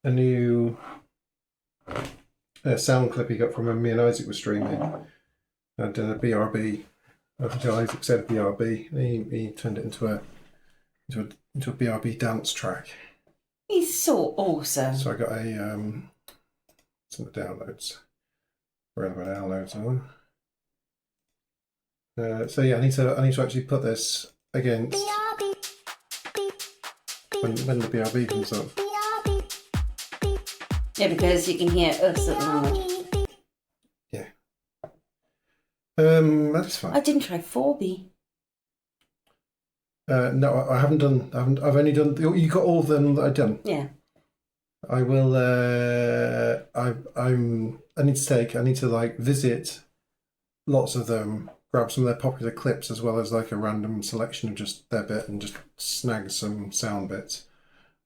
a new sound clip he got from when me and Isaac were streaming. I'd done a BRB. I think Isaac said BRB. He turned it into a BRB dance track. He's so awesome. So I got some of the downloads. Where the downloads are. So yeah, I need to actually put this against when the BRB comes up. Yeah, because you can hear us at the moment. Yeah. That's fine. I didn't try 4B. No, I haven't done. I've only done. You got all of them that I've done. Yeah. I will. I need to take. I need to like visit lots of them, grab some of their popular clips as well as like a random selection of just their bit and just snag some sound bits.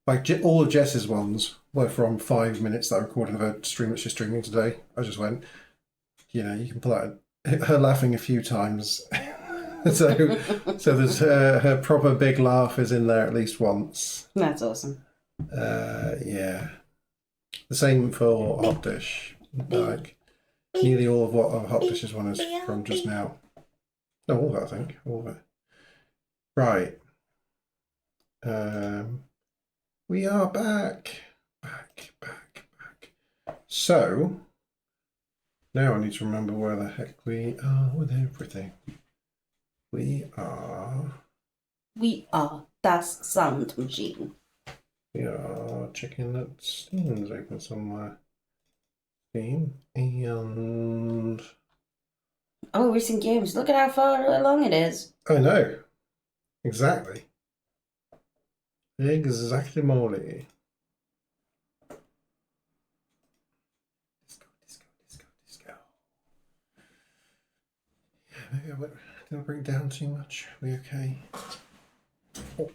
Like all of Jess's ones were from 5 minutes that I recorded of her stream that she's streaming today. I just went, you can pull out her laughing a few times. so there's her proper big laugh is in there at least once. That's awesome. Yeah. The same for Hot Dish. Like nearly all of what Hot Dish's one is from just now. No, all of it, I think. All of it. Right. We are back. Back. So now I need to remember where the heck we are with everything. We are Das Sound Machine. We are checking that Steam is open somewhere. Steam and recent games. Look at how far along it is. I know. Exactly. Exactly, Molly. Disco. Yeah, maybe did I bring it down too much? Are we okay? Oh,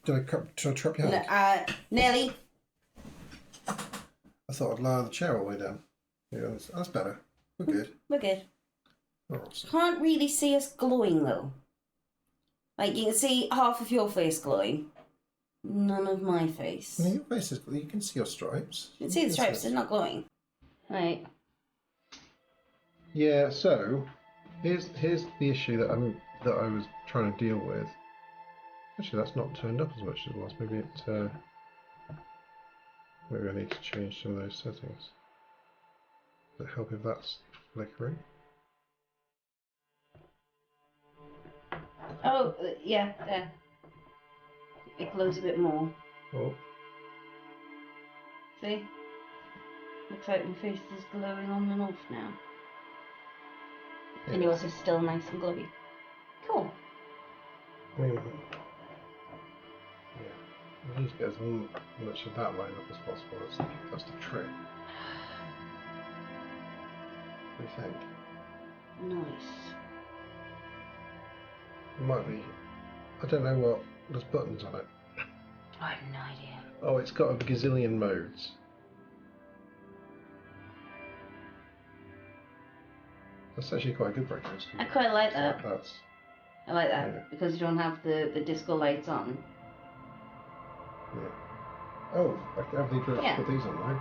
did I trap you out? Nearly. I thought I'd lower the chair all the way down. Yeah, that's better. We're good. We're good. Awesome. Can't really see us glowing though. Like you can see half of your face glowing. None of my face. No, your face is. You can see your stripes. You can see the stripes, they're not glowing. Right. Yeah, so here's the issue that I was trying to deal with. Actually, that's not turned up as much as it was. Maybe maybe I need to change some of those settings. Does it help if that's flickering? Oh, yeah, there. It glows a bit more. Oh. See? Looks like my face is glowing on and off now. Yeah. And yours is still nice and glowy. Cool. Yeah. I need to get as much of that line up as possible. That's the trick. What do you think? Nice. It might be. I don't know what. There's buttons on it. I have no idea. Oh, it's got a gazillion modes. That's actually quite a good breakfast. I quite like that. I like that yeah. because you don't have the disco lights on. Yeah. Oh, I have to put these on now.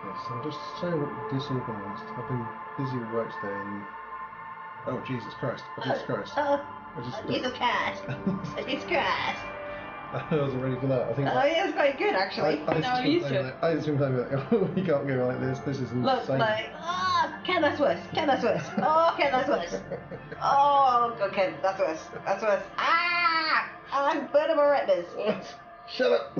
Yes, I'm just so disorganised. I've been busy with work today and... Oh, Jesus Christ. Jesus Christ. Jesus Christ. Jesus Christ. I wasn't ready for that. I think. Oh, yeah, it's quite good actually. I used to. I just been playing like, oh, we can't go like this. This is insane. Look, like, Ken, that's worse. Ken, that's worse. Oh, Ken, that's worse. Oh, God, Ken, that's worse. That's worse. I'm burning my retinas. Shut up.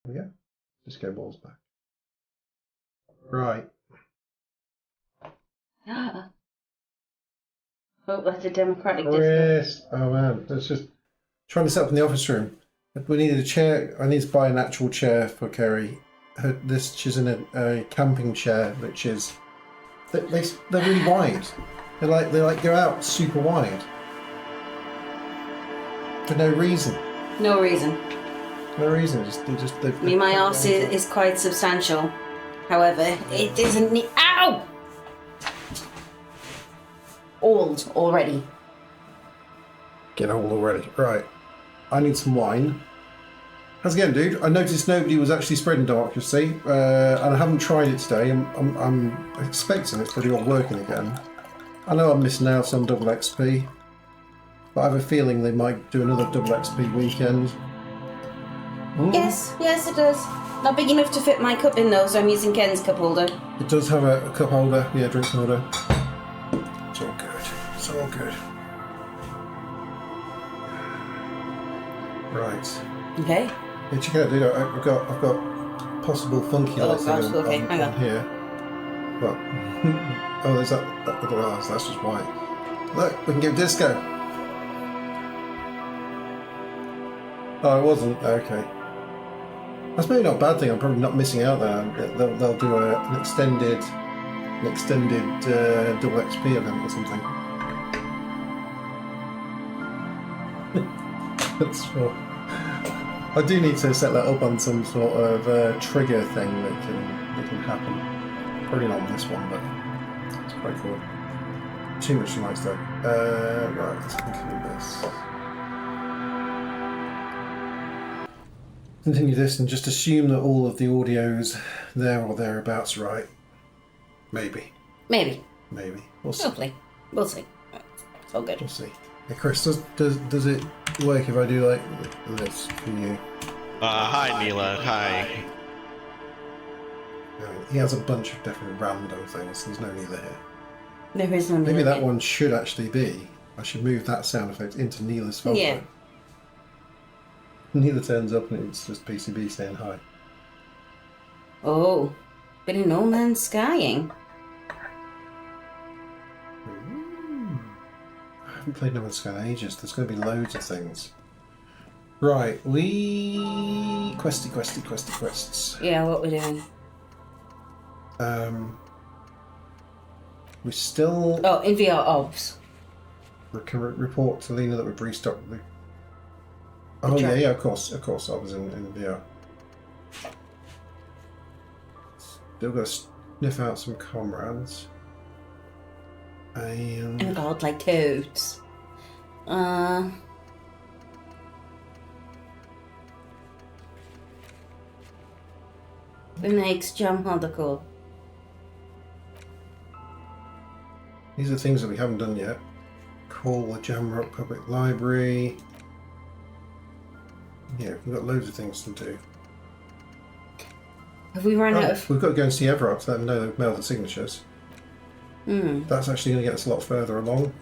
There we go. Disco ball's back. Right. Oh, that's a democratic disco. Chris. Oh man, let's just trying to set up in the office room. We needed a chair. I need to buy an actual chair for Kerry. She's in a camping chair, which is they're really wide. They go out super wide for no reason. No reason. No reason. I mean, my arse is quite substantial. However, it isn't. Ow! Old already. Get old already. Right. I need some wine. How's it going, dude? I noticed nobody was actually spreading democracy, and I haven't tried it today. I'm expecting it's probably all working again. I know I'm missing out on double XP, but I have a feeling they might do another double XP weekend. Yes, it does. Not big enough to fit my cup in though, so I'm using Ken's cup holder. It does have a cup holder, yeah, drink holder. It's all good. It's all good. Right. Okay. Yeah, check it out, dude. I've got possible funky lighting on here. What? Oh, there's that other arse. That's just white. Look, we can get disco. Oh, it wasn't. Okay. That's maybe not a bad thing. I'm probably not missing out there. They'll do an extended double XP event or something. That's for. I do need to set that up on some sort of trigger thing that can happen. Probably not on this one, but it's quite cool. Too much lights though. Right, let's continue this. Continue this and just assume that all of the audio's there or thereabouts right. Maybe. Maybe. We'll see. Hopefully. We'll see. It's all good. We'll see. Hey Chris, does it work if I do like this for you? Hi Neela, hi. He has a bunch of different random things. There's no Neela here. There is no Neela. Maybe that one should actually be. I should move that sound effect into Neela's folder. Yeah. Neela turns up and it's just PCB saying hi. Oh, bit of No Man's Skying. I haven't played No Man's Sky in ages. There's going to be loads of things. Right, quests. Yeah, what we're doing. We still Oh, in VR Obs. report to Lena that we've restocked the. Oh yeah, of course. I was in VR. Still got to sniff out some comrades. And Oh God, like toads. Who makes jam holder call? these are things that we haven't done yet. Call the Jamrock Public Library. Yeah, we've got loads of things to do. Have we run out of? We've got to go and see Everard to let them know they've mailed the signatures. Hmm. That's actually going to get us a lot further along.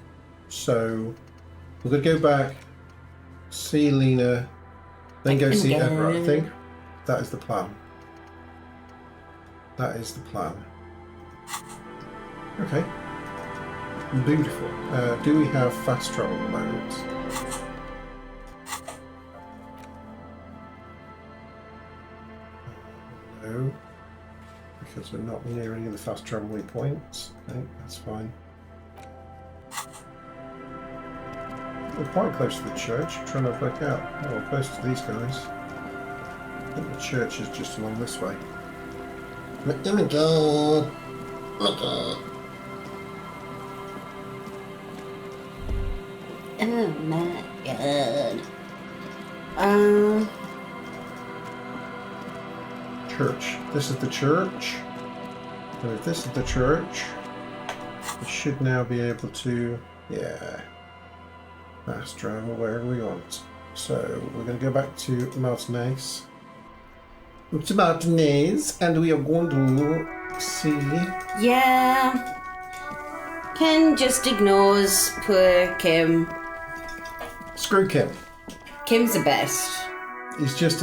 So we're going to go back, see Lena, then go see Everard. I think that is the plan. Okay. Beautiful. Do we have fast travel at the moment? No. Because we're not near any of the fast travel points. No, that's fine. We're quite close to the church. I'm trying to work out. Oh, we're close to these guys. I think the church is just along this way. Oh my god! Oh my god! Oh my God. Church. This is the church. So if this is the church, we should now be able to, yeah, fast travel wherever we want. So we're going to go back to Martinez. And we are going to see. Yeah. Ken just ignores poor Kim. Screw Kim. Kim's the best. He's just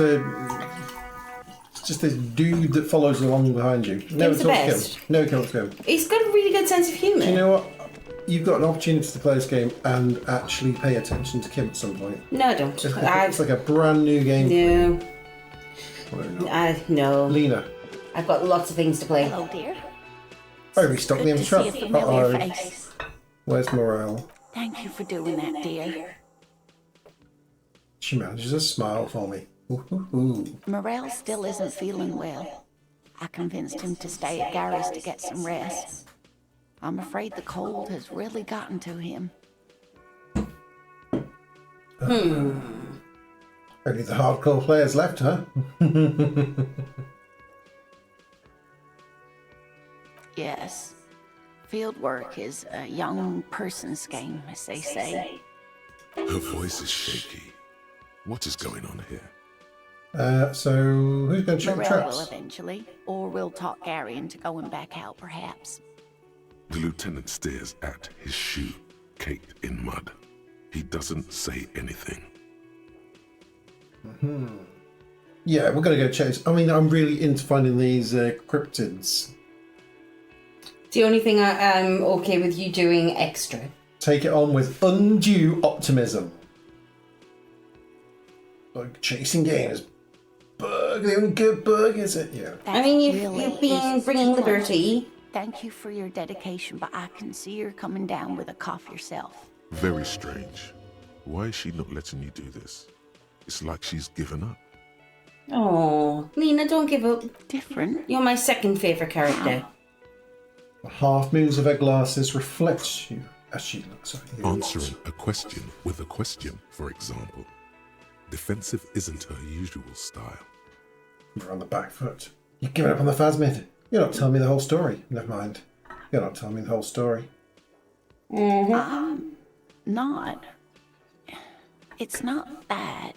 just this dude that follows along behind you. Never the talks to best. him. Never talks to him. He's got a really good sense of humour. Do you know what? You've got an opportunity to play this game and actually pay attention to Kim at some point. No, I don't. It's like a brand new game. No. No. Lena. I've got lots of things to play. Hello, dear. Oh, we stopped the Good end to of see a trap. familiar Uh-oh. face. Where's Morale? Thank you for doing that, dear. She manages a smile for me. Ooh. Morel still isn't feeling well. I convinced him to stay at Gary's to get some rest. I'm afraid the cold has really gotten to him. Only the hardcore players left, huh? Yes. Field work is a young person's game, as they say. Her voice is shaky. What is going on here? So who's going to check the Morel will traps? eventually, or we'll talk Gary into going back out, perhaps. The lieutenant stares at his shoe, caked in mud. He doesn't say anything. Yeah, we're going to go chase. I mean, I'm really into finding these cryptids. The only thing I'm okay with you doing extra. Take it on with undue optimism. Like chasing games. Bug, the only good bug, is it? Yeah. I mean, That you've really been is bringing too much. liberty. Thank you for your dedication, but I can see you're coming down with a cough yourself. Very strange. Why is she not letting you do this? It's like she's given up. Oh, Lena, don't give up. Different. You're my second favourite character. The half moons of her glasses reflects you as she looks at you. Answering a question with a question, for example. Defensive isn't her usual style. You're on the back foot. You've given up on the Phasmid. You're not telling me the whole story. Never mind. You're not telling me the whole story. Not. It's not that.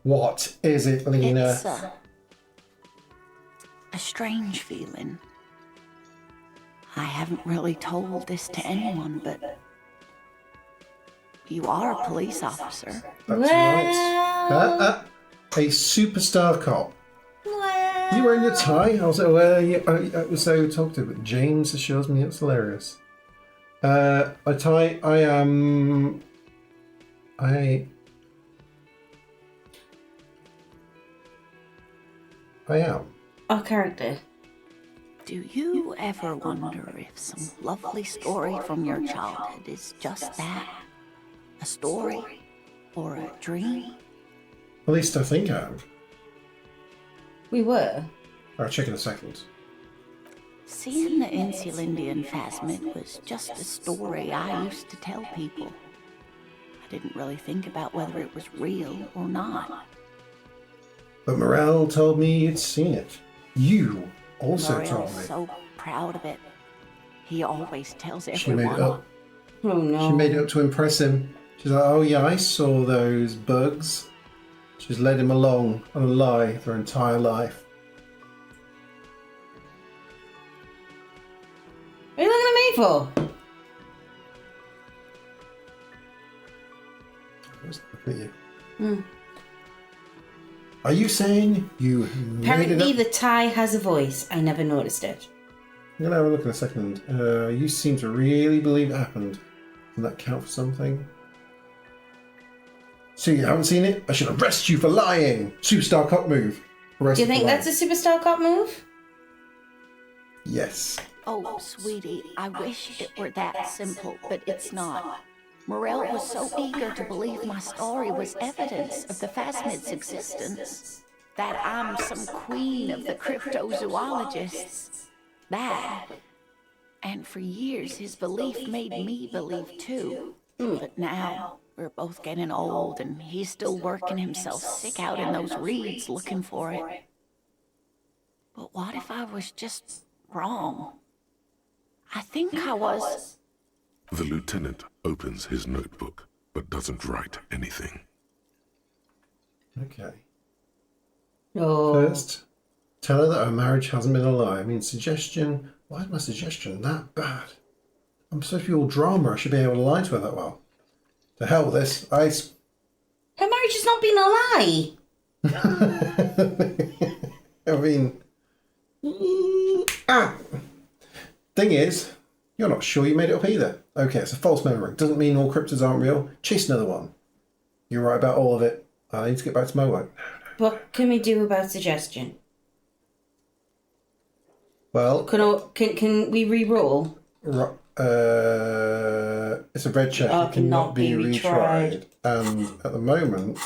What is it, Lena? It's a strange feeling. I haven't really told this to anyone, but you are a police officer. That's right. A superstar cop. You wearing your tie? I was it was so talkative, but James assures me it's hilarious. I am. Our character. Do you ever wonder if some lovely story from your childhood is just that? A story? Or a dream? At least I think I am. We were. I'll check in a second. Seeing the Insulindian Phasmid was just a story I used to tell people. I didn't really think about whether it was real or not. But Morel told me you'd seen it. You also Morel's told me. so proud of it. He always tells She made everyone. it up. Oh no. She made it up to impress him. She's like, oh yeah, I saw those bugs. She's led him along on a lie their entire life. What are you looking at me for? What's looking at you? Are you saying you made it Apparently up? the tie has a voice. I never noticed it. I'm gonna have a look in a second. You seem to really believe it happened. Doesn't that count for something? So you haven't seen it? I should arrest you for lying. Superstar cop move. Arrest Do you for think lying. that's a superstar cop move? Yes. Oh, sweetie, I wish it were that simple, but it's not. Morel was so eager to believe my story was evidence of the Phasmid's existence, that I'm some queen of the cryptozoologists. That. And for years, his belief made me believe too. But now, we're both getting old, and he's still working himself sick out in those reeds looking for it. But what if I was just wrong? I think I was. The lieutenant opens his notebook, but doesn't write anything. Okay. Oh. First, tell her that her marriage hasn't been a lie. I mean, suggestion. Why is my suggestion that bad? I'm supposed to be all drama. I should be able to lie to her that well. To hell with this. Her marriage has not been a lie. I mean, thing is, you're not sure you made it up either. Okay, it's a false memory. Doesn't mean all cryptids aren't real. Chase another one. You're right about all of it. I need to get back to my work. What can we do about suggestion? Well, Can we re-roll? it's a red check. Oh, It cannot be retried. And at the moment,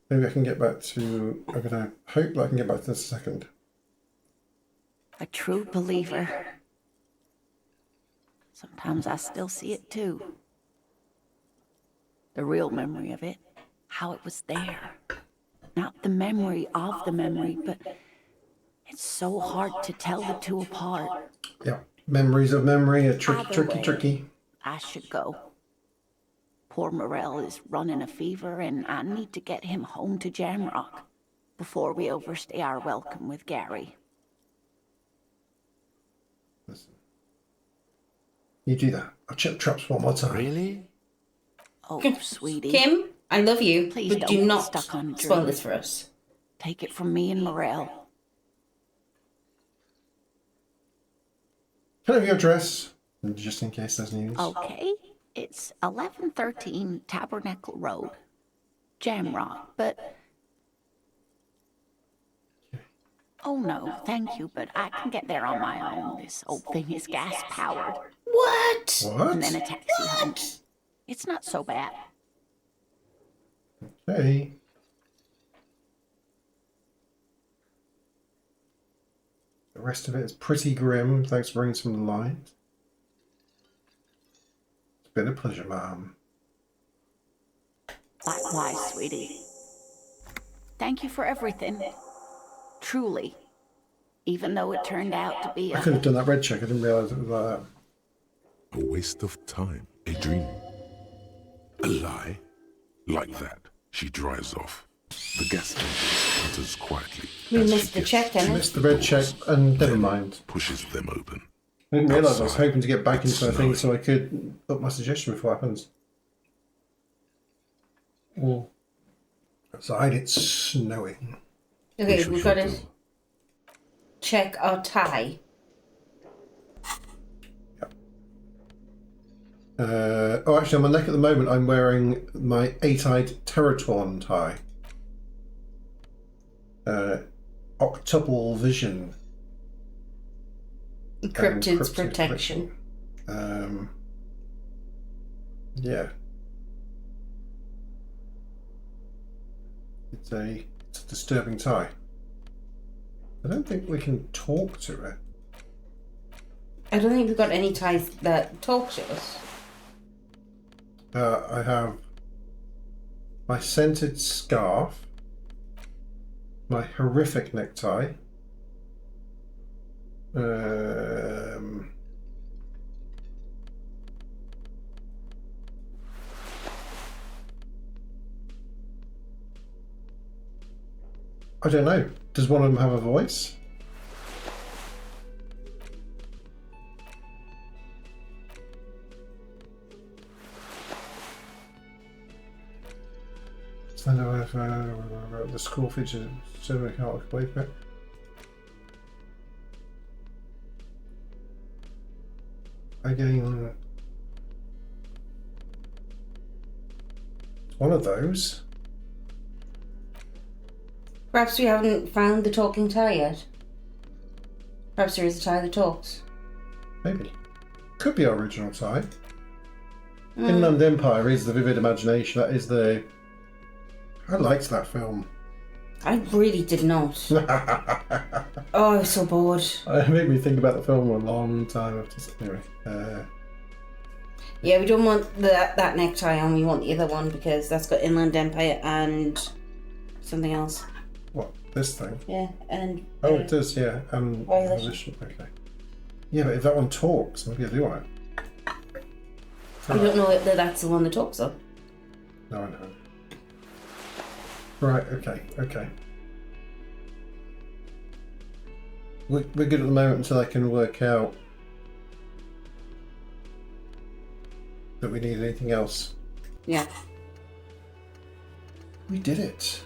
maybe I can get back to. I'm gonna hope that I can get back to this second. A true believer. Sometimes I still see it too. The real memory of it, how it was there. Not the memory of the memory, but it's so hard to tell the two apart. Yeah, memories of memory are tricky, Either tricky, way, tricky. I should go. Poor Morel is running a fever, and I need to get him home to Jamrock before we overstay our welcome with Gary. Listen. You do that. I'll check traps one more time. Really? Oh, sweetie. Kim, I love you, Please but don't do get not stuck on a spoil dream. this for us. Take it from me and Morel. Can I have your address? Just in case there's news. Okay, it's 1113 Tabernacle Road, Jamrock, but... Oh no, thank you, but I can get there on my own. This old thing is gas-powered. What? What? And then a taxi home. It's not so bad. Okay. The rest of it is pretty grim. Thanks for bringing some light. It's been a pleasure, ma'am. Likewise, sweetie. Thank you for everything. Truly. Even though it turned out to be I could a... have done that red check. I didn't realise it was like that. A waste of time. A dream. A lie. Like that, she drives off. The gas engine enters quietly. We as she missed the gets check, to Emma. Missed the red check, and never mind. Pushes them open. I didn't realise I was Outside, hoping to get back into a it's thing snowing. so I could put my suggestion before it happens. Outside, it's snowing. Okay, Which we've was got your to door. check our tie. Actually, on my neck at the moment, I'm wearing my 8-eyed Teratorn tie. Octuple vision. and Cryptid's cryptid protection. Yeah. It's a disturbing tie. I don't think we can talk to it. I don't think we've got any ties that talk to us. I have my scented scarf, my horrific necktie, I don't know. Does one of them have a voice? The school features so we can't wait for it. Again, it's one of those. Perhaps we haven't found the talking tie yet. Perhaps there is a tie that talks. Maybe. Could be our original tie. Inland Empire is the vivid imagination. That is the. I liked that film. I really did not. Oh, I was so bored. It made me think about the film a long time after. Anyway, Yeah, we don't want that necktie on. We want the other one because that's got Inland Empire and something else. what, this thing? Yeah, and Oh, it does, yeah. Violation. Okay. Yeah, but if that one talks, maybe I do want it. I don't know if that's the one that talks though. No, I know. Right, okay. We're good at the moment until I can work out that we need anything else. Yeah. We did it.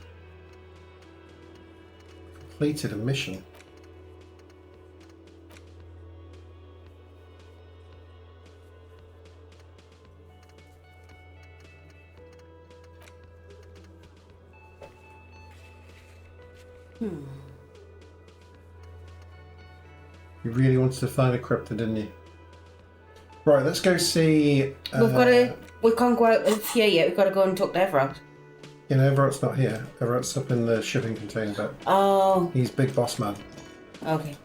completed a mission. You really wanted to find a cryptid, didn't you? Right, let's go see. We've got to. We can't go out of here yet. We've got to go and talk to Everett. You know, Everett's not here. Everett's up in the shipping container bit. Oh. He's big boss man. Okay.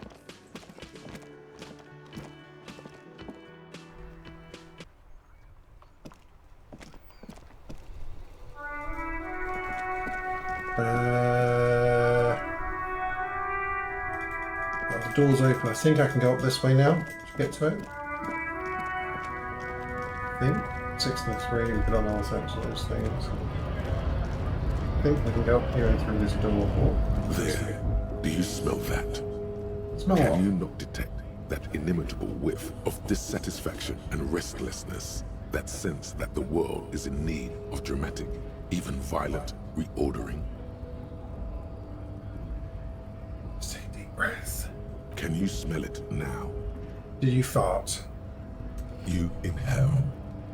The door's open. I think I can go up this way now to get to it. I think 63. We put on all sorts of those things. I think we can go up here and through this door. There. Do you smell that? Smell Can what? you not detect that inimitable whiff of dissatisfaction and restlessness? That sense that the world is in need of dramatic, even violent, reordering? Take a deep breath. Can you smell it now? Did you fart? You inhale.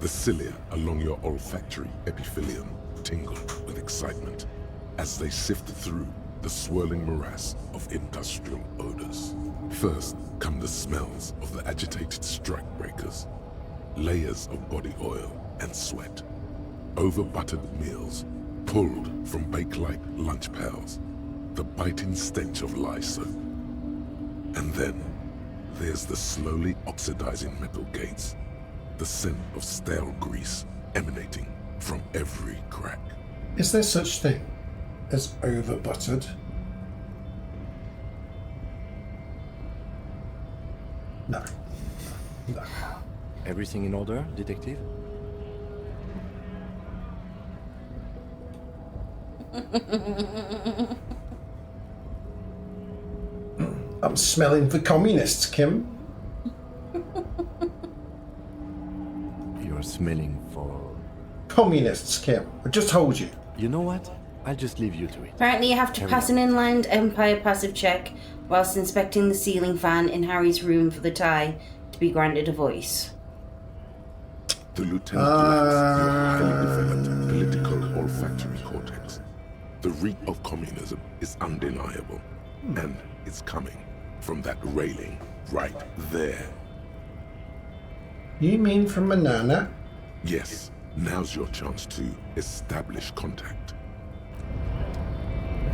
The cilia along your olfactory epithelium tingle with excitement as they sift through the swirling morass of industrial odors. First come the smells of the agitated strikebreakers, layers of body oil and sweat, over-buttered meals pulled from bake-like lunch pails, the biting stench of lye soap. And then there's the slowly oxidizing metal gates, the scent of stale grease emanating from every crack. Is there such thing as over-buttered? No. No. Everything in order, detective? I'm smelling the communists, Kim. You're smelling for... Communists, Kim. I just told you. You know what? I'll just leave you to it. Apparently you have to pass an Inland Empire passive check whilst inspecting the ceiling fan in Harry's room for the tie to be granted a voice. The lieutenant lacks your highly developed political olfactory cortex. The reek of communism is undeniable, and it's coming from that railing right there. You mean from Manana? Yes, now's your chance to establish contact.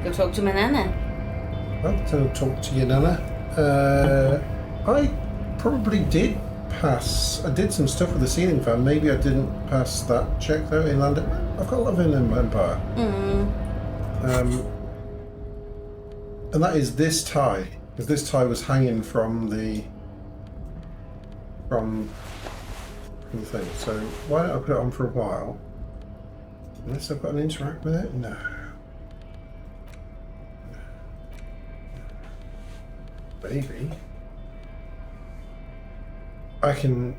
Go talk to Manana. Well, don't talk to your nana. I probably did pass. I did some stuff with the ceiling fan. Maybe I didn't pass that check though. Inland. I've got a lot of Inland Empire. And that is this tie, because this tie was hanging from the thing. So why don't I put it on for a while? Unless I've got to interact with it? No. Maybe. I can...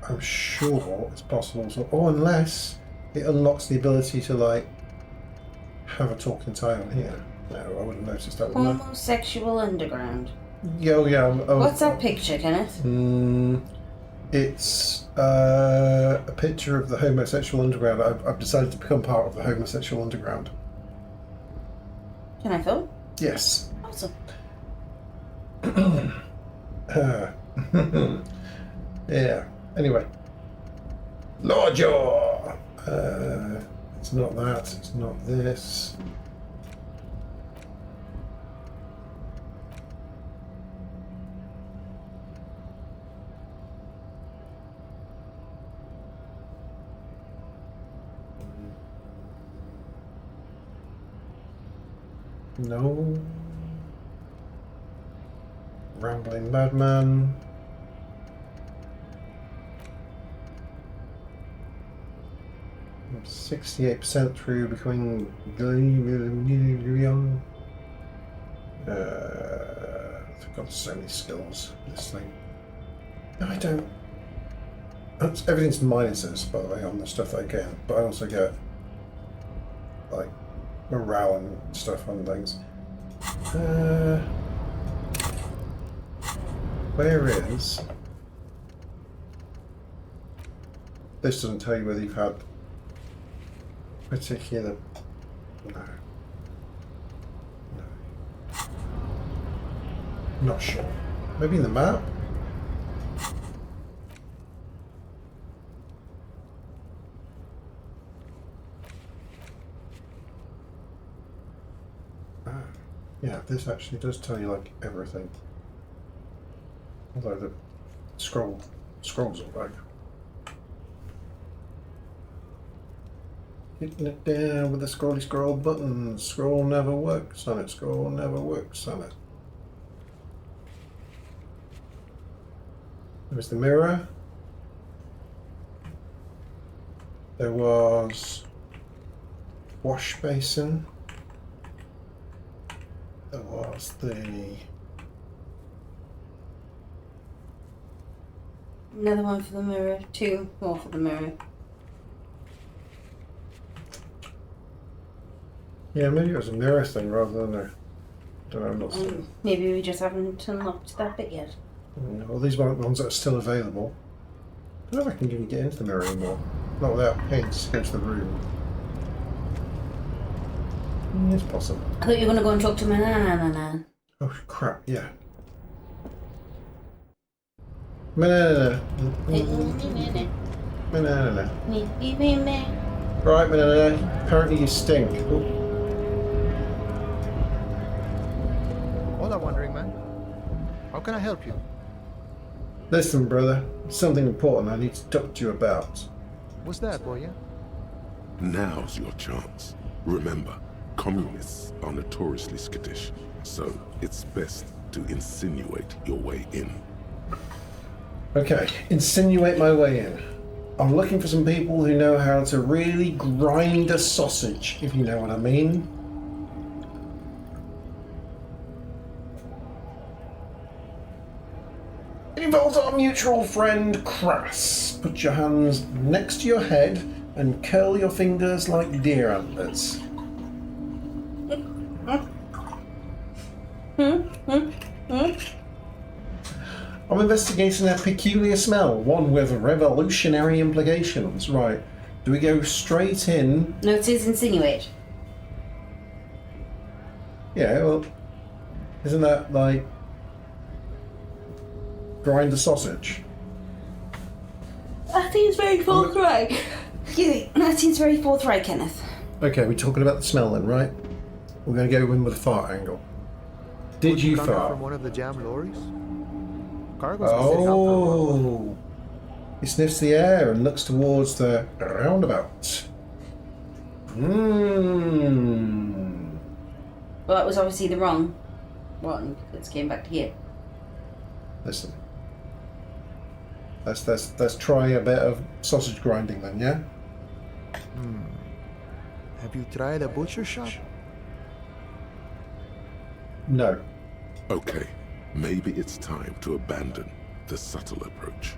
I'm sure it's possible to... Or unless it unlocks the ability to, like, have a talking tie on here. No, I wouldn't notice that, wouldn't I? Homosexual Underground. Yeah. What's that picture, Kenneth? It's a picture of the homosexual underground. I've decided to become part of the homosexual underground. Can I film? Yes. Awesome. Yeah. Anyway. Lordjaw! It's not that. It's not this. No. Rambling Madman. I'm 68% through becoming I've got so many skills in this thing. No, I don't. Everything's minuses, by the way, on the stuff I get, but I also get like morale and stuff on things. Where is... This doesn't tell you whether you've had particular... No. Not sure. Maybe in the map? Yeah, this actually does tell you like everything. Although the scrolls are like hitting it down with the scroll buttons. Scroll never works on it. Scroll never works on it. There was the mirror. There was wash basin. There was the... Another one for the mirror. 2 more for the mirror. Yeah, maybe it was a mirror thing rather than a... I don't know, I'm not sure. Maybe we just haven't unlocked that bit yet. Well, these aren't the ones that are still available. I don't know if I can even get into the mirror anymore. Not without paying to go to the room. It's possible. I thought you were going to go and talk to Manana. Oh, crap, yeah. Manana. Manana. Right, Manana. Apparently you stink. Oh. Hola, Wandering Man. How can I help you? Listen, brother. Something important I need to talk to you about. What's that, boy? Now's your chance. Remember, communists are notoriously skittish, so it's best to insinuate your way in. Okay, insinuate my way in. I'm looking for some people who know how to really grind a sausage, if you know what I mean. It involves our mutual friend, Crass. Put your hands next to your head and curl your fingers like deer antlers. I'm investigating a peculiar smell, one with revolutionary implications. Right, do we go straight in? No, it says insinuate. Yeah, well, isn't that like grind the sausage? That seems very forthright. Excuse me, that seems very forthright, Kenneth. Okay, we're talking about the smell then, right? We're going to go in with a fart angle. Did you Coming fart? from one of the jam lorries? Cargo's considered out for a while. Oh, he sniffs the air and looks towards the roundabout. Mmm. Well, that was obviously the wrong one. Let's came back to here. Listen. Let's try a bit of sausage grinding then, yeah? Have you tried a butcher shop? No. Okay, maybe it's time to abandon the subtle approach.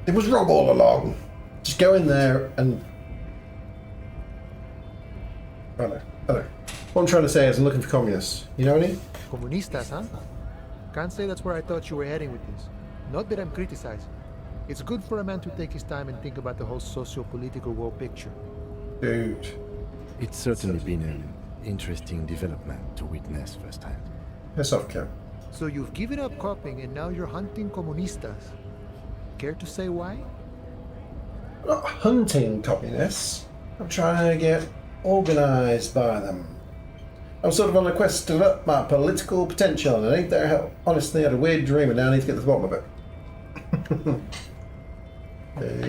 It was wrong all along. Just go in there and... I know. What I'm trying to say is I'm looking for communists. You know any? Comunistas, huh? Can't say that's where I thought you were heading with this. Not that I'm criticizing. It's good for a man to take his time and think about the whole socio-political world picture. Dude. It's certainly been an interesting development to witness firsthand. Piss off, Kim. So you've given up copying and now you're hunting comunistas. Care to say why? I'm not hunting communists. I'm trying to get organised by them. I'm sort of on a quest to up my political potential, and I need their help. Honestly, I had a weird dream, and now I need to get to the bottom of it.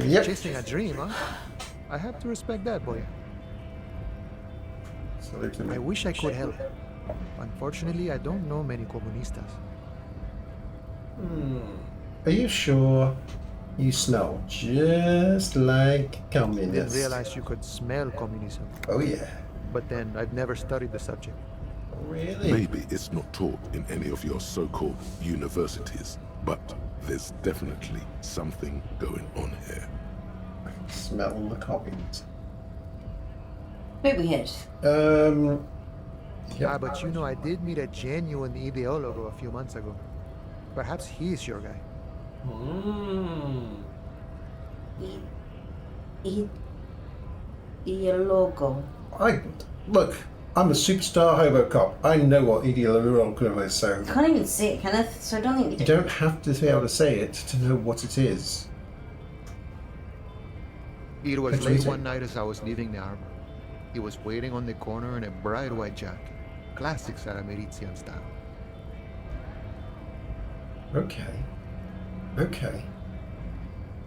Yep. Chasing a dream, huh? I have to respect that, boy. I wish I could help. Unfortunately, I don't know many comunistas. Are you sure? You smell just like Didn't communists. realize you could smell communism. Oh yeah. But then I've never studied the subject. Really? Maybe it's not taught in any of your so-called universities, but there's definitely something going on here. I can smell the copies. Bit weird. Yep. But you know, I did meet a genuine ideologo a few months ago. Perhaps he is your guy. Logo. Look, I'm a superstar hobo cop. I know what ideologo is, so I can't even say it, Kenneth, so I don't think you don't have to be able to say it to know what it is. It was Actually, late one night as I was leaving the armor. He was waiting on the corner in a bright white jacket. Classic Saramerizian style. Okay.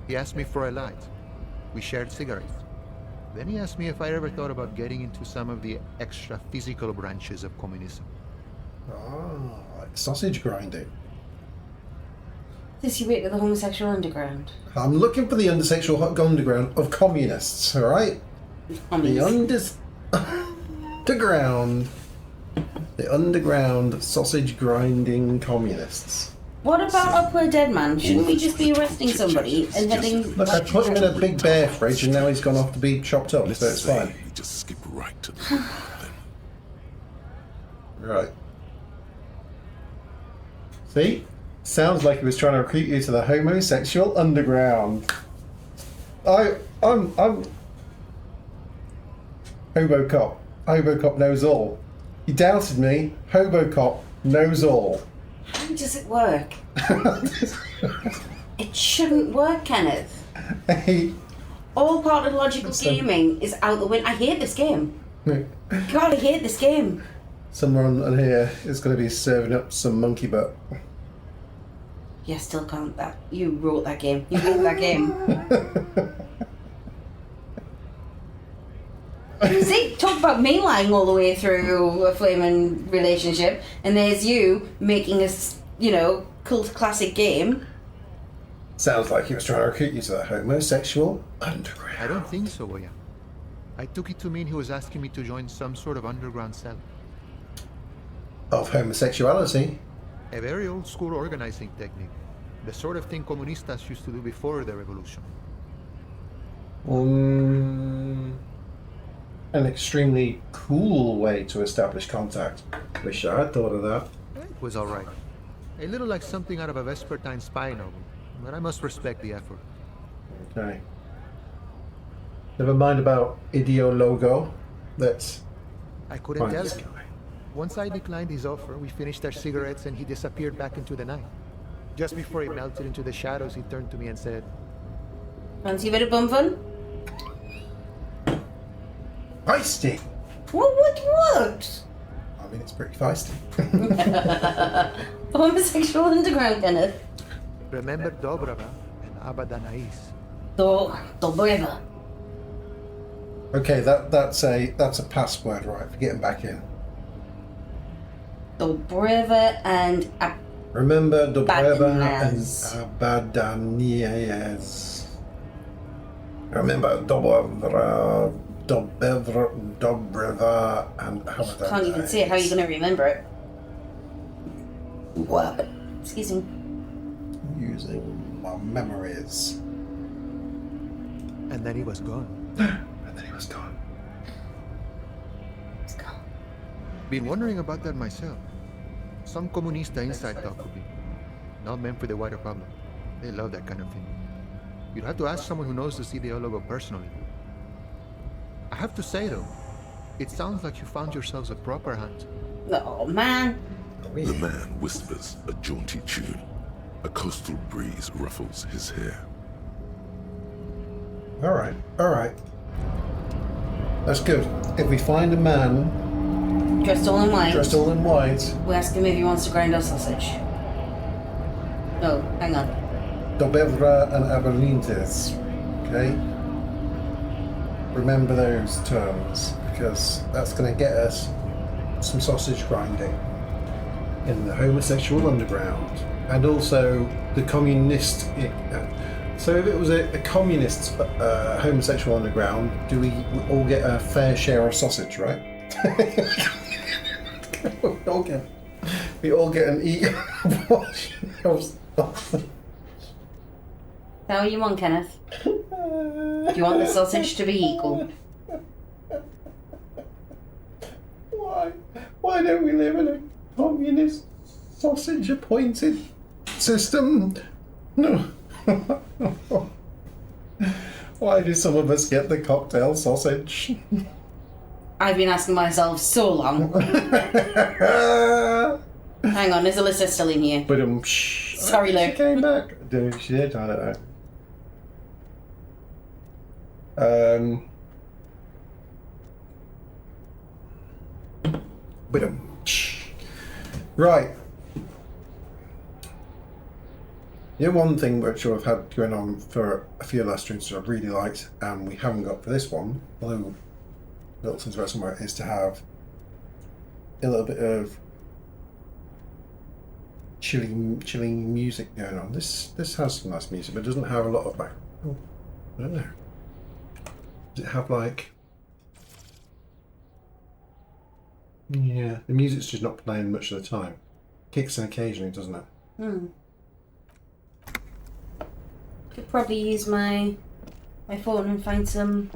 He asked me for a light. We shared cigarettes. Then he asked me if I ever thought about getting into some of the extra physical branches of communism. Like sausage grinding. This you wait to the homosexual underground. I'm looking for the undersexual underground of communists, alright? The underground. The underground sausage grinding communists. What about our poor dead man? Shouldn't we just be arresting somebody and heading... Look, I put him in a big bear fridge and now he's gone off to be chopped up, so it's fine. You just skip right to the then. Right. See? Sounds like he was trying to recruit you to the homosexual underground. I'm Hobocop. Hobocop knows all. He doubted me. Hobocop knows all. How does it work? It shouldn't work, Kenneth. Hey. All part of logical gaming is out the window. I hate this game. God, I hate this game. Someone on here is going to be serving up some monkey butt. Yeah, still can't. That you wrote that game. You wrote that game. See, talk about me lying all the way through a flaming relationship, and there's you making a, cult classic game. Sounds like he was trying to recruit you to the homosexual underground. I don't think so, Oya. I took it to mean he was asking me to join some sort of underground cell. Of homosexuality. A very old school organizing technique. The sort of thing comunistas used to do before the revolution. An extremely cool way to establish contact. Wish I had thought of that. It was alright. A little like something out of a Vespertine spy novel, but I must respect the effort. Okay. Never mind about ideologo. Let's I couldn't find tell this him. guy. Once I declined his offer, we finished our cigarettes and he disappeared back into the night. Just before he melted into the shadows, he turned to me and said, Fancy a bit of bum fun? Feisty! What? I mean, it's pretty feisty. Homosexual underground, Kenneth. remember Dobrava and Abadanais. Dobreva. Okay, that's a password, right, for getting back in. Dobreva and Remember Dobreva and Abadanaz. Abadanaz. Remember Dobreva and Abadanaz. Can't even say it. How are you going to remember it? What? Excuse me. Using my memories. And then he was gone. And then he was gone. It's gone. Been wondering about that myself. Some comunista inside talk could be. Not meant for the wider public. They love that kind of thing. You'd have to ask someone who knows the ideologo personally. I have to say though, it sounds like you found yourselves a proper hunt. Oh man. The man whispers a jaunty tune. A coastal breeze ruffles his hair. Alright. That's good. If we find a man Dressed all in white. dressed all in white, We ask him if he wants to grind our sausage. Oh, hang on. Dobevra and Aberlintes, okay? Remember those terms, because that's going to get us some sausage grinding in the homosexual underground. And also the communist... So if it was a communist homosexual underground, do we all get a fair share of sausage, right? we all get an equal portion of sausage. How you want, Kenneth? Do you want the sausage to be equal? Why Why don't we live in a communist sausage-appointed system? No. Why do some of us get the cocktail sausage? I've been asking myself so long. Hang on, is Alyssa still in here? But Sorry, Luke. She came back. Dude, she did. I don't know. But right. Yeah, one thing which I've had going on for a few last streams that I've really liked, and we haven't got for this one, although little things about somewhere, is to have a little bit of chilling music going on. This has some nice music, but it doesn't have a lot of I don't know. Does it have like? Yeah, the music's just not playing much of the time. Kicks in occasionally, doesn't it? Could probably use my phone and find some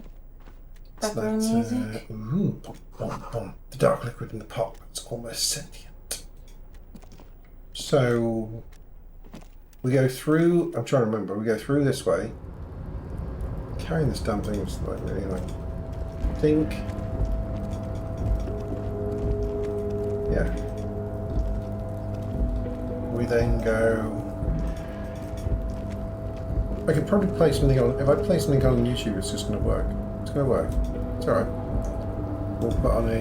background music. Boom, boom, boom. The dark liquid in the pot. It's almost sentient. So we go through. I'm trying to remember. We go through this way. Carrying this damn thing is like really like. I think. Yeah. We then go. I could probably play something on. If I play something on YouTube, it's just going to work. It's going to work. It's alright. We'll put on a.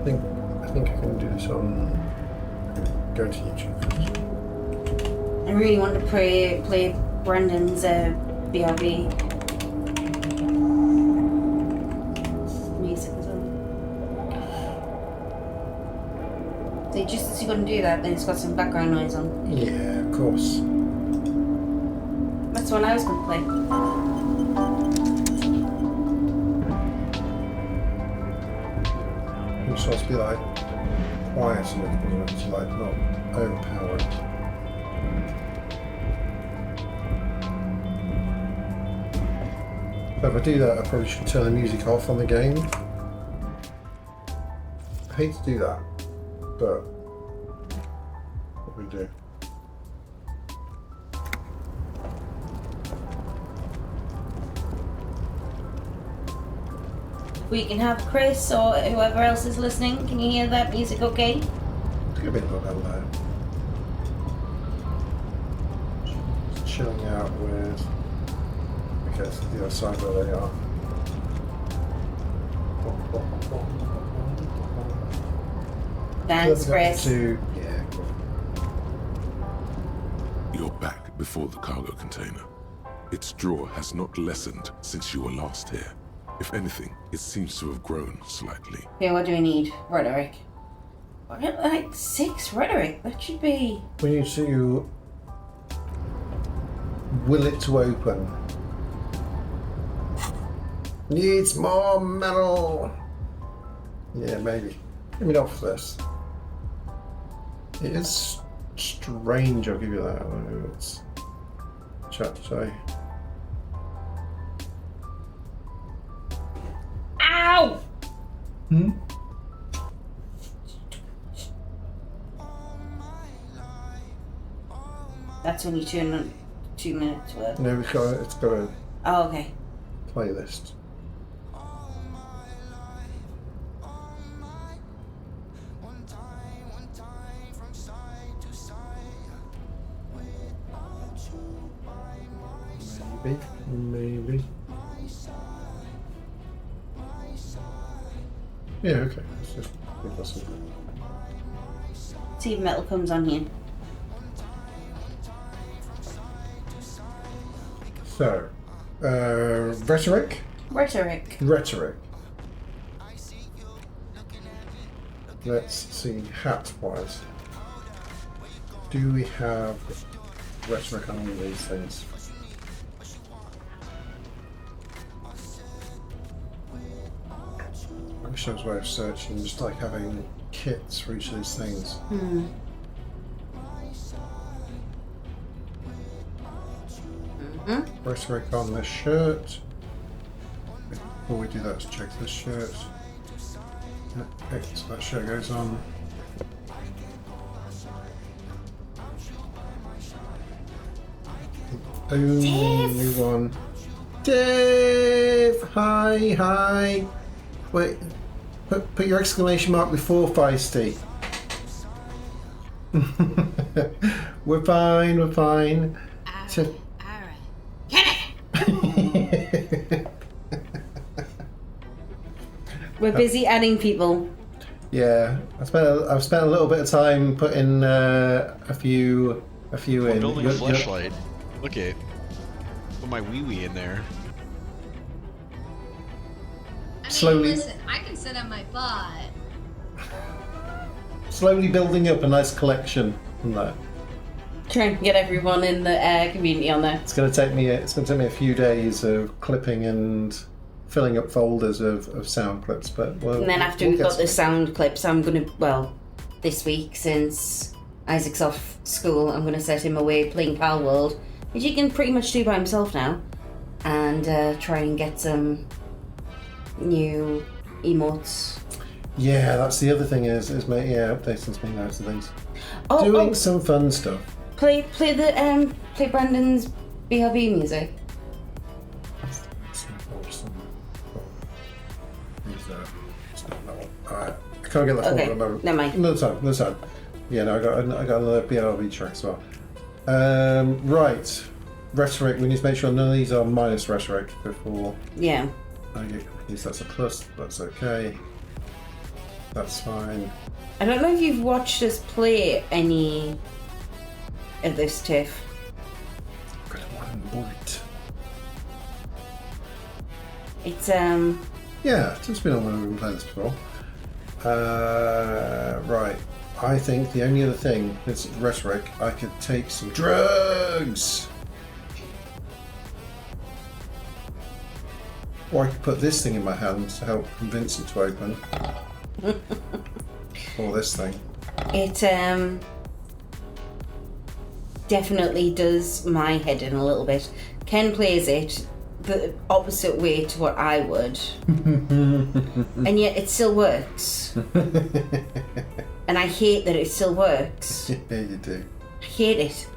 I think I can do this on. Go to YouTube first. I really want to play Brandon's BRB music as well. So just as you're going to do that, then it's got some background noise on. Yeah, of course. That's the one I was going to play. It's supposed to be like quiet and it's like not overpowered. So if I do that, I probably should turn the music off on the game. I hate to do that, but what we do. We can have Chris or whoever else is listening. Can you hear that music okay? It's a bit of a low. Just chilling out with. Okay, so the other side where they are. Thanks, Chris. Yeah. You're back before the cargo container. Its draw has not lessened since you were last here. If anything, it seems to have grown slightly. Okay, what do we need? Rhetoric. I got like 6 rhetoric. That should be. We need to will it to open. Needs more metal. Yeah, maybe. Maybe not for this. It is strange, I'll give you that. I don't know what's chat to say. Ow! That's only 2 minutes worth. No, it's got a Oh, okay. playlist. Maybe. Yeah, okay. Let's just listen. See if metal comes on here. So, rhetoric. Rhetoric. Let's see, hat-wise. Do we have rhetoric on all of these things? I wish there was a way of searching, just like having kits for each of these things. Rhetoric on the shirt. before we do that, let's check this shirt. Okay, so that shirt goes on. Only one. Dave! Hi! Wait, put your exclamation mark before Feisty. We're fine. We're busy adding people. Yeah, I've spent a little bit of time putting a few I'm in. building a flashlight. Look at put my wee in there. I mean, Slowly. listen, I can sit on my butt. Slowly building up a nice collection from that. Trying to get everyone in the community on there. It's going to take me a few days of clipping and filling up folders of sound clips, but And then after we've got the sound clips, I'm gonna, this week since Isaac's off school, I'm gonna set him away playing Pal World, which he can pretty much do by himself now, and try and get some new emotes. Yeah, that's the other thing is updating some notes and things. Oh, Doing some fun stuff. Play Brandon's BRB music. Alright, I can't get that Okay, forward at the moment. never mind. Another time. Yeah, no, I got another BRB track as well. Right, rhetoric. We need to make sure none of these are minus rhetoric before Yeah. I get confused. That's a plus. That's okay. That's fine. I don't know if you've watched us play any of this Tiff. Got one bullet. It's Yeah, it's been on when we've been playing this before. Right. I think the only other thing is rhetoric. I could take some drugs. Or I could put this thing in my hand to help convince it to open. Or this thing. It definitely does my head in a little bit. Ken plays it the opposite way to what I would, and yet it still works. And I hate that it still works. Yeah, you do. I hate it.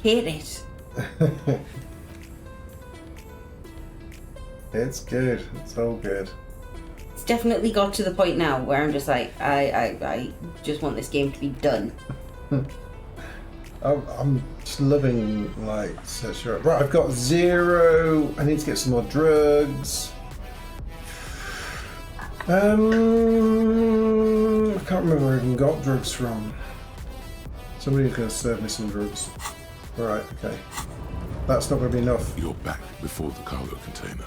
Hate it. It's good. It's all good. It's definitely got to the point now where I'm just like, I just want this game to be done. I'm just loving like search. Right, I've got 0. I need to get some more drugs. I can't remember where I even got drugs from. Somebody's going to serve me some drugs. Right, okay. That's not going to be enough. You're back before the cargo container.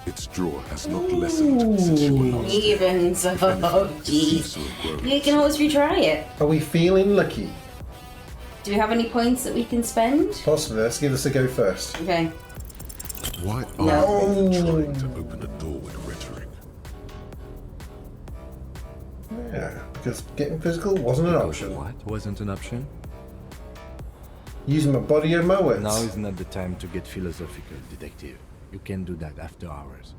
Its drawer has not lessened since you were last here. Even so, jeez. You can always retry it. Are we feeling lucky? Do we have any points that we can spend? Possibly. Let's give this a go first. Okay. Why are No. you trying to open a door with rhetoric? Yeah, because getting physical wasn't an option. What wasn't an option? Using my body or mow it. Now is not the time to get philosophical, detective. You can do that after hours.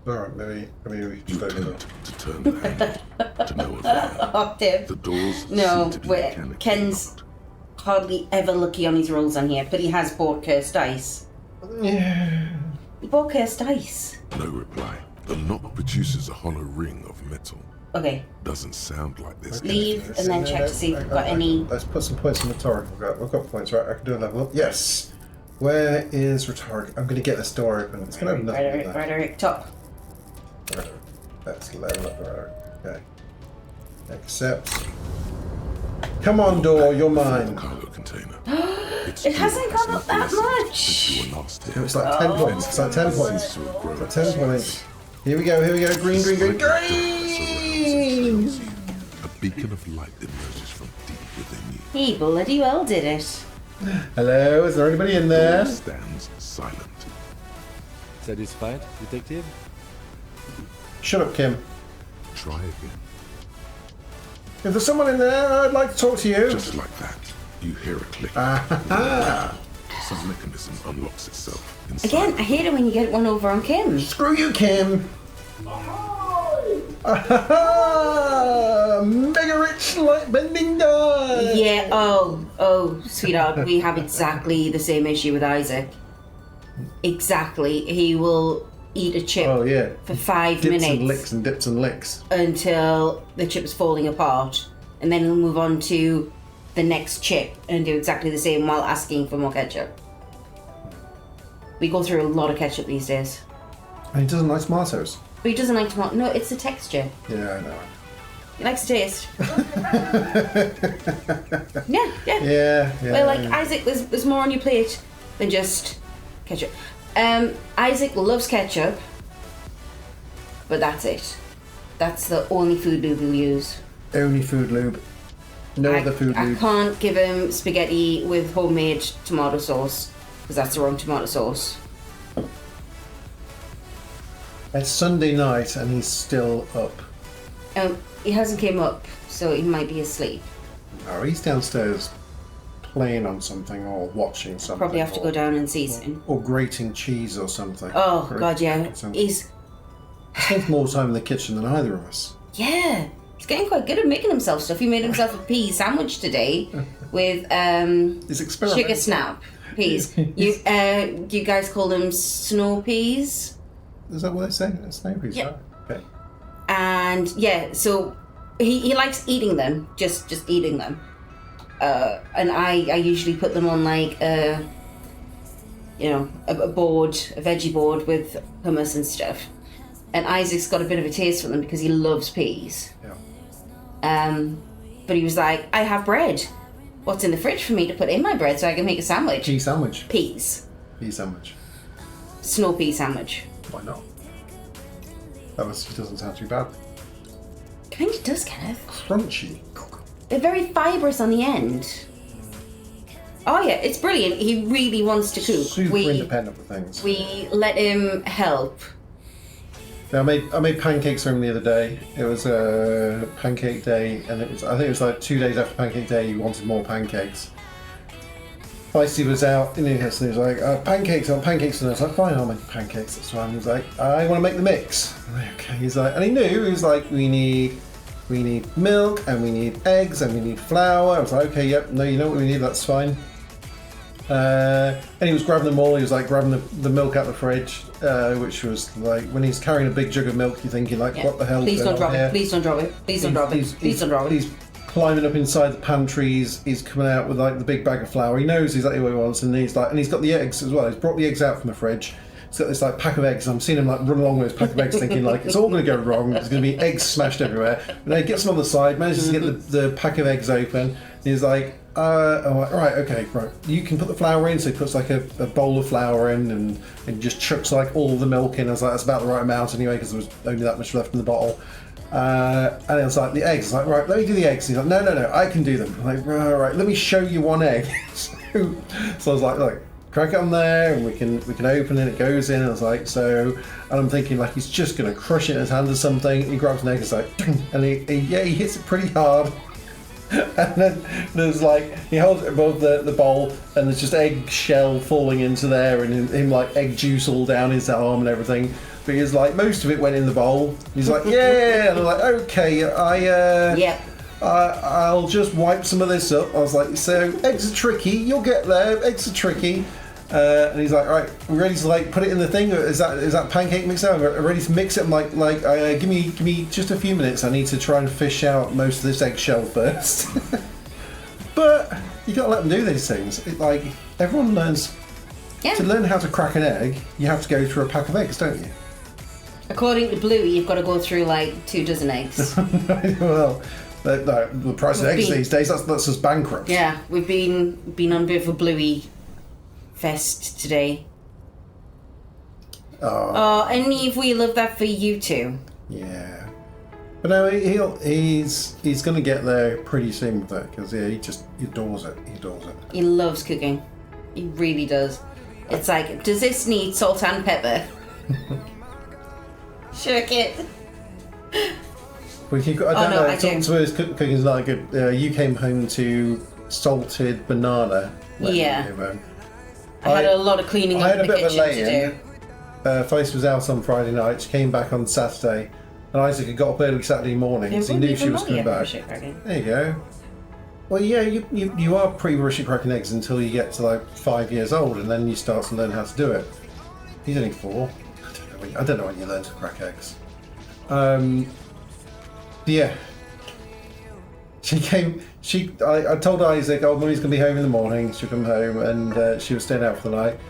Alright, maybe we You should open attempt it. to turn the handle to no avail. Oh, Dib. The doors No, seem to be wait. mechanically Ken's locked. hardly ever lucky on his rolls on here, but he has bought cursed dice. Yeah. He bought cursed dice. No reply. The knock produces a hollow ring of metal. Okay, Doesn't sound like there's leave anything. and then check to see if we've got any. Let's put some points in rhetoric. We've got points, right? I can do a level up. Yes! Where is rhetoric? I'm going to get this door open. It's going to have nothing in there. Rhetoric, top. Right. Let's level up rhetoric. Okay. Accept. Come on, door, you're mine. Cargo container. Its It hasn't drawer gone has up not that lessened much. Since you were last here. It's like 10 points. It's like 10 points. Seems to have grown. It's like 10 points. Here we go. Green, green, green, green! A beacon of light emerges from deep within you. He bloody well did it. Hello, is there anybody in there? Door stands silent. Satisfied, detective? Shut up, Kim. Try again. If there's someone in there, I'd like to talk to you. Just like that, you hear a click. Ah, some mechanism unlocks itself inside. Again, I hate it when you get one over on Kim. Screw you, Kim! Mega rich light bending die! Yeah, oh, sweetheart, we have exactly the same issue with Isaac. Exactly. He will eat a chip Oh, yeah. for 5 Dips minutes and licks and dips and licks. until the chip's falling apart, and then he'll move on to the next chip and do exactly the same while asking for more ketchup. We go through a lot of ketchup these days. And he doesn't like tomatoes. But he doesn't like tomato. No, it's the texture. Yeah, I know. He likes the taste. Yeah. Yeah. Well, like, Isaac, there's more on your plate than just ketchup. Isaac loves ketchup, but that's it. That's the only food lube he'll use. Only food lube. No other food I lube. can't give him spaghetti with homemade tomato sauce, because that's the wrong tomato sauce. It's Sunday night and he's still up. He hasn't came up, so he might be asleep. No, he's downstairs playing on something or watching something. Probably have to go down and see him. Or grating cheese or something. Oh, Or God, yeah. something. He spends more time in the kitchen than either of us. Yeah. He's getting quite good at making himself stuff. He made himself a pea sandwich today with He's experimenting. sugar snap peas. You guys call them snow peas? Is that what they say? Snow peas, Yeah. right? Okay. And yeah, so he likes eating them, just eating them. And I usually put them on like a board, a veggie board with hummus and stuff. And Isaac's got a bit of a taste for them because he loves peas. Yeah. But he was like, I have bread. What's in the fridge for me to put in my bread so I can make a sandwich? Pea sandwich. Peas. Pea sandwich. Snow pea sandwich. Why not? It doesn't sound too bad. Kind of does, Kenneth. Crunchy. They're very fibrous on the end. Oh yeah, it's brilliant. He really wants to cook. Super independent with things. We let him help. Yeah, I made pancakes for him the other day. It was a pancake day, and I think it was like 2 days after pancake day. He wanted more pancakes. Feisty was out in the house and he was like, pancakes, and I was like, fine, I'll make pancakes, that's fine. He was like, I want to make the mix. I'm like, okay. He's like, and he knew, he was like, we need milk, and we need eggs, and we need flour. I was like, okay, yep, no, you know what we need, that's fine. And he was grabbing them all. He was like grabbing the milk out of the fridge, which was like when he's carrying a big jug of milk, you're thinking like, what the hell? Please don't drop it. Please don't drop it. Please don't drop it. Please don't drop it. He's climbing up inside the pantries. He's coming out with like the big bag of flour. He knows exactly what he wants, and he's got the eggs as well. He's brought the eggs out from the fridge. He's got this like pack of eggs. I'm seeing him like run along with his pack of eggs, thinking like it's all going to go wrong. There's going to be eggs smashed everywhere. And then he gets them on the side, manages to get the pack of eggs open. And he's like, right, okay, right. You can put the flour in. So he puts like a bowl of flour in and just chucks like all the milk in. I was like, that's about the right amount anyway, because there was only that much left in the bottle. And it was like the eggs. I was like, right, let me do the eggs. He's like, no, I can do them. I'm like, right, let me show you one egg. So I was like, look, crack it on there, and we can open it. It goes in. And I was like, and I'm thinking like he's just gonna crush it in his hand or something. He grabs an egg, it's like, and he hits it pretty hard. And then there's like he holds it above the bowl, and there's just egg shell falling into there, and him like egg juice all down his arm and everything. But he's like, most of it went in the bowl. He's like, yeah, and I'm like, okay, I'll just wipe some of this up. I was like, so eggs are tricky. You'll get there. Eggs are tricky. And he's like, all right, we're ready to like put it in the thing. Is that pancake mixer? I'm ready to mix it. I'm like, give me just a few minutes. I need to try and fish out most of this eggshell first. But you gotta let them do these things. Like everyone learns. Yeah. To learn how to crack an egg, you have to go through a pack of eggs, don't you? According to Bluey, you've got to go through like 24 eggs. Well, the price of eggs these days, that's us bankrupt. Yeah, we've been on a bit of a Bluey fest today. And Eve, we love that for you too. Yeah. But no, he's going to get there pretty soon with it, because he adores it. He adores it. He loves cooking. He really does. It's like, does this need salt and pepper? Shirk it. Well, I don't know. Cooking is not good. You came home to salted banana. Yeah. I had a lot of cleaning I up had in a the bit of a kitchen to lay-in. do. Faith was out on Friday night. She came back on Saturday, and Isaac had got up early Saturday morning, Yeah, so he knew she was coming back. Shit cracking. There you go. Well, yeah, you are pre-Russia cracking eggs until you get to like 5 years old, and then you start to learn how to do it. He's only 4. I don't know when you learn to crack eggs. Yeah. I told Isaac, oh, Mummy's going to be home in the morning. She'll come home, and she was staying out for the night.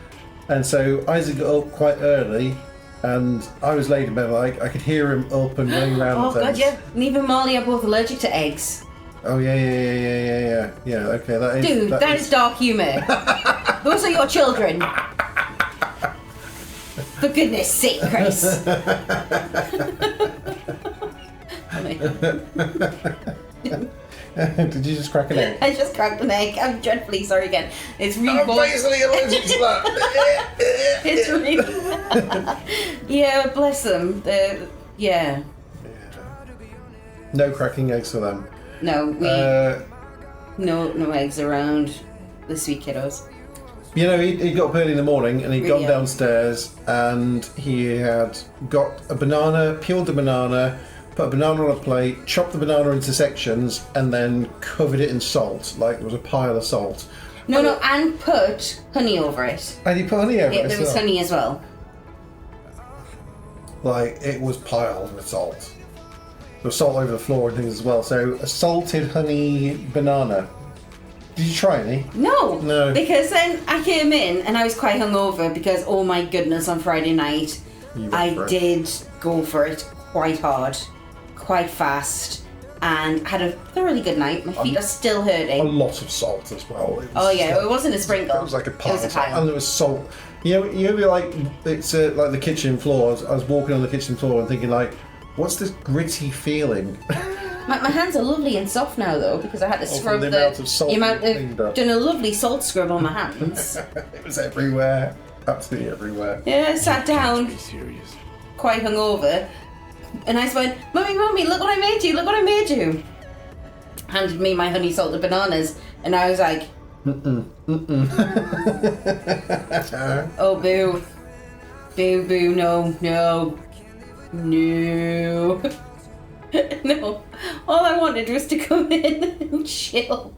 And so Isaac got up quite early, and I was laid in bed, like, I could hear him up and running around. Oh, God, yeah. And even Molly are both allergic to eggs. Oh, yeah. Yeah, okay, that is... Dude, that is dark humour. Those are your children. For goodness sake, Chris. Did you just crack an egg? I just cracked an egg. I'm dreadfully sorry again. It's really basically allergic to that. It's really... Yeah, bless them. Yeah. No cracking eggs for them. No, no eggs around this week, kiddos. You know, he got up early in the morning and he'd gone Yeah. downstairs and he had got a banana, peeled a banana, put a banana on a plate, chopped the banana into sections, and then covered it in salt, like it was a pile of salt. No, and put honey over it. And he put honey over it. Yeah, as there was well. honey as well. Like, it was piled with salt. There was salt over the floor and things as well. So, a salted honey banana. Did you try any? No. No. Because then I came in and I was quite hungover because, oh my goodness, on Friday night, I did go for it quite hard, quite fast, and had a thoroughly good night. My feet are still hurting. A lot of salt as well. It was Oh yeah, like- it wasn't a sprinkle. It was like a pile. It was a pile. And there was salt. You know, like it's like the kitchen floor. I was walking on the kitchen floor and thinking, like, what's this gritty feeling? My hands are lovely and soft now though because I had to scrub the amount of salt you cleaned up. done a lovely salt scrub on my hands. It was everywhere, absolutely everywhere. Yeah, I sat down, Be serious. quite hungover, and I went, Mummy, look what I made you! Look what I made you! Handed me my honey salted bananas, and I was like, oh boo, no. No, all I wanted was to come in and chill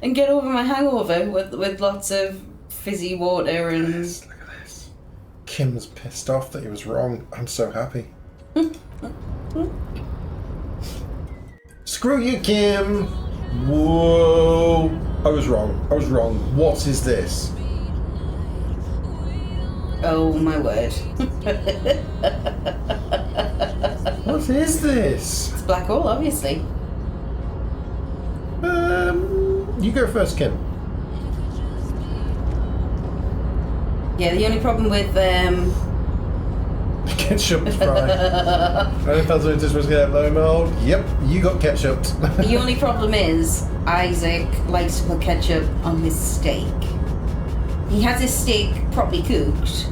and get over my hangover with lots of fizzy water and... Look at this. Kim's pissed off that he was wrong. I'm so happy. Screw you, Kim! Whoa! I was wrong. What is this? Oh my word. What is this? It's black hole, obviously. You go first, Kim. Yeah, the only problem with Ketchup fry. Only person just was going to blow mold. Yep, you got ketchup. the only problem is Isaac likes to put ketchup on his steak. He has his steak properly cooked.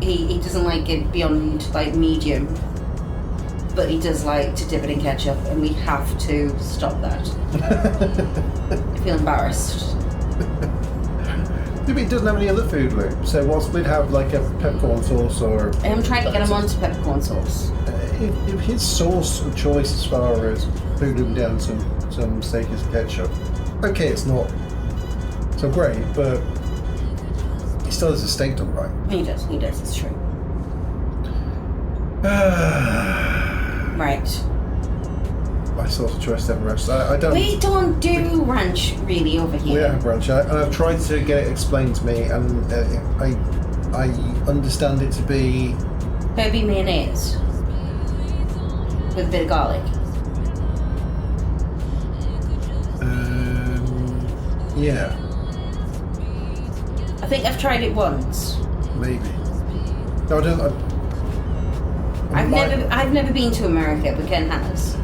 He doesn't like it beyond like medium, but he does like to dip it in ketchup, and we have to stop that. I feel embarrassed. He doesn't have any other food, Luke. So whilst we'd have like a peppercorn sauce or... I'm trying to get him onto peppercorn sauce. If his sauce of choice as far as food him down some steak is ketchup, okay, it's not so great, but he still has a steak done right. He does, it's true. Right. My sauce of choice never ranch. I don't... We don't do ranch really over We here. don't have ranch, and I've tried to get it explained to me, and I understand it to be... Herbie mayonnaise. With a bit of garlic. Yeah, I think I've tried it once. maybe. No, I don't... I've never been to America, but Ken has.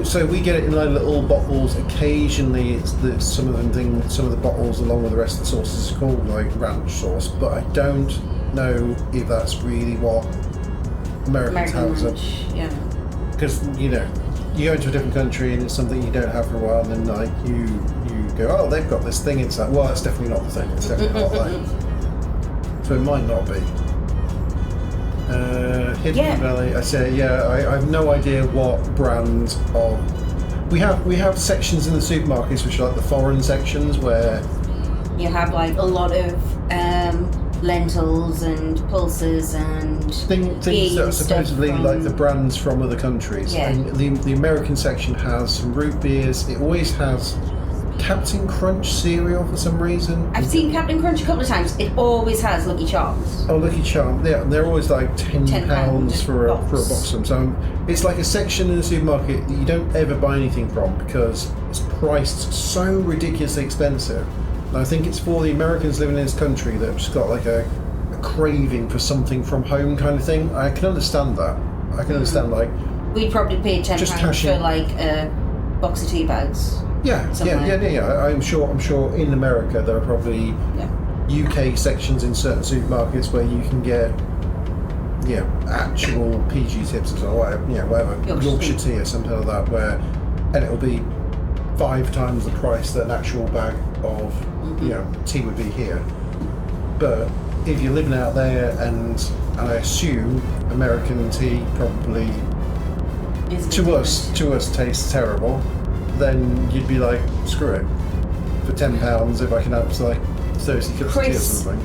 So we get it in like little bottles. Occasionally, some of the bottles along with the rest of the sauces is called like ranch sauce, but I don't know if that's really what Americans American have. ranch, yeah. Because you go into a different country and it's something you don't have for a while, and then like you you go, oh, they've got this thing. It's like, well, it's definitely not the thing. It's definitely not that. So it might not be. Hidden Valley. I say, I have no idea what brand of. We have sections in the supermarkets which are like the foreign sections where you have like a lot of lentils and pulses and things that are supposedly like the brands from other countries. Yeah. And the American section has some root beers. It always has Captain Crunch cereal for some reason. I've seen Captain Crunch a couple of times. It always has Lucky Charms. Oh, Lucky Charms! Yeah, they're always like £10 for a box of them. So it's like a section in the supermarket that you don't ever buy anything from because it's priced so ridiculously expensive. And I think it's for the Americans living in this country that have just got like a craving for something from home kind of thing. I can understand that. I can understand like we'd probably pay £10 for like a box of tea bags. Yeah. I'm sure in America there are probably UK sections in certain supermarkets where you can get actual PG tips or whatever, Yorkshire tea or something like that, and it'll be 5 times the price that an actual bag of tea would be here. But if you're living out there, and I assume American tea probably to us tastes terrible, then you'd be like, screw it. For £10 if I can have like 30 cups of tea or something.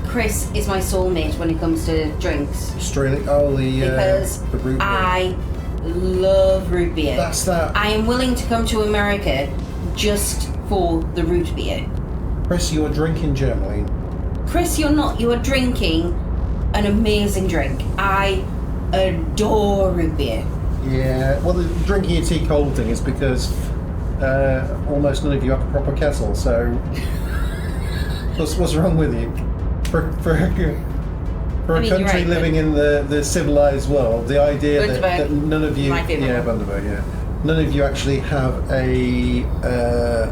Chris is my soulmate when it comes to drinks. Australia, because the root beer. I love root beer. That's that. I am willing to come to America just for the root beer. Chris, you are drinking Germany. Chris, you're not. You are drinking an amazing drink. I adore root beer. Yeah, well, the drinking your tea cold thing is because almost none of you have a proper kettle, so what's wrong with you? For a country living in the civilized world, the idea that none of you, Bundaberg, none of you actually have an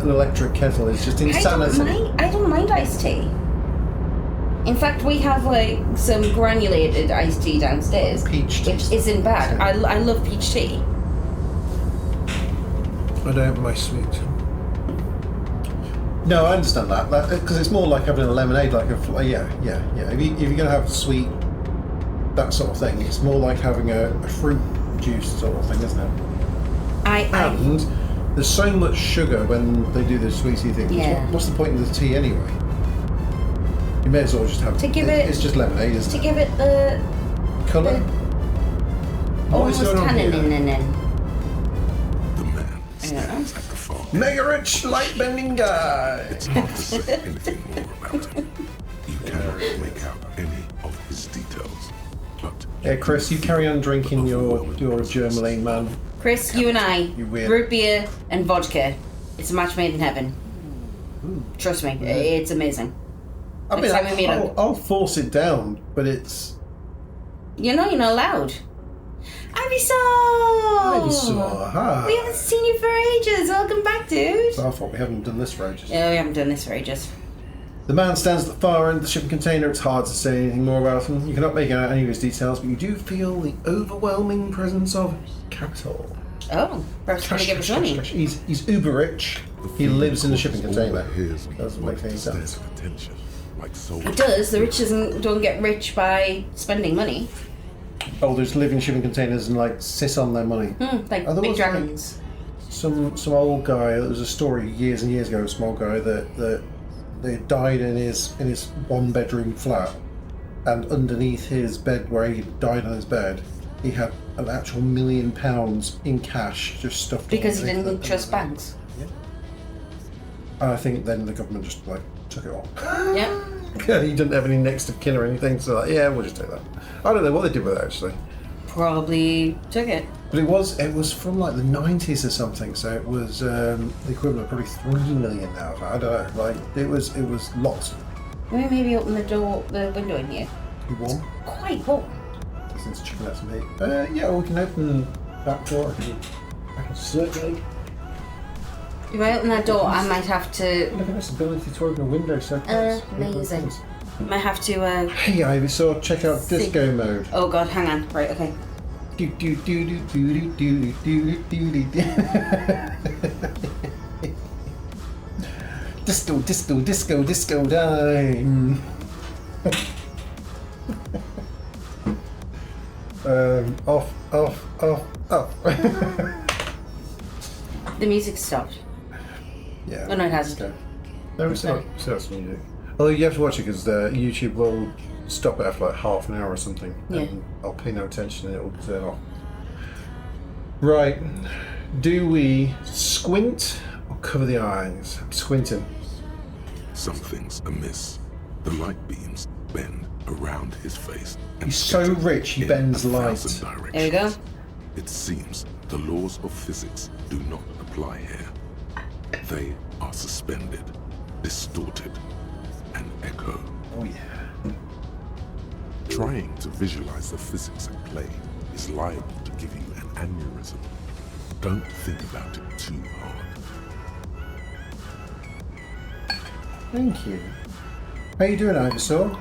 electric kettle is just insanity. I don't mind iced tea. In fact, we have like some granulated iced tea downstairs, peach tea, which isn't bad. I love peach tea. I don't have my sweet. No, I understand that because it's more like having a lemonade, like If you're gonna have sweet, that sort of thing, it's more like having a fruit juice sort of thing, isn't it? And there's so much sugar when they do the sweetie thing. Yeah. What's the point of the tea anyway? You may as well just have it's just lemonade, isn't it? To give it the colour. Almost tannin in it. The man stands at the far. Mega rich, light bending guy. It's hard to say anything more about him. You cannot make out any of his details. But yeah, Chris, you carry on drinking your Germany, man. Chris, you and I, root beer and vodka. It's a match made in heaven. Trust me, it's amazing. I mean, I'll force it down, but it's... You're not allowed. Ivysaur! Hi. We haven't seen you for ages. Welcome back, dude. So I thought we haven't done this for ages. Yeah, we haven't done this for ages. The man stands at the far end of the shipping container. It's hard to say anything more about him. You cannot make out any of his details, but you do feel the overwhelming presence of capital. Oh, perhaps going to give us money. He's uber rich. He lives in a shipping container. Doesn't make any sense. It does. The rich don't get rich by spending money. Oh, there's living shipping containers and like sit on their money. Like big dragons. Like some old guy. There was a story years and years ago. A small guy that they died in his 1-bedroom flat, and underneath his bed where he died on his bed, he had an actual £1 million in cash just stuffed. Because he didn't trust banks. Yeah. And I think then the government just like took it all. Yeah. He didn't have any next of kin or anything, so like, yeah, we'll just take that. I don't know what they did with it actually. Probably took it. But it was from like the 90s or something, so it was the equivalent of probably 3 million now. I don't know, like it was lots. Maybe open the window in here. You warm? Quite warm. Since chicken out some heat. Yeah, we can open that door. I can certainly. If I open that door, I might have to. Look at this ability to open a window so amazing. I might have to. Hey, Ivysaur, check out disco mode. Oh god, hang on. Right, okay. Do do do do do do do do do do. Disco, disco, disco, disco time. Off. The music stopped. Yeah. Oh, no, it hasn't. No, it's not. It's not some music. Although you have to watch it because YouTube will stop it after like half an hour or something. Yeah. And I'll pay no attention and it will turn off. Right. Do we squint or cover the eyes? I'm squinting. Something's amiss. The light beams bend around his face. And He's so rich, he in bends 1,000 light. directions. There we go. It seems the laws of physics do not apply here. They are suspended, distorted, and echo. Oh yeah. Trying to visualize the physics at play is liable to give you an aneurysm. Don't think about it too hard. Thank you. How you doing, Ivysaur?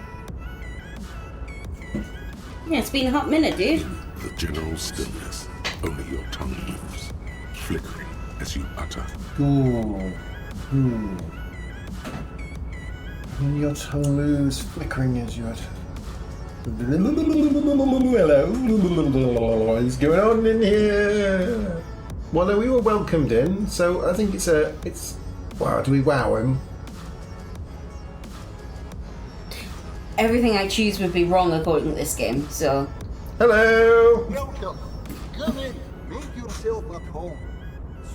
Yeah, it's been a hot minute, dude. The general stillness, only your tongue moves, flickering as you utter. Ooh. And your tongue moves, flickering as you utter. Hello. What's going on in here? Well, no, we were welcomed in, so I think it's. Wow, do we wow him? Everything I choose would be wrong according to this game, so... Hello! Welcome. Come in. Make yourself at home.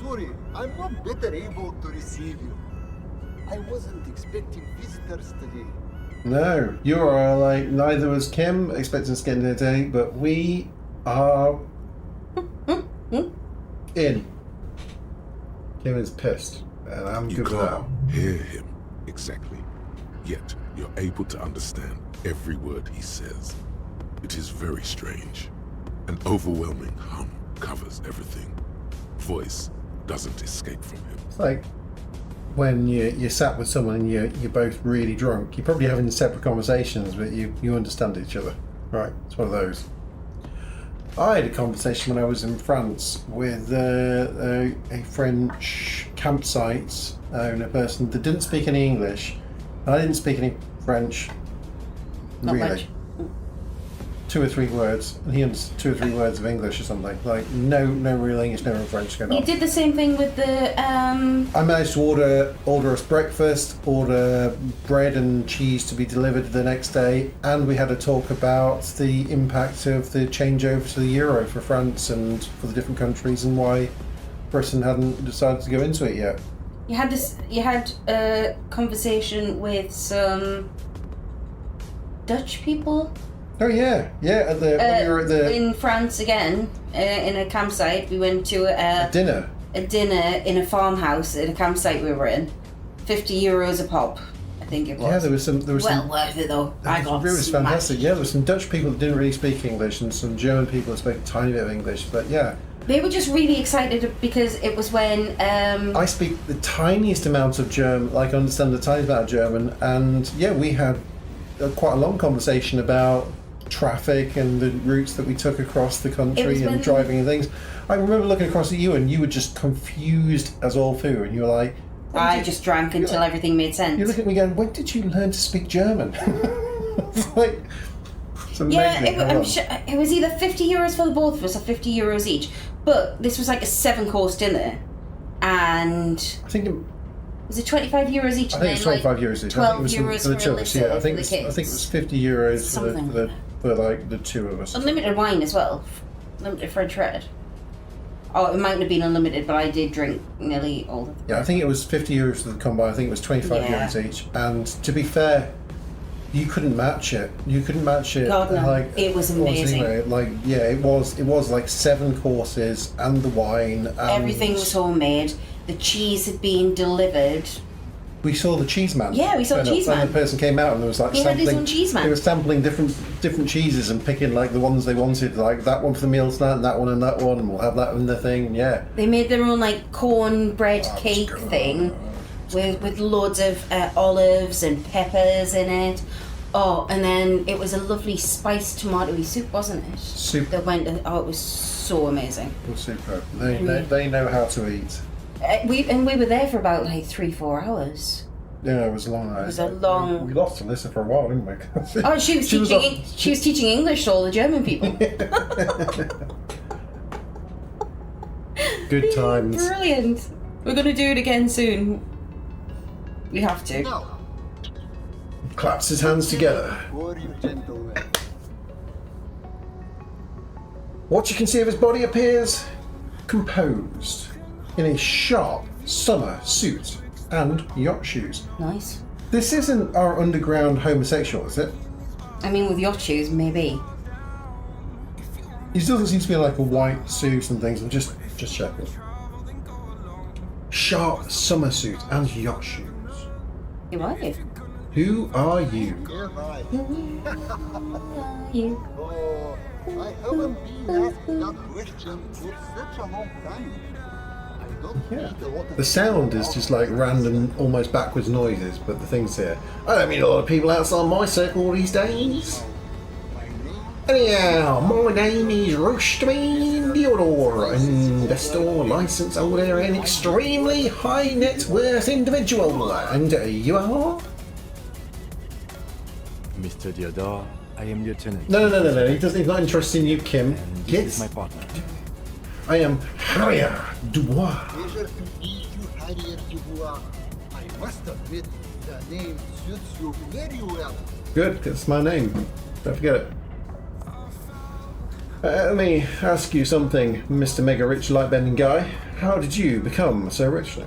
Sorry, I'm not better able to receive you. I wasn't expecting visitors today. No, you are like, neither was Kim expecting us to get in today, but we are in. Kim is pissed, and I'm You good with that. can't hear him exactly, yet you're able to understand every word he says. It is very strange. An overwhelming hum covers everything. Voice doesn't escape from him. It's like when you're sat with someone and you're both really drunk. You're probably having separate conversations, but you understand each other. Right, it's one of those. I had a conversation when I was in France with a French campsite owner person that didn't speak any English. I didn't speak any French. Not really. much. 2 or 3 words, and he understood 2 or 3 words of English or something. Like no real English, no real French going on. You did the same thing with the, I managed to order us breakfast, order bread and cheese to be delivered the next day, and we had a talk about the impact of the changeover to the euro for France and for the different countries, and why Britain hadn't decided to go into it yet. You had a conversation with some Dutch people? Oh yeah. When we were at the in France again, in a campsite. We went to dinner. a dinner in a farmhouse in a campsite we were in. €50 a pop, I think it was. Yeah, there was some. Well worth it though. I got It was smashed. fantastic. Yeah, there were some Dutch people that didn't really speak English, and some German people that spoke a tiny bit of English. But yeah, They were just really excited because it was when I speak the tiniest amount of German, like I understand the tiniest amount of German, and yeah, we had quite a long conversation about traffic and the routes that we took across the country and when- driving and things. I remember looking across at you and you were just confused as all foo, and you were like, I just drank until everything made sense. you look at me going, when did you learn to speak German? It's like, it's Yeah, amazing. I'm sure it was either €50 for the both of us or €50 each. But this was like a 7-course dinner, and I think it, was it €25 each? I and think it's then, like, €25 each. I think it was €12 for the for two of us. Yeah, Alyssa, I think for the it kids. was €50 Something. for like the two of us. Unlimited wine as well. Unlimited French red. Oh, it mightn't have been unlimited, but I did drink nearly all of it. Yeah, I think it was €50 for the combo. I think it was €25 Yeah. each. And to be fair, you couldn't match it. You couldn't match it. God, no. Like It was amazing. anyway, like yeah, it was like 7 courses and the wine. And Everything was homemade. The cheese had been delivered. We saw the cheese man. Yeah, we saw when Cheese when Man. the person came out and there was like He had sampling. his own cheese man. They were sampling different cheeses and picking like the ones they wanted, like that one for the meal tonight, and that one, and we'll have that in the thing. Yeah. They made their own like cornbread Oh, cake it's good. thing with loads of olives and peppers in it. Oh, and then it was a lovely spiced tomatoey soup, wasn't it? Soup. That went. Oh, it was so amazing. It was superb. They know how to eat. We were there for about like 3-4 hours. Yeah, it was long. It was a long. We lost Alyssa for a while, didn't we? Oh, she was teaching English to all the German people. Good times. Brilliant. We're gonna do it again soon. We have to. Now, Claps his hands together. for you gentlemen. What you can see of his body appears composed in a sharp summer suit and yacht shoes. Nice. This isn't our underground homosexual, is it? I mean, with yacht shoes, maybe. He doesn't seem to be like a white suit and things. I'm just checking. Sharp summer suit and yacht shoes. Who are you? Who are you? Am I? You. Oh, I haven't been asked that question for such a long time. I don't Yeah. need a lot of The sound is just like random, almost backwards noises, but the thing's here. I don't meet a lot of people outside my circle these days. my name. Anyhow, my name is Rushdie Theodore, investor, license holder, and extremely high net worth individual. And you are? Mr. Theodore, I am Lieutenant. No. He doesn't. He's not interested in you, Kim. And this Get. is my partner. I am Harrier Dubois. Pleasure to meet you, Harrier Dubois. I must admit, the name suits you very well. Good, that's my name. Don't forget it. Let me ask you something, Mr. Mega Rich Lightbending Guy. How did you become so rich now?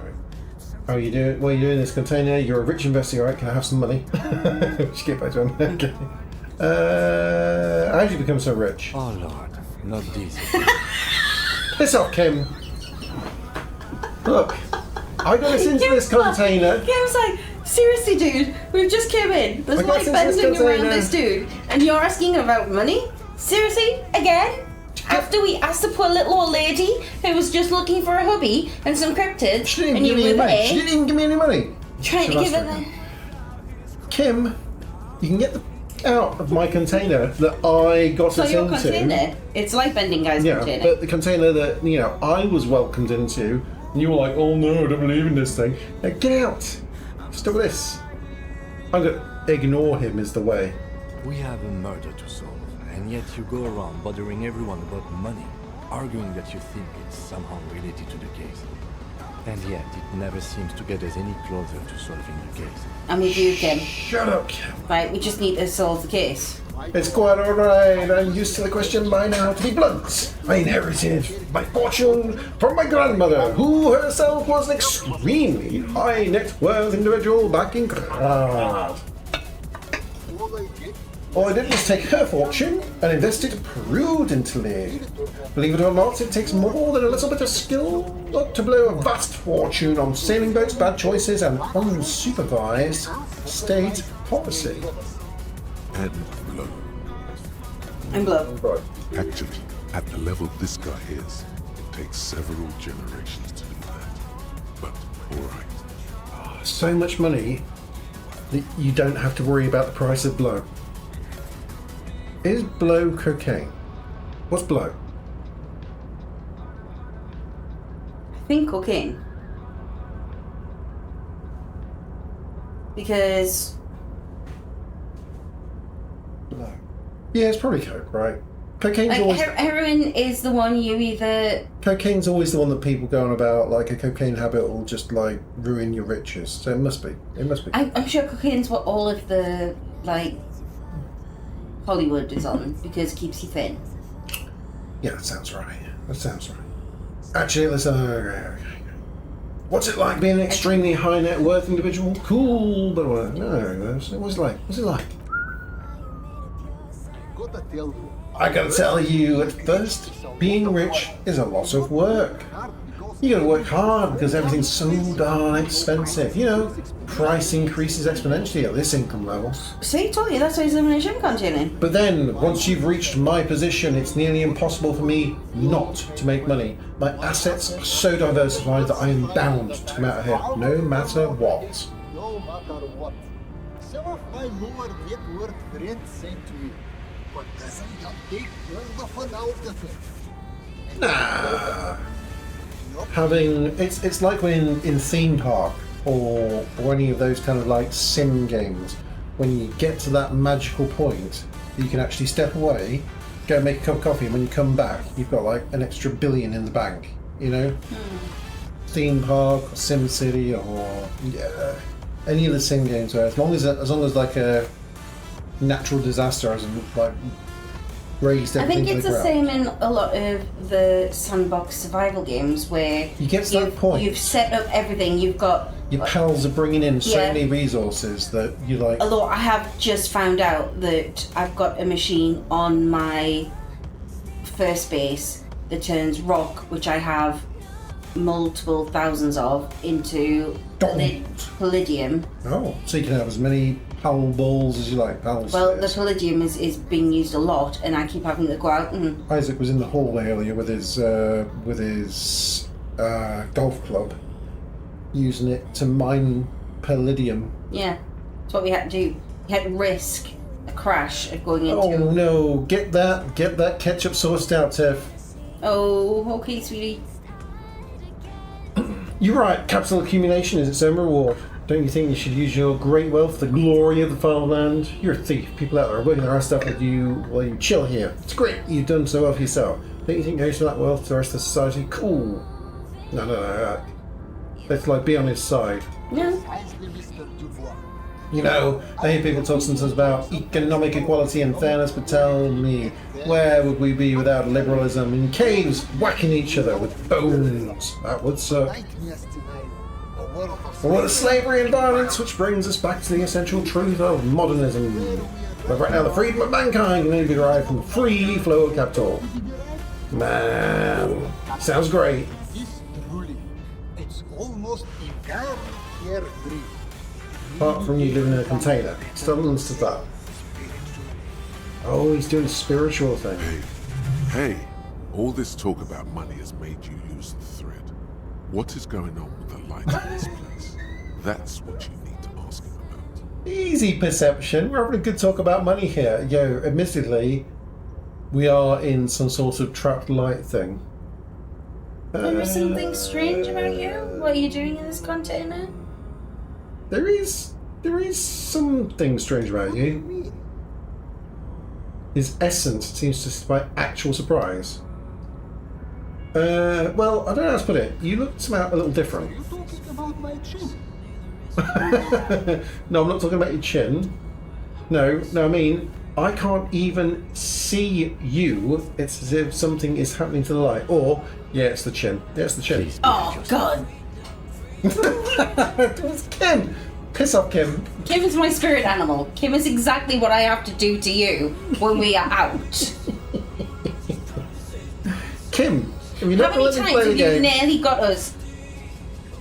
How are you doing? What are you doing in this container? You're a rich investor, right? Can I have some money? Just get back to him. Okay. How did you become so rich? Oh Lord, not this. Piss off, Kim. Look, I got us into this container. Kim's like, seriously, dude, we've just came in. There's I got like us into this bending around container. this dude, and you're asking about money? Seriously? Again? After we asked the poor little old lady who was just looking for a hubby and some cryptids, She didn't and you give me any were money. She there didn't even give me any money. trying to So give that's her right. the... Kim, you can get out of my container that I got So us your into. container, it's like bending guy's Yeah, container. but the container that I was welcomed into, and you were like, "Oh no, I don't believe in this thing." Now get out! Stop this! I'm gonna ignore him. Is the way. We have a murder to solve, and yet you go around bothering everyone about money, arguing that you think it's somehow related to the case. And yet, it never seems to get us any closer to solving the case. I'm with you, Kim. Shut up, Kim. Right, we just need to solve the case. It's quite alright. I'm used to the question by now. To be blunt, I inherited my fortune from my grandmother, who herself was an extremely high net worth individual back in Graz. All I did All I did was take her fortune and invest it prudently. Believe it or not, it takes more than a little bit of skill not to blow a vast fortune on sailing boats, bad choices, and unsupervised state policy. And blow. I'm blow. Right. Actually, at the level this guy is, it takes several generations to do that. But, alright. So much money that you don't have to worry about the price of blow. Is blow cocaine? What's blow? I think cocaine. Because Blow. Yeah, it's probably coke, right? Cocaine's like, always heroin is the one you either... cocaine's always the one that people go on about. Like a cocaine habit will just like ruin your riches. So it must be. It must be. I'm sure cocaine's what all of the, like, Hollywood is on, because it keeps you thin. Yeah, that sounds right. That sounds right. Actually, let's. Okay. What's it like being an extremely high net worth individual? Cool, but no. What's it like? What's it like? gotta tell you. I gotta tell you, at first, being rich is a lot of work. You gotta work hard because everything's so darn expensive. You know, price increases exponentially at this income level. See, told you, that's why he's living in a gym container. But then, once you've reached my position, it's nearly impossible for me not to make money. My assets are so diversified that I am bound to come out of here, no matter what. No matter what. Some of my lower net worth friends say to me, but doesn't that take all the fun out of it? Nah. Having it's like when in theme park or any of those kind of like sim games, when you get to that magical point, you can actually step away, go make a cup of coffee, and when you come back, you've got like an extra billion in the bank. You know, Theme Park, or Sim City, or any of the sim games where as long as like a natural disaster hasn't like raised I everything think to it's the the ground. same in a lot of the sandbox survival games where You get to that point. you've set up everything. You've got. Your pals are bringing in so Yeah. many resources that you like. Although I have just found out that I've got a machine on my first base that turns rock, which I have multiple thousands of, into palladium. Oh, so you can have as many pal balls as you like. Pal Well, the spheres. palladium is being used a lot, and I keep having to go out and. Isaac was in the hallway earlier with his golf club, using it to mine palladium. Yeah, that's what we had to do. We had to risk a crash of going into. Oh no! Get that ketchup sauce out, Tiff. Oh, okay, sweetie. You're right. Capital accumulation is its own reward. Don't you think you should use your great wealth for the glory of the fatherland? You're a thief. People out there are working their ass off with you while you chill here. It's great. You've done so well for yourself. Don't you think going to that wealth to the rest of society? Cool. No. Let's like be on his side. No. Precisely, Mr. Dubois. You know, I hear people talk sometimes about economic equality and fairness, but tell me, where would we be without liberalism? In caves, whacking each other with bones. That would suck. Nightmares tonight. A world of A world of slavery and violence, which brings us back to the essential truth of modernism. But right now, the freedom of mankind can only be derived from the free flow of capital. Man, sounds great. This truly, it's almost a God here dream. Apart from you living in a container. Still understood that. Oh, he's doing a spiritual thing. Hey, all this talk about money has made you lose the thread. What is going on with the light in this place? That's what you need to ask him about. Easy perception. We're having a good talk about money here. Yo, admittedly, we are in some sort of trapped light thing. There is something strange about you. What are you doing in this container? There is something strange about you. His essence seems to display actual surprise. Well, I don't know how to put it. You look somehow a little different. You talking about my chin? No, I'm not talking about your chin. No, I mean, I can't even see you. It's as if something is happening to the light. Or, yeah, it's the chin. Yeah, it's the chin. Oh, God. It was Kim. Piss off, Kim. Kim is my spirit animal. Kim is exactly what I have to do to you when we are out. Kim, if you're How not many going to let me times play the have you game, nearly got us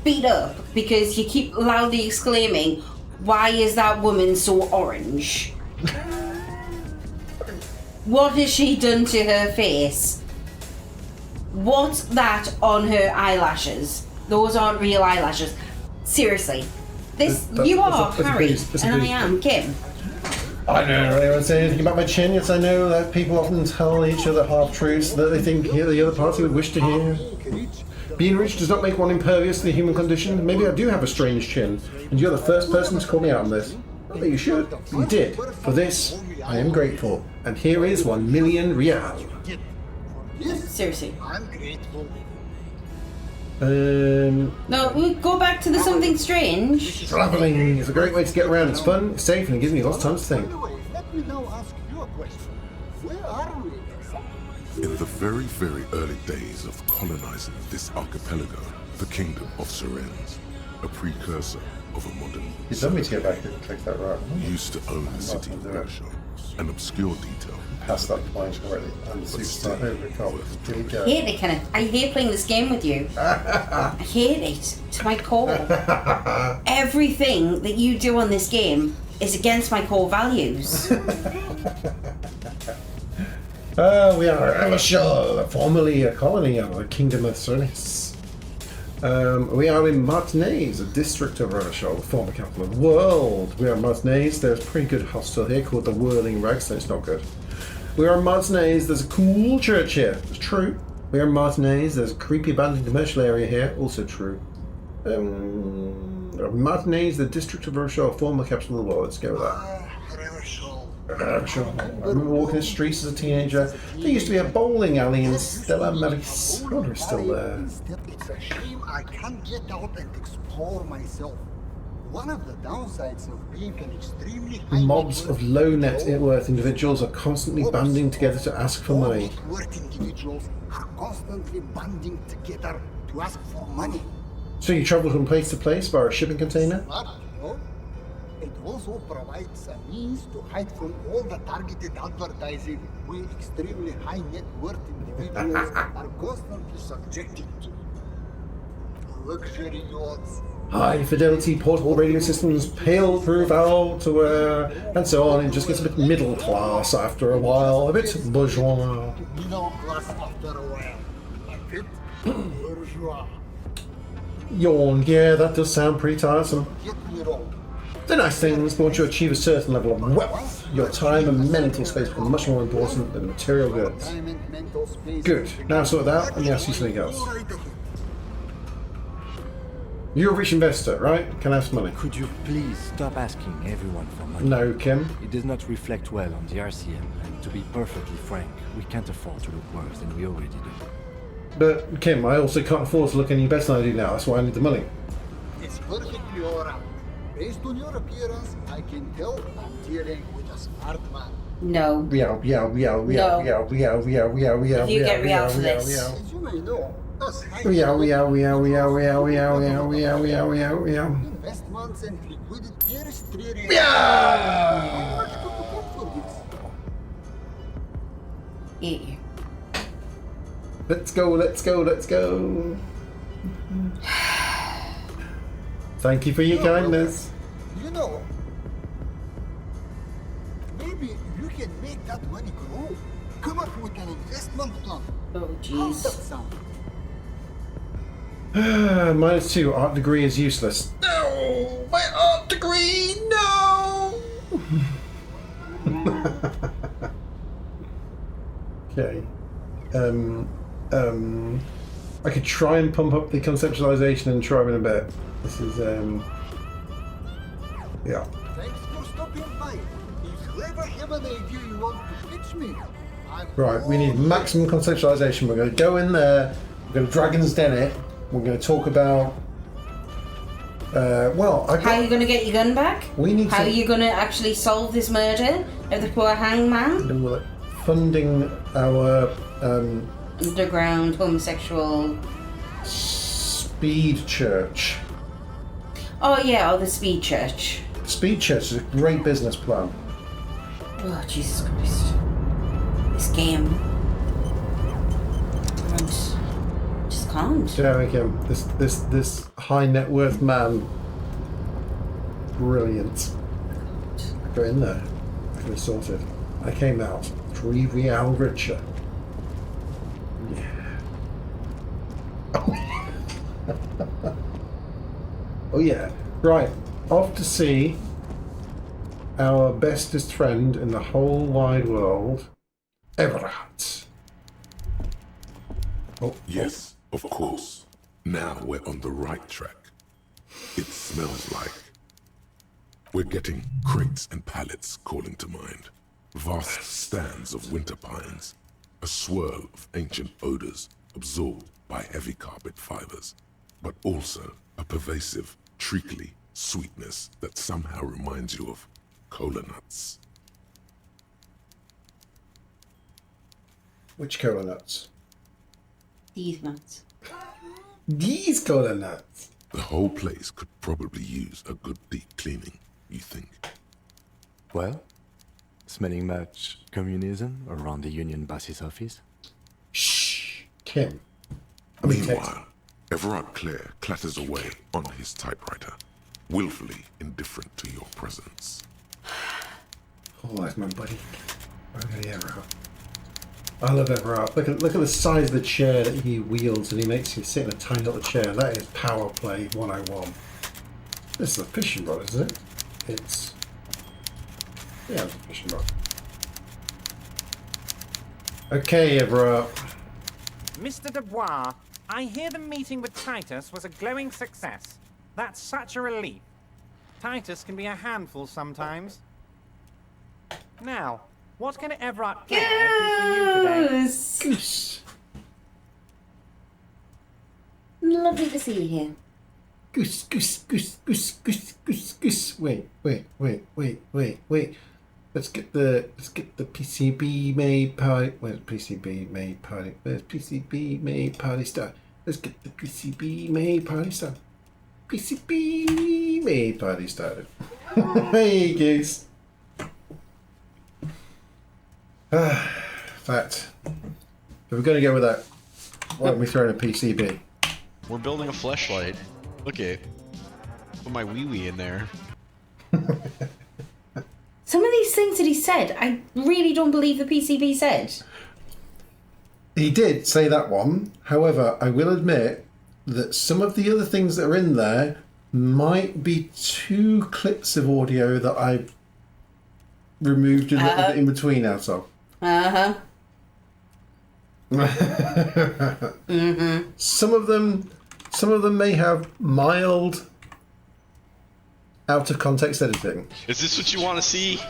beat up because you keep loudly exclaiming, "Why is that woman so orange?" What has she done to her face? What's that on her eyelashes? Those aren't real eyelashes. Seriously. You are Harry, and I am Kim. I don't know anyone say anything about my chin. Yes, I know that people often tell each other half-truths that they think the other party would wish to hear. Being rich does not make one impervious to the human condition. Maybe I do have a strange chin, and you're the first person to call me out on this. Not that you should, but you did. For this, I am grateful. And here is 1 million real. Seriously. I'm grateful. No, we go back to the something strange. Traveling is a great way to get around. It's fun, it's safe, and it gives me lots of time to think. Anyway, let me now ask you a question. Where are we exactly? In the very, very early days of colonizing this archipelago, the kingdom of Sirens, a precursor of a modern You told me to get back and click that right. used to own the city of Russia, an obscure detail. Passed that point already. I'm the superstar over the cop. Here we go. I hate it, Kenneth. I hate playing this game with you. I hate it to my core. Everything that you do on this game is against my core values. We are Evershell, formerly a colony of the Kingdom of Cernis. We are in Martinez, a district of Evershell, the former capital of the world. We are in Martinez. There's a pretty good hostel here called the Whirling Rags, so it's not good. We are in Martinez. There's a cool church here. It's true. We are in Martinez. There's a creepy abandoned commercial area here. Also true. Martinez, the district of Rochelle, former capital of the world. Let's go with that. Sure. I remember walking the streets as a teenager. There used to be a bowling alley in Stella Maris. I wonder if it's still there. It's a shame I can't get out and explore myself. One of the downsides of being an extremely high Mobs of low net worth individuals are constantly banding together to ask for money. worth individuals are constantly banding together to ask for money. So you travel from place to place via a shipping container? Smart, no? It also provides a means to hide from all the targeted advertising we extremely high net worth individuals are constantly subjected to. Luxury yachts. High fidelity portable radio systems, pale proof outerwear, and so on. It just gets a bit middle class after a while, a bit bourgeois. Middle class after a while. A bit bourgeois. Yawn, yeah, that does sound pretty tiresome. Get me wrong. They're nice things, but once you achieve a certain level of wealth, your time and mental space become much more important than material goods. Time and mental space. Good. Now sort that out, let me ask you something else. You're a rich investor, right? Can I have some money? Could you please stop asking everyone for money? No, Kim. It does not reflect well on the RCM, and to be perfectly frank, we can't afford to look worse than we already do. But, Kim, I also can't afford to look any better than I do now. That's why I need the money. It's perfectly alright. Based on your appearance, I can tell I'm dealing with a smart man. No. If you get me out for this. As you may know, us high investments and liquidity restrictions. How much could you get for this? Eat you. Let's go, let's go, let's go. Thank you for your kindness. You know, maybe you can make that money grow. Come up with an investment plan. Oh, How's that jeez. sound? -2, art degree is useless. No! My art degree, no! Okay. I could try and pump up the conceptualization and try in a bit. This is, yeah. Thanks for stopping by. If you ever have an idea you want to pitch me, I'm Right, we need maximum conceptualization. We're going to go in there, we're going to Dragon's Den it, we're going to talk about, well, How are you going to get your gun back? We need How to- are you going to actually solve this murder of the poor hangman? funding our Underground homosexual. Speed Church. Oh yeah, or the Speed Church. Speed Church is a great business plan. Oh Jesus Christ! This game. I just can't. Yeah, Kim. This high net worth man. Brilliant. I got in there. I could have sorted. I came out 3 real richer. Yeah. Oh yeah. Right. Off to see our bestest friend in the whole wide world, Everard. Oh, Yes, of course. Now we're on the right track. It smells like... We're getting crates and pallets calling to mind. Vast stands of winter pines. A swirl of ancient odors absorbed by heavy carpet fibers. But also a pervasive, treacly sweetness that somehow reminds you of cola nuts. Which cola nuts? These nuts. These cola nuts. The whole place could probably use a good deep cleaning, you think? Well, smelling much communism around the Union boss's office? Shh, Kim. Meanwhile, Everard Clare clatters away on his typewriter, willfully indifferent to your presence. Oh, that's my buddy. I'm gonna Everard. I love Everard. Look at the size of the chair that he wields, and he makes you sit in a tiny little chair. That is power play 101. This is a fishing rod, isn't it? It's yeah, it's a fishing rod. Okay, Everard. Mr. Dubois, I hear the meeting with Titus was a glowing success. That's such a relief. Titus can be a handful sometimes. Now, what can Everard Clare do for you today? Goose. Lovely to see you here. Goose, goose, goose, goose, goose, goose, goose. Wait. Let's get the PCB made party. Where's PCB made party? Where's PCB made party start? Let's get the PCB made party started. PCB made party started. Hey, Goose. Fact. If we're going to go with that, why don't we throw in a PCB? We're building a fleshlight. Okay. Put my wee in there. Some of these things that he said, I really don't believe the PCB said. He did say that one. However, I will admit that some of the other things that are in there might be 2 clips of audio that I removed a little bit in between out of. Some of them may have mild out of context editing. Is this what you want to see?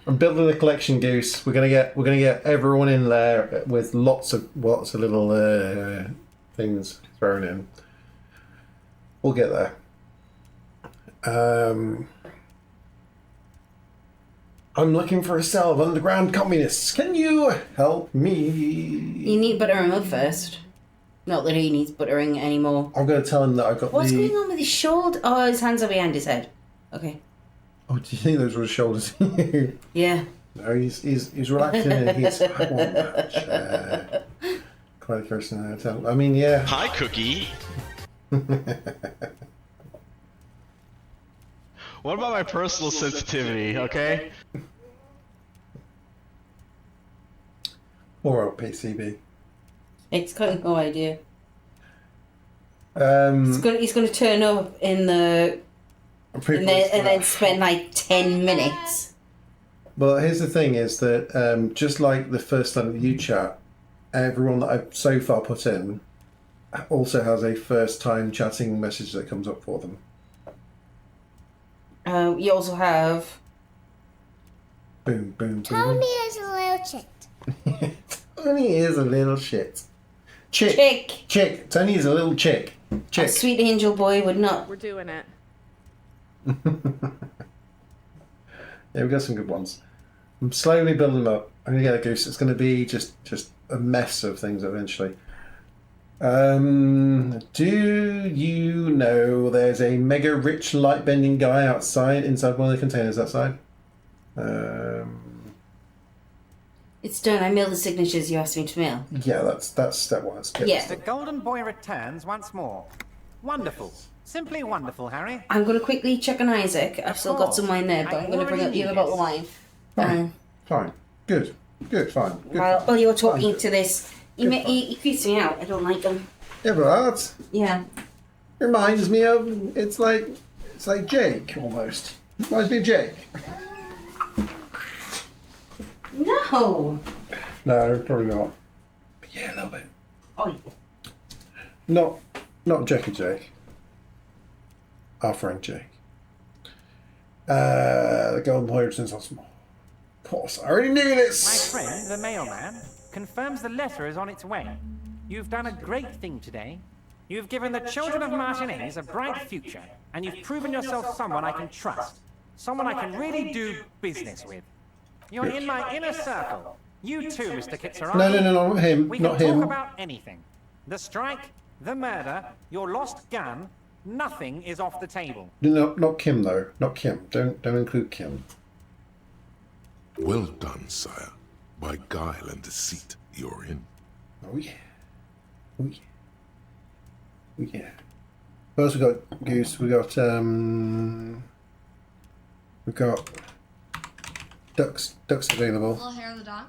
I'm building a collection, Goose. We're gonna get everyone in there with lots of little things thrown in. We'll get there. I'm looking for a cell of underground communists. Can you help me? You need butter him up first. Not that he needs buttering anymore. I'm going to tell him that I've got What's going on with his shoulder? Oh, his hands are behind his head. Okay. Oh, do you think those were his shoulders? Yeah. No, he's relaxing and he's... I want that chair. Quite a person in the hotel. I mean, yeah. Hi, Cookie. What about my personal sensitivity, okay? Or PCB. It's got no idea. He's going to turn up in the... and then spend like 10 minutes. Well, here's the thing is that just like the first time that you chat, everyone that I've so far put in also has a first time chatting message that comes up for them. You also have... Boom, boom, boom. Tony is a little shit. Tony is a little shit. Chick. Tony is a little chick. A sweet angel boy would not. We're doing it. Yeah, we got some good ones. I'm slowly building them up. I'm gonna get a Goose. It's gonna be just a mess of things eventually. Do you know there's a mega rich light bending guy inside one of the containers outside? It's done. I mailed the signatures you asked me to mail. Yeah, that's step one. Yeah. The golden boy returns once more. Wonderful. Simply wonderful, Harry. I'm going to quickly check on Isaac. I've still got some wine there, but I'm going to bring up the other bottle of wine. Fine. Good. Fine. Good. While you're talking to this, he creeps me out. I don't like him. Everard. Yeah. Reminds me of it's like Jake almost. Reminds me of Jake. No. No, probably not. But yeah, a little bit. Oh. Not Jake and Jake. Our friend Jake. The Golden Boy returns once more. Of course, I already knew this. My friend, the mailman, confirms the letter is on its way. You've done a great thing today. You've given the children of Martinez a bright future, and you've proven yourself someone I can trust. Someone I can really do business with. You're in my inner circle. You too, Mr. Kitsuragi. No, not him. We not can him. talk about anything. The strike, the murder, your lost gun, nothing is off the table. No, not Kim though. Not Kim. Don't include Kim. Well done, sire. By guile and deceit, you're in. Oh yeah. Oh yeah. Oh yeah. What else we got, Goose? We got ducks available. Little hair of the dog.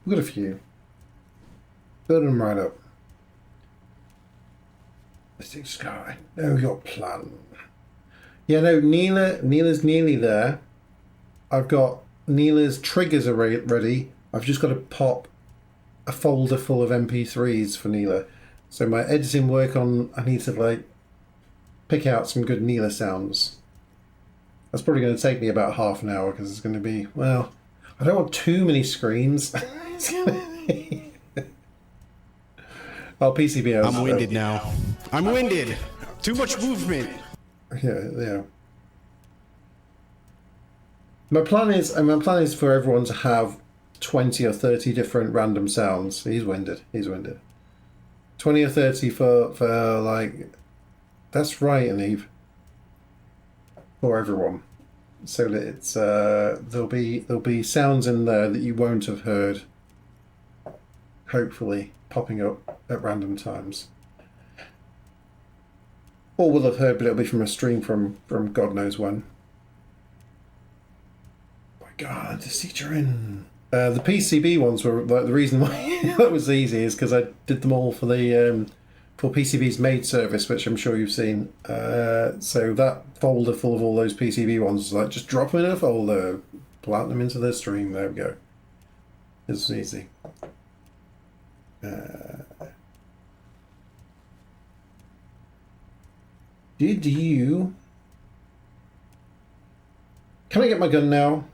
We've got a few. Build them right up. Let's just go. I know your plan. Yeah, no, Neela's nearly there. I've got Neela's triggers are ready. I've just got to pop a folder full of MP3s for Neela. So my editing work I need to like pick out some good Neela sounds. That's probably going to take me about half an hour because it's going to be, well, I don't want too many screens. It's gonna be... Oh, PCB. I'm winded now. I'm winded. Too much movement. Yeah. My plan is for everyone to have 20 or 30 different random sounds. He's winded. 20 or 30 for like, that's right, Eve. For everyone. So that it's there'll be sounds in there that you won't have heard, hopefully popping up at random times. Or will have heard, but it'll be from a stream from God knows when. My God, the Citroen. The PCB ones were like the reason why that was easy is because I did them all for the for PCB's maid service, which I'm sure you've seen. So that folder full of all those PCB ones was like just drop them in a folder, plant them into the stream. There we go. It's easy. Did you? Can I get my gun now?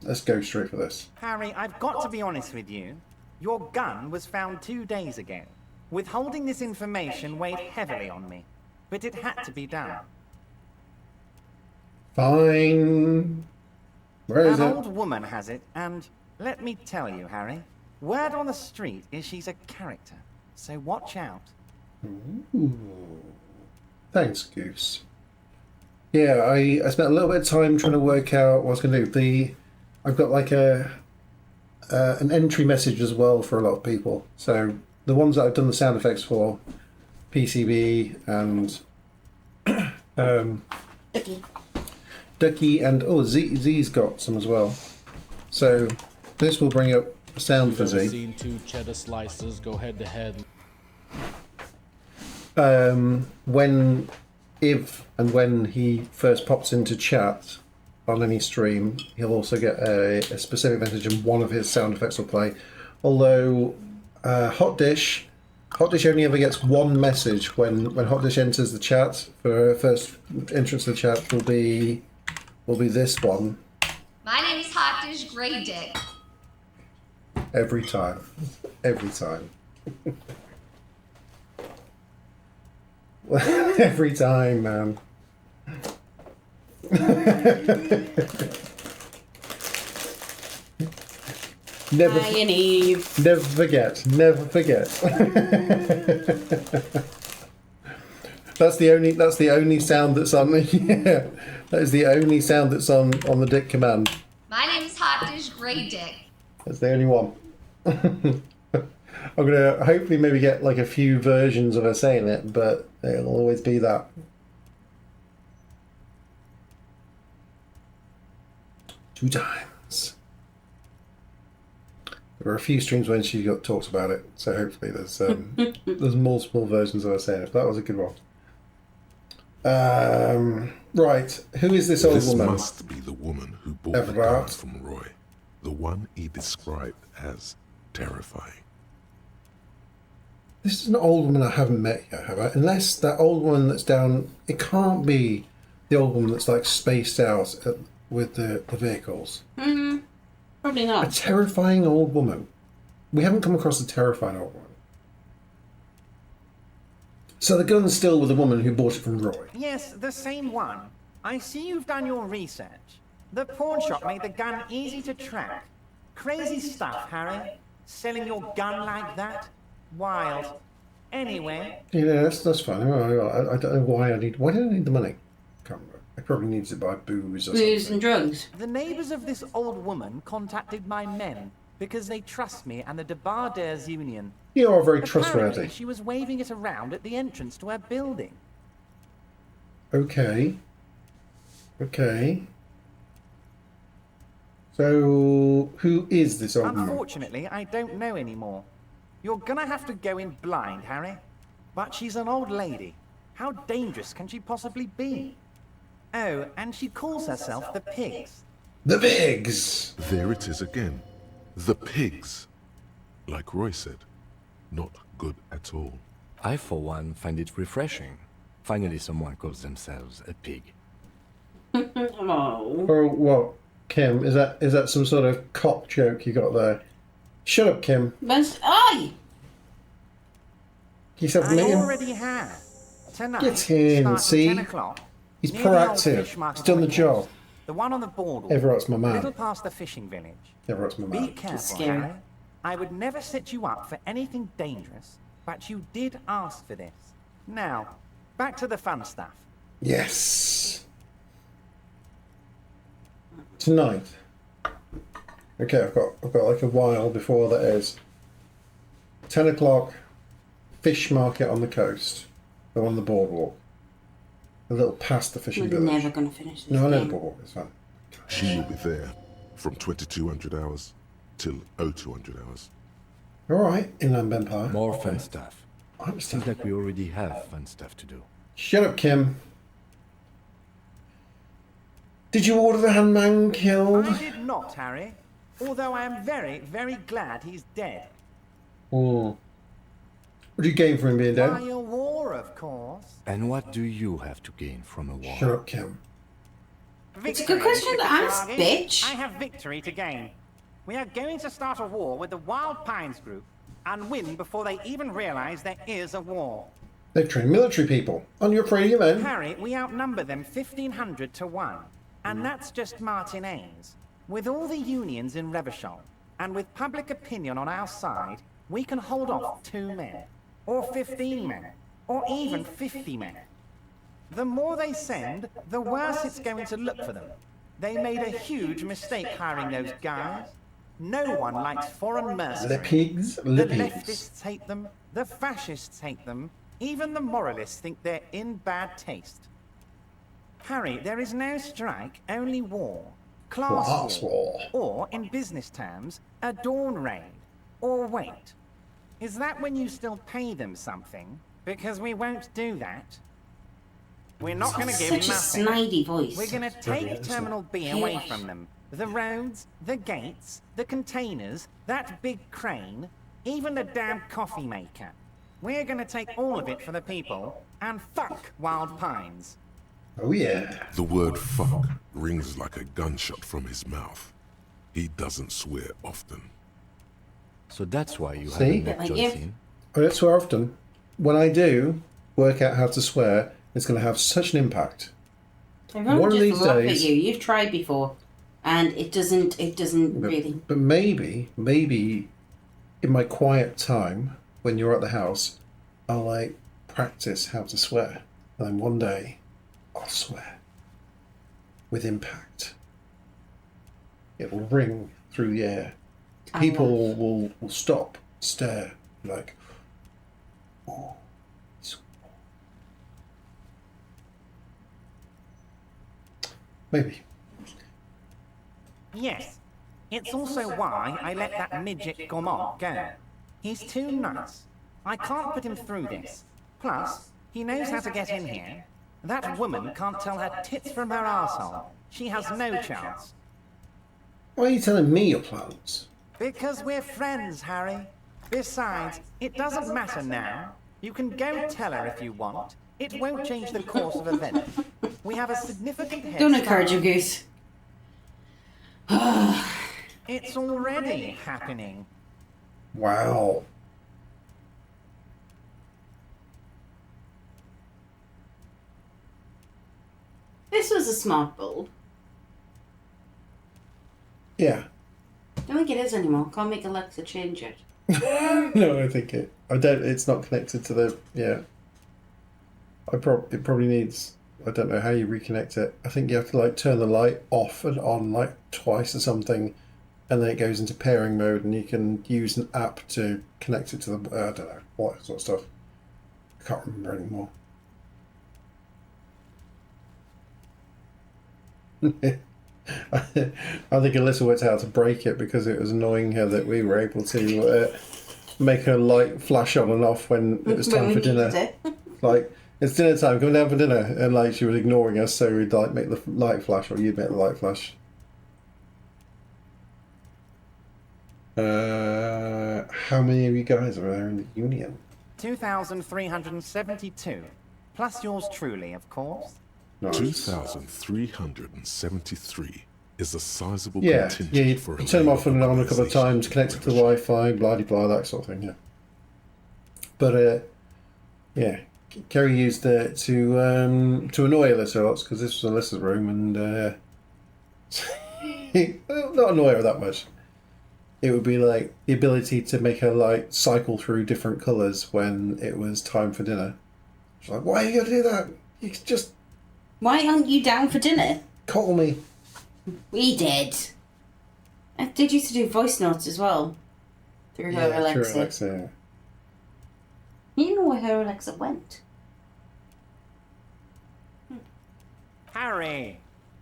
Let's go straight for this. Harry, I've got to be honest with you. Your gun was found 2 days ago. Withholding this information weighed heavily on me, but it had to be done. Fine. Where is An it? old woman has it, and let me tell you, Harry, word on the street is she's a character, so watch out. Ooh. Thanks, Goose. Yeah, I spent a little bit of time trying to work out what I was going to do. I've got like an entry message as well for a lot of people. So the ones that I've done the sound effects for, PCB and Ducky, and Z's got some as well. So this will bring up the sound for Z. Seen 2 cheddar slices go head to head. When he first pops into chat on any stream, he'll also get a specific message and one of his sound effects will play. Although Hot Dish only ever gets one message when Hot Dish enters the chat. For her first entrance to the chat will be this one. My name is Hot Dish Grey Dick. Every time. Every time, man. Never forget. That's the only sound that's on. Yeah, that is the only sound that's on the Dick command. My name is Hot Dish Grey Dick. That's the only one. I'm gonna hopefully maybe get like a few versions of her saying it, but it'll always be that. Two times. There were a few streams when she talks about it, so hopefully there's multiple versions of her saying it. That was a good one. Right, who is this old woman? This must be the woman who bought the gun from Roy, the one he described as terrifying. This is an old woman I haven't met yet, have I? Unless that old woman that's down... It can't be the old woman that's like spaced out with the vehicles. Probably not. A terrifying old woman. We haven't come across a terrifying old woman. So the gun's still with the woman who bought it from Roy. Yes, the same one. I see you've done your research. The pawn shop made the gun easy to track. Crazy stuff, Harry. Selling your gun like that? Wild. Anyway. Yeah, that's fine. I don't know why I need... Why do I need the money? Can't remember. I probably need to buy booze or something. Booze and drugs. The neighbours of this old woman contacted my men because they trust me and the Debarders Union. You are very Apparently, trustworthy. she was waving it around at the entrance to her building. Okay. So, who is this old woman? Unfortunately, I don't know anymore. You're gonna have to go in blind, Harry. But she's an old lady. How dangerous can she possibly be? Oh, and she calls herself the Pigs. The Pigs! There it is again. The pigs, like Roy said, not good at all. I, for one, find it refreshing. Finally, someone calls themselves a pig. Oh. Or what, Kim? Is that some sort of cock joke you got there? Shut up, Kim. Aye! He said, I "Me." already have. Tonight, Get in, starting see? 10 o'clock, He's near the old proactive. fish market He's done on the job. coast, The one on the boardwalk. Everett's my man. A little past the fishing village. Everett's my Be man. careful, scary. Harry. I would never set you up for anything dangerous, but you did ask for this. Now, back to the fun stuff. Yes. Tonight. Okay, I've got like a while before that is. 10 o'clock, fish market on the coast. The one on the boardwalk. A little past the fishing We're village. never going to finish this No, I know the game. boardwalk, it's fine. She will be there from 2200 hours till 0200 hours. Alright, Inland Empire. More fun stuff. I'm Seems still... like we already have fun stuff to do. Shut up, Kim. Did you order the handman killed? I did not, Harry. Although I am very, very glad he's dead. What do you gain from him being dead? By a war, of course. And what do you have to gain from a war? Shut up, Kim. It's a good question to ask, bitch. I have victory to gain. We are going to start a war with the Wild Pines group and win before they even realize there is a war. They've trained military people. Aren't you afraid of your men? Harry, we outnumber them 1,500 to 1. And that's just Martinez. With all the unions in Revachol, and with public opinion on our side, we can hold off 2 men, or 15 men, or even 50 men. The more they send, the worse it's going to look for them. They made a huge mistake hiring those guys. No one likes foreign mercenaries. The pigs, The the pigs. leftists hate them, the fascists hate them, even the moralists think they're in bad taste. Harry, there is no strike, only war. Class war. Or, in business terms, a dawn raid. Or wait. Is that when you still pay them something? Because we won't do that. We're not going to give Such a nothing. snidey voice. We're going to take Terminal B away from them. The roads, the gates, the containers, that big crane, even the damn coffee maker. We're going to take all of it for the people, and fuck Wild Pines. Oh yeah. The word fuck rings like a gunshot from his mouth. He doesn't swear often. So that's why you See? haven't met Like Joyce you. in. I don't swear often. When I do work out how to swear, it's going to have such an impact. Everyone One of just these laugh days- at you. You've tried before, and it doesn't really. But maybe in my quiet time, when you're at the house, I'll like practice how to swear. And then one day, I'll swear. With impact. It will ring through the air. People will stop, stare, like, oh, maybe. Yes. It's also why I let that midget Gaumont go. He's too nuts. I can't put him through this. Plus, he knows how to get in here. That woman can't tell her tits from her arsehole. She has no chance. Why are you telling me your plans? Because we're friends, Harry. Besides, it doesn't matter now. You can go tell her if you want. It won't change the course of events. We have a significant head Don't start. encourage him, Goose. It's already happening. Wow. This was a smart bulb. Yeah. I don't think it is anymore. Can't make Alexa change it. No, I think it's not connected to the, yeah. It probably needs, I don't know how you reconnect it. I think you have to like turn the light off and on like twice or something, and then it goes into pairing mode, and you can use an app to connect it to the, I don't know, what sort of stuff. I can't remember anymore. I think Alyssa worked out how to break it because it was annoying her that we were able to make her light flash on and off when it was time for dinner. Like, it's dinner time, come down for dinner. And like she was ignoring us, so we'd like make the light flash, or you'd make the light flash. How many of you guys are there in the Union? 2,372. Plus yours truly, of course. Nice. 2,373 is a sizable Yeah, contingent you for a turn them off and on a couple of organization. times, connect it to the Wi-Fi, blah blah, that sort of thing. Yeah. But yeah, Kerry used it to annoy Alyssa lots because this was Alyssa's room, and not annoy her that much. It would be like the ability to make her like cycle through different colours when it was time for dinner. She's like, "Why are you gonna do that? You could just Why aren't you down for dinner? call me." We did. I did used to do voice notes as well. Through her Alexa. Through Alexa. You know where her Alexa went. Harry,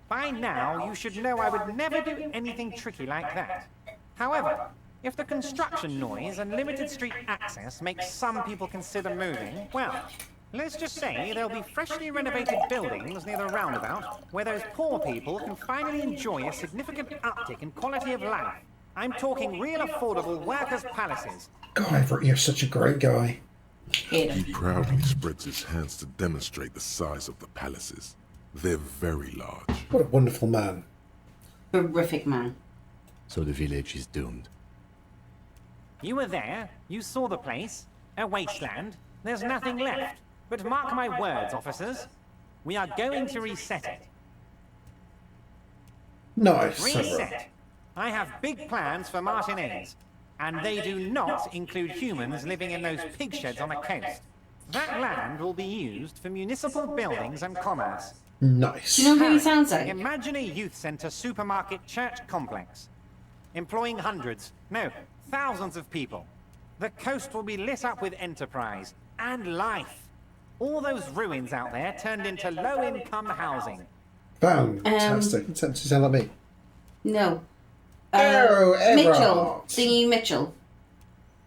by now you should know I would never do anything tricky like that. However, if the construction noise and limited street access makes some people consider moving, well, let's just say there'll be freshly renovated buildings near the roundabout where those poor people can finally enjoy a significant uptick in quality of life. I'm talking real affordable workers' palaces. God, Everett, you're such a great guy. He proudly spreads his hands to demonstrate the size of the palaces. They're very large. What a wonderful man. Horrific man. So the village is doomed. You were there, you saw the place, a wasteland, there's nothing left. But mark my words, officers, we are going to reset it. Nice. Reset. I have big plans for Martinez, and they do not include humans living in those pig sheds on the coast. That land will be used for municipal buildings and commerce. Nice. Do you know who he sounds like? Imagine a youth centre, supermarket, church complex, employing hundreds, no, thousands of people. The coast will be lit up with enterprise and life. All those ruins out there turned into low-income housing. Fantastic. It sounds like me. No. Oh, Mitchell. Thingy Mitchell.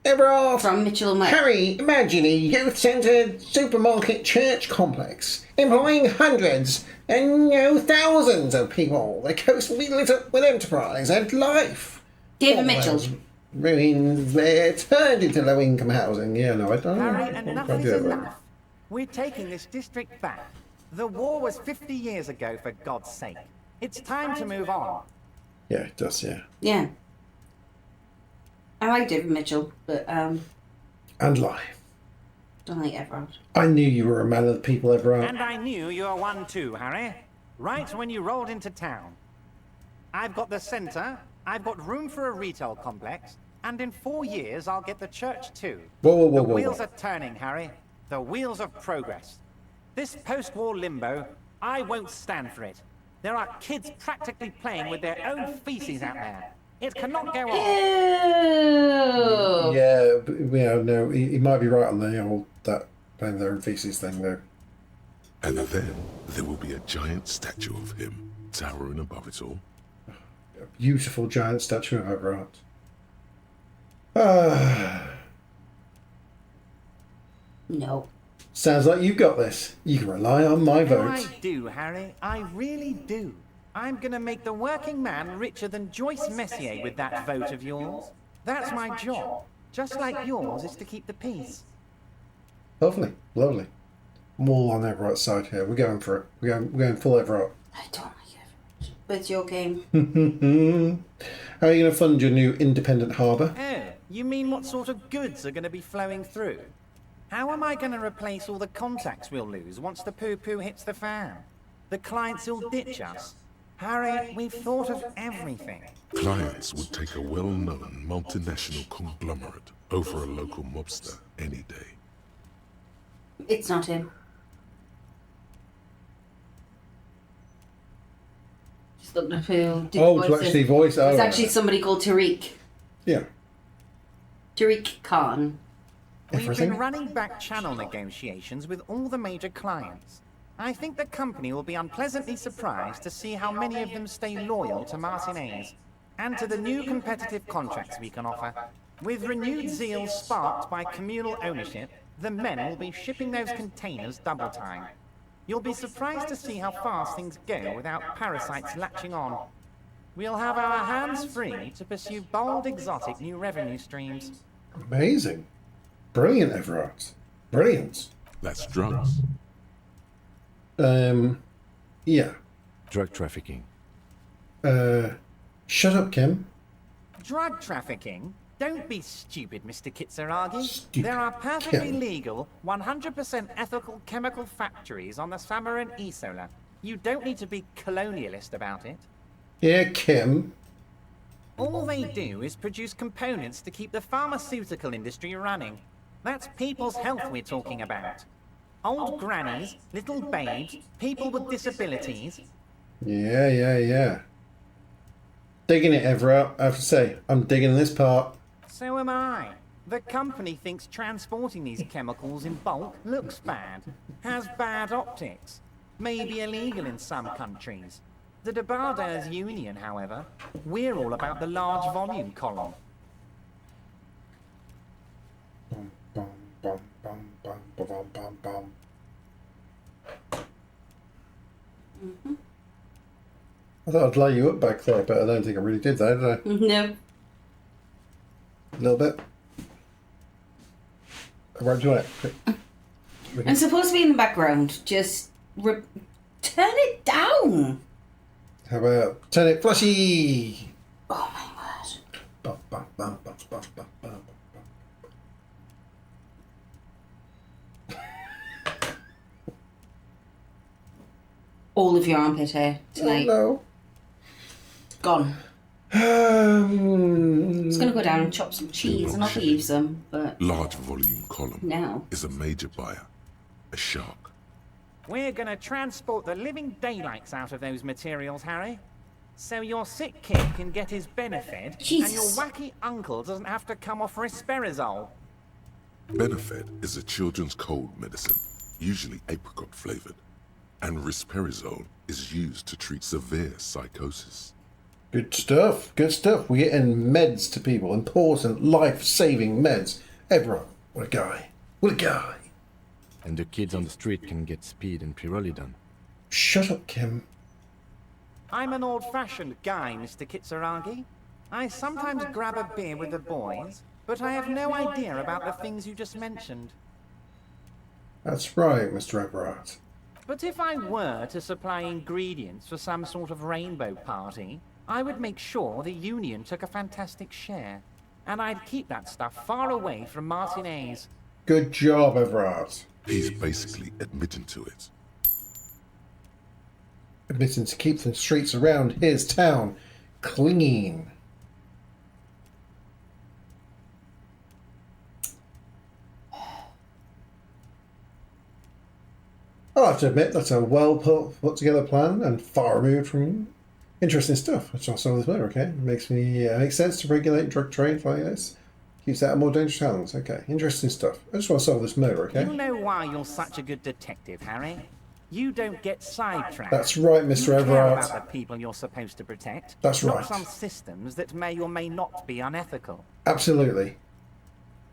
Everett. From Mitchell and Webb. Harry, imagine a youth-centred supermarket church complex employing hundreds and thousands of people. The coast will be lit up with enterprise and life. David Mitchell. Ruins there turned into low-income housing. Yeah, no, I don't know. Harry, enough is enough. We're taking this district back. The war was 50 years ago, for God's sake. It's time to move on. Yeah, it does, yeah. Yeah. I like David Mitchell, but And life. don't like Everard. I knew you were a man of the people, Everett. And I knew you were one too, Harry. Right when you rolled into town. I've got the centre, I've got room for a retail complex, and in 4 years I'll get the church too. Whoa, The wheels are turning, Harry. The wheels of progress. This post-war limbo, I won't stand for it. There are kids practically playing with their own feces out there. It cannot go on. Ew. Yeah, but, no, he might be right on the old that playing their own feces thing though. And then there will be a giant statue of him towering above it all. A beautiful giant statue of Everett. Ah. No. Sounds like you've got this. You can rely on my vote. I do, Harry. I really do. I'm gonna make the working man richer than Joyce Messier with that vote of yours. That's my job. Just like yours is to keep the peace. Lovely, lovely. I'm all on Everett's side here. We're going for it. We're going full Everett. I don't like Everard. But it's your game. How are you going to fund your new independent harbour? Oh, you mean what sort of goods are gonna be flowing through? How am I gonna replace all the contacts we'll lose once the poo-poo hits the fan? The clients will ditch us. Harry, we've thought of everything. Clients would take a well-known multinational conglomerate over a local mobster any day. It's not him. Just looked up who did Oh, voice to it. actually voice. Oh, It's right. actually somebody called Tariq. Yeah. Tariq Khan. We've been running back channel negotiations with all the major clients. I think the company will be unpleasantly surprised to see how many of them stay loyal to Martinez and to the new competitive contracts we can offer. With renewed zeal sparked by communal ownership, the men will be shipping those containers double time. You'll be surprised to see how fast things go without parasites latching on. We'll have our hands free to pursue bold, exotic new revenue streams. Amazing. Brilliant, Everard. Brilliant. That's drugs. Yeah. Drug trafficking. Shut up, Kim. Drug trafficking? Don't be stupid, Mr. Kitsuragi. Stupid There are perfectly Kim. legal, 100% ethical chemical factories on the Samarin Isola. You don't need to be colonialist about it. Yeah, Kim. All they do is produce components to keep the pharmaceutical industry running. That's people's health we're talking about. Old grannies, little babes, people with disabilities. Yeah. Digging it, Everard. I have to say, I'm digging this part. So am I. The company thinks transporting these chemicals in bulk looks bad, has bad optics, may be illegal in some countries. The Debarders Union, however, we're all about the large volume column. Bum, bum, bum, bum, bum, bum, bum, bum. I thought I'd lay you up back there, but I don't think I really did that, did I? No. A little bit. Where do you want it? I'm supposed to be in the background. Just turn it down. How about turn it flushy? Oh my word. Bum, bum, bum, bum, bum, bum, bum, bum. All of your armpit hair tonight. Oh, Gone. no. I was going to go down and chop some cheese and I'll leave some, but Large volume column now. is a major buyer. A shark. We're gonna transport the living daylights out of those materials, Harry. So your sick kid can get his Benefed, and your Jesus. wacky uncle doesn't have to come off risperidone. Benefed is a children's cold medicine, usually apricot flavored, and risperidone is used to treat severe psychosis. Good stuff. Good stuff. We're getting meds to people. Important life-saving meds. Everard, what a guy. What a guy. And the kids on the street can get speed and pyrrolidone. Shut up, Kim. I'm an old-fashioned guy, Mr. Kitsuragi. I sometimes grab a beer with the boys, but I have no idea about the things you just mentioned. That's right, Mr. Everard. But if I were to supply ingredients for some sort of rainbow party, I would make sure the Union took a fantastic share. And I'd keep that stuff far away from Martinez. Good job, Everard. He's basically admitting to it. Admitting to keep the streets around his town clean. I'll have to admit that's a well put together plan and far removed from interesting stuff. That's not some of this murder, okay? Makes sense to regulate drug trade like this. Keeps that in more dangerous hands. Okay, interesting stuff. I just want to solve this murder, okay? You know why you're such a good detective, Harry? You don't get sidetracked. That's right, Mr. You care Everard. about the people you're supposed to protect. That's not right. some systems that may or may not be unethical. Absolutely.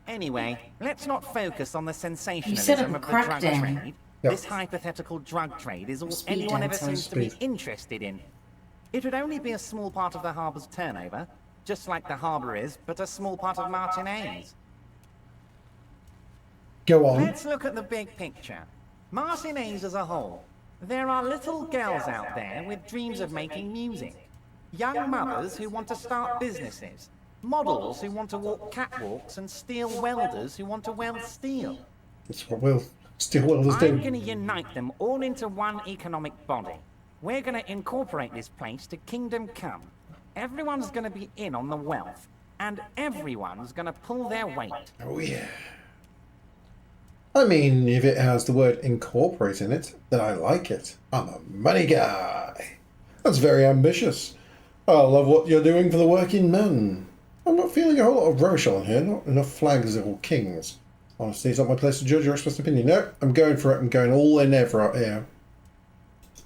Anyway, let's not focus on the You set up sensationalism a of the drug crackdown. trade. Yep. This hypothetical drug trade is all Speed anyone ever dancer. seems to be Speed. interested in. It would only be a small part of the harbour's turnover, just like the harbour is, but a small part of Martinez. Go on. Let's look at the big picture. Martinez as a whole. There are little girls out there with dreams of making music. Young mothers who want to start businesses. Models who want to walk catwalks and steel welders who want to weld steel. That's what we'll still welders I'm do. going to unite them all into one economic body. We're going to incorporate this place to Kingdom Come. Everyone's going to be in on the wealth, and everyone's going to pull their weight. Oh, yeah. I mean, if it has the word incorporate in it, then I like it. I'm a money guy. That's very ambitious. I love what you're doing for the working man. I'm not feeling a whole lot of Rochelle here, not enough flags or kings. Honestly, it's not my place to judge or express an opinion. No, I'm going for it. I'm going all in there for it here.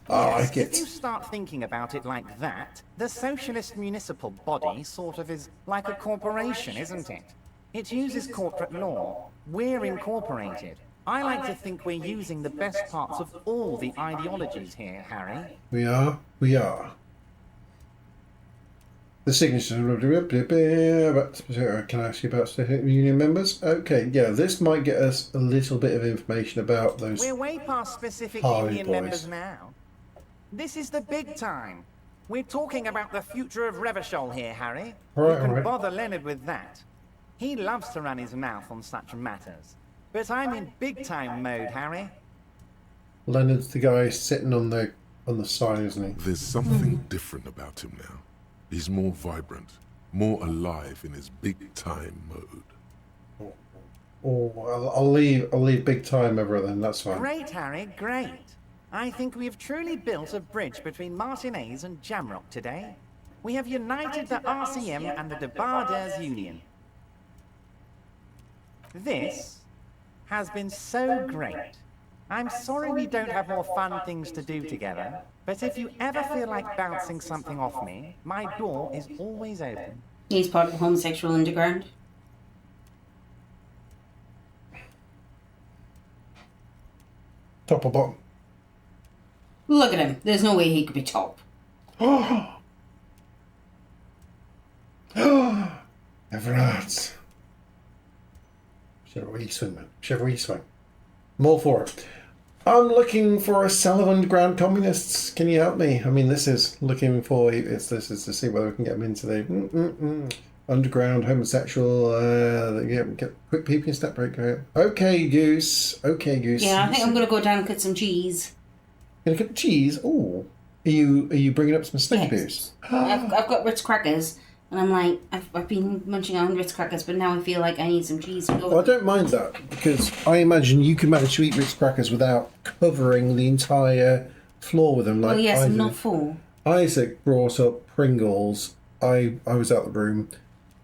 I like If you it. start thinking about it like that, the socialist municipal body sort of is like a corporation, isn't it? It uses corporate law. We're incorporated. I like to think we're using the best parts of all the ideologies here, Harry. We are. We are. The signature. Can I ask you about union members? Okay, yeah, this might get us a little bit of information about those. We're way past specific Hardy union boys. members now. This is the big time. We're talking about the future of Revachol here, Harry. Right, You can alright. bother Leonard with that. He loves to run his mouth on such matters. But I'm in big time mode, Harry. Leonard's the guy sitting on the side, isn't he? There's something different about him now. He's more vibrant, more alive in his big-time mode. Oh, I'll leave big time over then. That's fine. Great, Harry, great. I think we've truly built a bridge between Martinez and Jamrock today. We have united the RCM and the Debarders Union. This has been so great. I'm sorry we don't have more fun things to do together, but if you ever feel like bouncing something off me, my door is always open. He's part of the homosexual underground. Top or bottom? Look at him. There's no way he could be top. Everard. Whichever you swing, man. Whichever you swing. I'm all for it. I'm looking for a cell of underground communists. Can you help me? I mean, this is looking for. This is to see whether we can get them into the underground homosexual. Get quick peeping step break. Okay, Goose. Okay, Goose. Yeah, I think I'm gonna go down and cut some cheese. Gonna cut cheese. Oh, are you bringing up some Snicker Boos? I've got Ritz crackers, and I'm like, I've been munching on Ritz crackers, but now I feel like I need some cheese. Well, I don't mind that because I imagine you can manage to eat Ritz crackers without covering the entire floor with them. Like Well, yes, Isaac. I'm not full. Isaac brought up Pringles. I was out the room.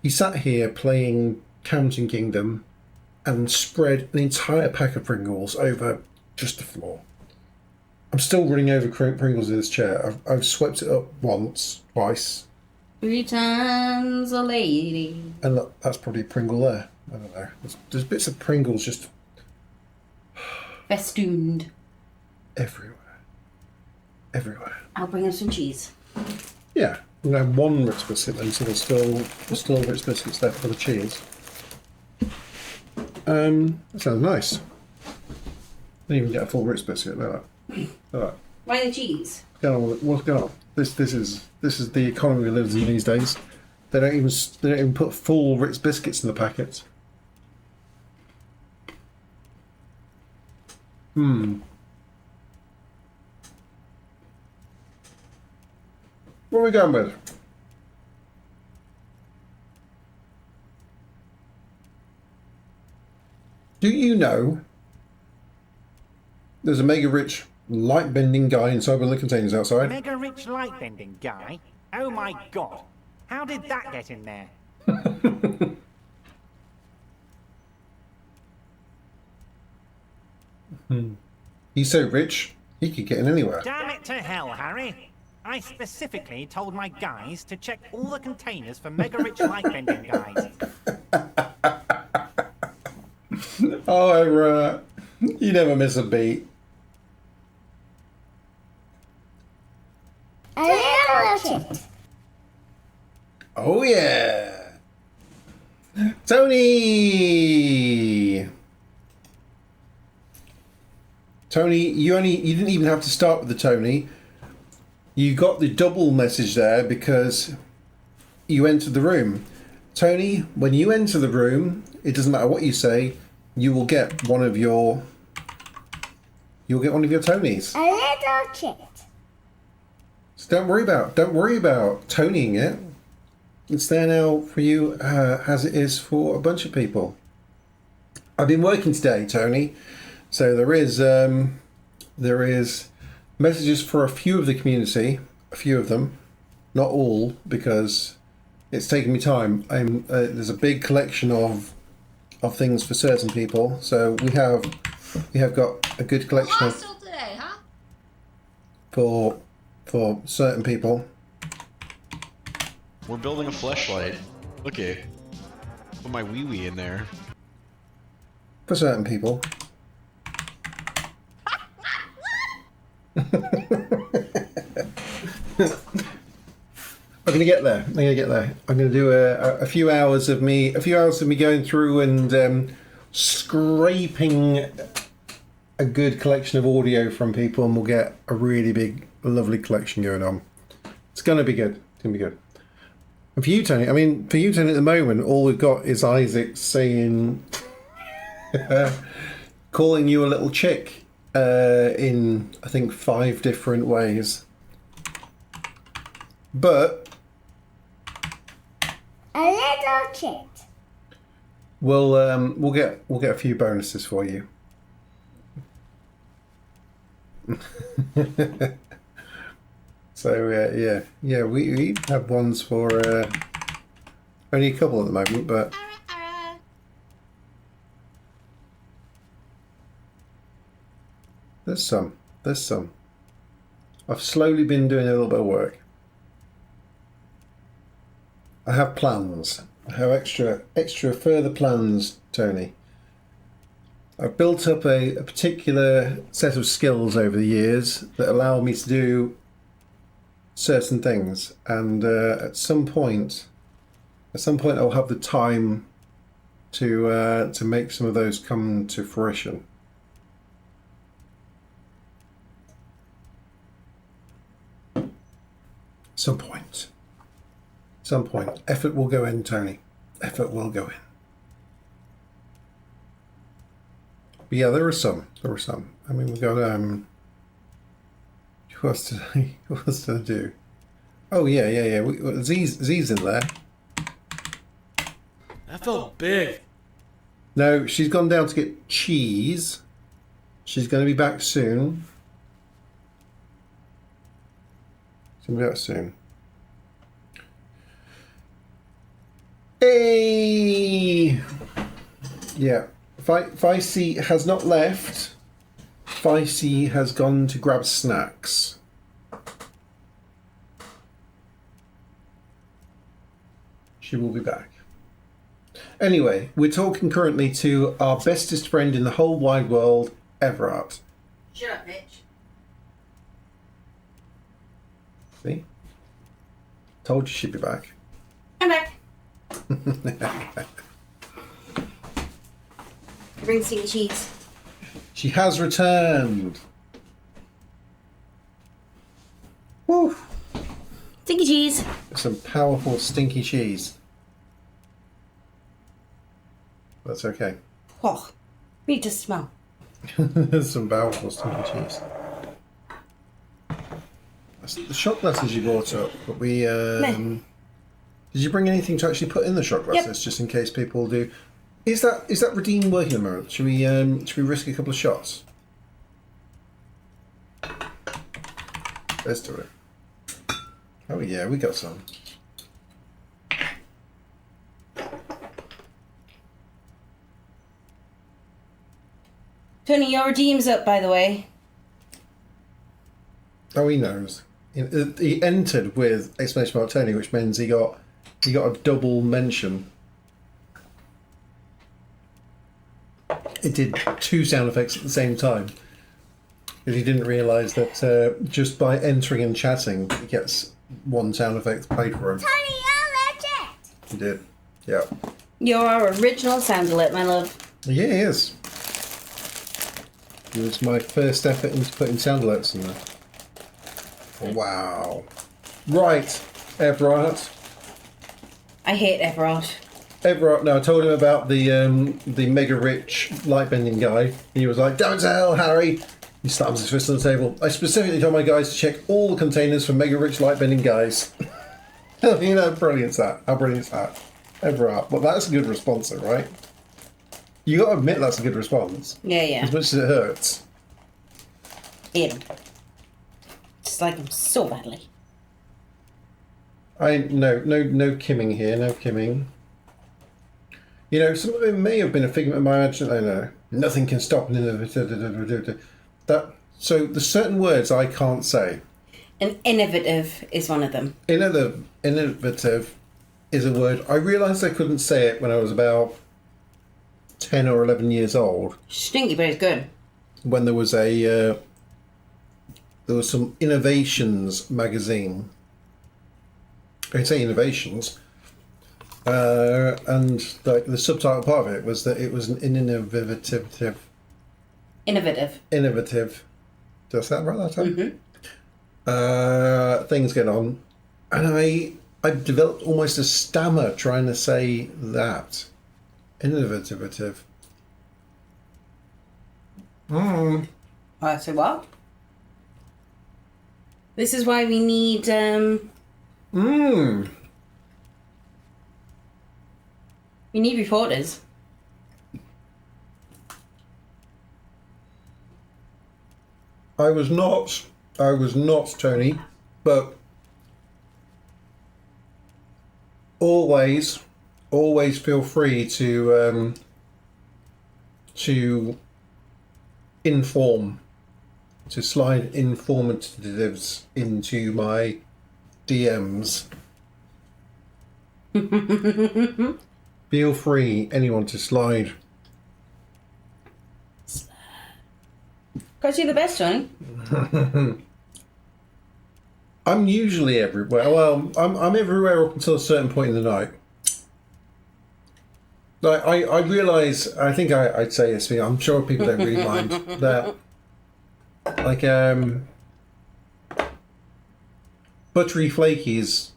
He sat here playing Counting Kingdom and spread an entire pack of Pringles over just the floor. I'm still running over Pringles in this chair. I've swept it up once, twice. 3 times a lady. And look, that's probably a Pringle there. I don't know. There's bits of Pringles just Festooned. everywhere. Everywhere. I'll bring us some cheese. Yeah. I'm going to have one Ritz biscuit then, so there's still Ritz biscuits left for the cheese. That sounds nice. Didn't even get a full Ritz biscuit. Look at that. Look at that. Why the cheese? What's going on with it? What's going on? This is the economy we live in these days. They don't even put full Ritz biscuits in the packets. What are we going with? Do you know there's a mega rich light bending guy inside one of the containers outside? Mega rich light bending guy? Oh my god. How did that get in there? He's so rich, he could get in anywhere. Damn it to hell, Harry. I specifically told my guys to check all the containers for mega rich light bending guys. Oh, you never miss a beat. A little chit. Oh yeah, Tony. Tony, you didn't even have to start with the Tony. You got the double message there because you entered the room. Tony, when you enter the room, it doesn't matter what you say, you will get one of your Tonys. A little chit. So don't worry about Tonying it. It's there now for you, as it is for a bunch of people. I've been working today, Tony, so there is messages for a few of the community, a few of them, not all, because it's taken me time. There's a big collection of things for certain people, so we have got a good collection of Hostile today, huh? for certain people. We're building a fleshlight. Okay. Put my wee in there. For certain people. I'm gonna get there. I'm gonna get there. I'm gonna do a few hours of me going through and scraping a good collection of audio from people, and we'll get a really big, lovely collection going on. It's gonna be good. It's gonna be good. And for you, Tony, at the moment, all we've got is Isaac saying, calling you a little chick in, I think, 5 different ways. But a little chick. We'll get a few bonuses for you. So yeah, we have ones for only a couple at the moment, but there's some. I've slowly been doing a little bit of work. I have plans. I have extra further plans, Tony. I've built up a particular set of skills over the years that allow me to do certain things, and at some point I'll have the time to make some of those come to fruition. Some point. Effort will go in, Tony. Effort will go in. But yeah, there are some. I mean, we've got Who else did I do? Oh yeah. Z's in there. That felt big. No, she's gone down to get cheese. She's going to be back soon. She'll be back soon. Hey! Yeah. Vicey has not left. Vicey has gone to grab snacks. She will be back. Anyway, we're talking currently to our bestest friend in the whole wide world, Everard. Shut up, bitch. See? Told you she'd be back. I'm back. Bring some cheese. She has returned. Woo! Stinky cheese. Some powerful stinky cheese. That's okay. Oh, need to smell. Some powerful stinky cheese. That's the shot glasses you brought up, but we did you bring anything to actually put in the shot glasses, just in case people do? Is that redeem working at the moment? Should we risk a couple of shots? Let's do it. Oh yeah, we got some. Tony, your redeem's up, by the way. Oh, he knows. He entered with exclamation mark Tony, which means he got a double mention. It did 2 sound effects at the same time. Because he didn't realise that just by entering and chatting, he gets 1 sound effect played for him. Tony, you're legit. He did. Yeah. You're our original sound alert, my love. Yeah, he is. It was my first effort into putting sound alerts in there. Wow. Right, Everard. I hate Everard. Everard. No, I told him about the mega rich light bending guy. He was like, "Don't tell Harry." He slams his fist on the table. I specifically told my guys to check all the containers for mega rich light bending guys. You know, how brilliant's that? How brilliant's that? Everard. Well, that's a good response, though, right? You got to admit that's a good response. Yeah. As much as it hurts. Hate him. Just like him so badly. No kimming here, no kimming. You know, some of it may have been a figment of my imagination. I know. Nothing can stop an innovative. So there's certain words I can't say. And innovative is one of them. Innovative is a word. I realised I couldn't say it when I was about 10 or 11 years old. Stinky, but it's good. When there was some Innovations magazine. I say innovations. And like the subtitle part of it was that it was an innovative. Did I say that right that time? Things going on, and I developed almost a stammer trying to say that. Innovative. I say what? This is why we need we need reporters. I was not Tony, but always feel free to inform, to slide informatives into my DMs. Feel free, anyone, to slide. Because you're the best, Johnny. I'm usually everywhere. Well, I'm everywhere up until a certain point in the night. Like I realise, I think I'd say this. I'm sure people don't really mind that. Like Buttery Flaky's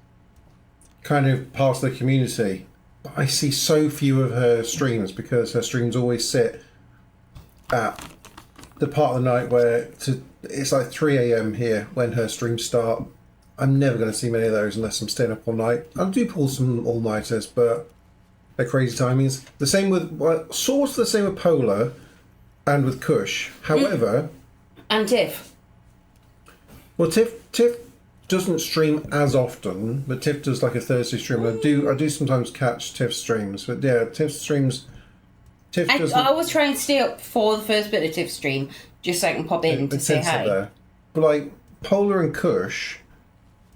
kind of part of the community. But I see so few of her streams because her streams always sit at the part of the night where it's like 3 a.m. here when her streams start. I'm never going to see many of those unless I'm staying up all night. I do pull some all-nighters, but they're crazy timings. The same with, sort of the same with Polar and with Kush. However... And Tiff. Well, Tiff doesn't stream as often, but Tiff does like a Thursday stream. I do sometimes catch Tiff's streams, but yeah, Tiff's streams... I always try and stay up for the first bit of Tiff's stream, just so I can pop in to say hi. There. But like, Polar and Kush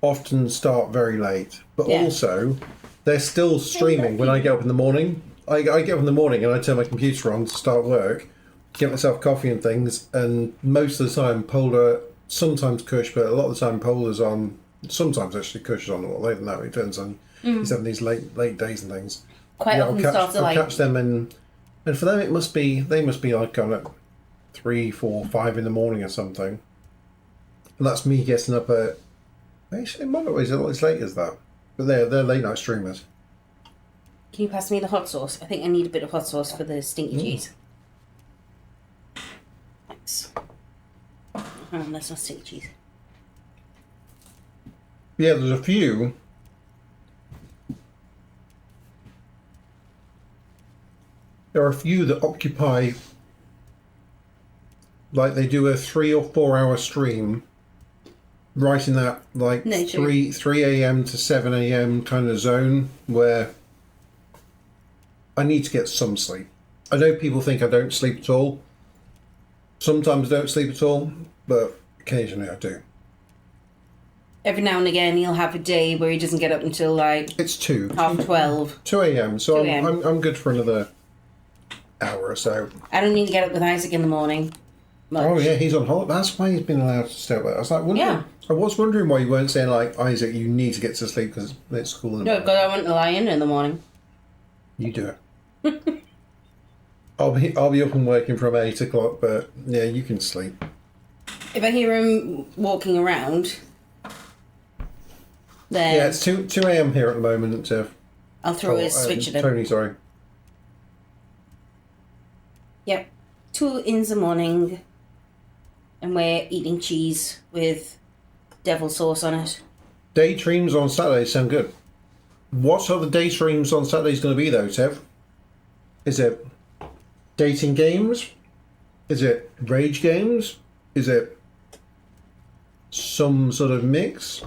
often start very late, but also they're still streaming when I get up in the morning. I get up in the morning and I turn my computer on to start work, get myself coffee and things, and most of the time Polar, sometimes Kush, but a lot of the time Polar's on, sometimes actually Kush is on a lot later than that. It turns on, he's having these late days and things. Quite often I'll catch them and for them they must be like on at 3, 4, 5 in the morning or something. And that's me getting up at, actually, it might not be as late as that. But they're late night streamers. Can you pass me the hot sauce? I think I need a bit of hot sauce for the stinky cheese. Thanks. That's not stinky cheese. Yeah, there's a few. There are a few that occupy, like they do a 3 or 4 hour stream right in that like 3 a.m. to 7 a.m. kind of zone where I need to get some sleep. I know people think I don't sleep at all. Sometimes I don't sleep at all, but occasionally I do. Every now and again he'll have a day where he doesn't get up until like... It's 12:30. 2 a.m. So 2 a.m. I'm good for another hour or so. I don't need to get up with Isaac in the morning. Much. Oh yeah, he's on holiday. That's why he's been allowed to stay up. I was like, I was wondering why you weren't saying like, Isaac, you need to get to sleep because it's school in the morning. No, because I want to lie in the morning. You do it. I'll be up and working from 8 o'clock, but yeah, you can sleep. If I hear him walking around, then yeah, it's 2 a.m. here at the moment. I'll throw a switch at him. Tony, sorry. Yep, 2 in the morning, and we're eating cheese with devil sauce on it. Daydreams on Saturdays sound good. What are the daydreams on Saturdays going to be though, Tev? Is it dating games? Is it rage games? Is it some sort of mix?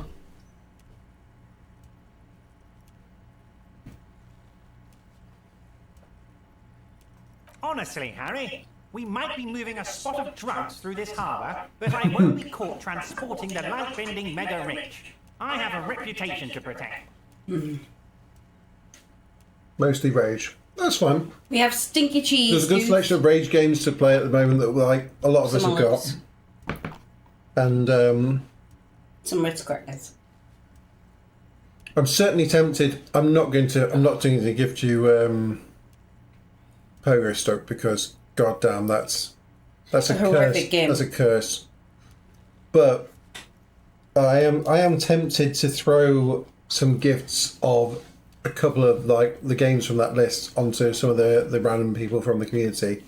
Honestly, Harry, we might be moving a spot of drugs through this harbour, but I won't be caught transporting the life-ending mega rich. I have a reputation to protect. Mostly rage. That's fine. We have stinky cheese. There's a good selection of rage games to play at the moment that like a lot of us have got. And some Ritz crackers. I'm certainly tempted. I'm not going to gift you Pogo Stick because goddamn, that's a horrific curse. game. That's a curse. But I am tempted to throw some gifts of a couple of like the games from that list onto some of the random people from the community,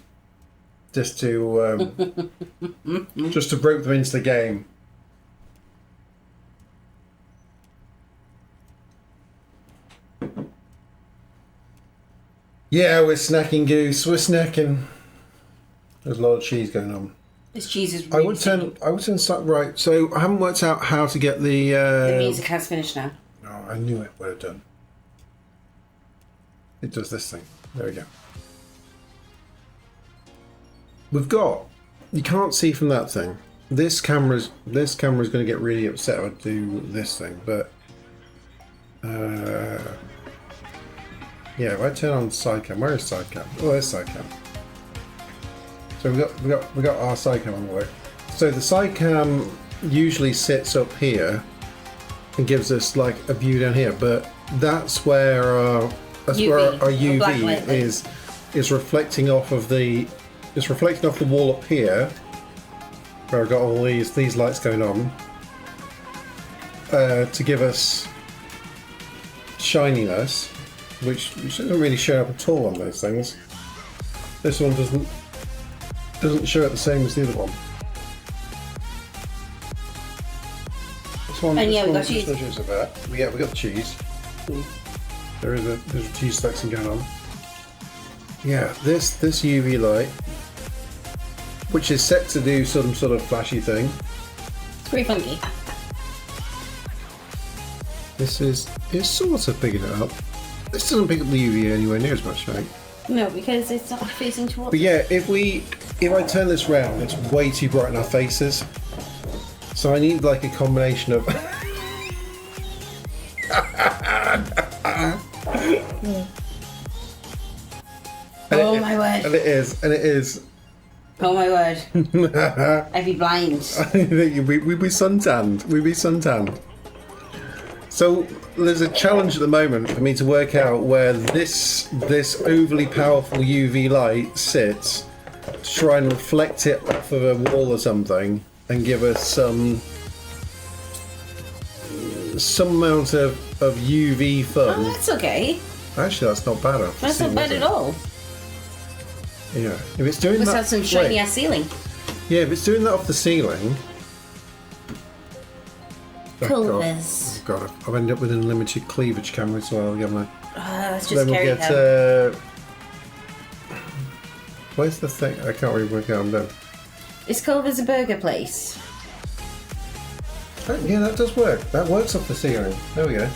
just to rope them into the game. Yeah, we're snacking, Goose. We're snacking. There's a lot of cheese going on. This cheese is really I would turn start right. So I haven't worked out how to get the. The music has finished now. Oh, I knew it would have done. It does this thing. There we go. We've got. You can't see from that thing. This camera's going to get really upset if I do this thing, but. Yeah, if I turn on side cam, where is side cam? Oh, there's side cam. So we got our side cam on the way. So the side cam usually sits up here and gives us like a view down here, but that's where our UV is reflecting off of the wall up here, where I've got all these lights going on, to give us shininess, which doesn't really show up at all on those things. This one doesn't show up the same as the other one. This one, and yeah, we got cheese. cheese. We got the cheese. There's a cheese section going on. Yeah, this UV light, which is set to do some sort of flashy thing. It's pretty funky. It's sort of picking it up. This doesn't pick up the UV anywhere near as much, right? No, because it's not facing towards. But yeah, if I turn this round, it's way too bright in our faces. So I need like a combination of. Oh my word! And it is. Oh my word! I'd be blind. We'd be suntanned. We'd be suntanned. So there's a challenge at the moment for me to work out where this overly powerful UV light sits, to try and reflect it off of a wall or something, and give us some amount of UV fun. Oh, that's okay. Actually, that's not bad. That's not bad at all. Yeah, if it's doing Must that, have some shiny ass ceiling. Yeah, if it's doing that off the ceiling. Culvers. God, I've ended up with an unlimited cleavage camera as well, haven't I? Let's just Then we'll carry get. Where's the thing? I can't really work out. I'm done. Is Culver's a burger place? Oh, yeah, that does work. That works off the ceiling. There we go.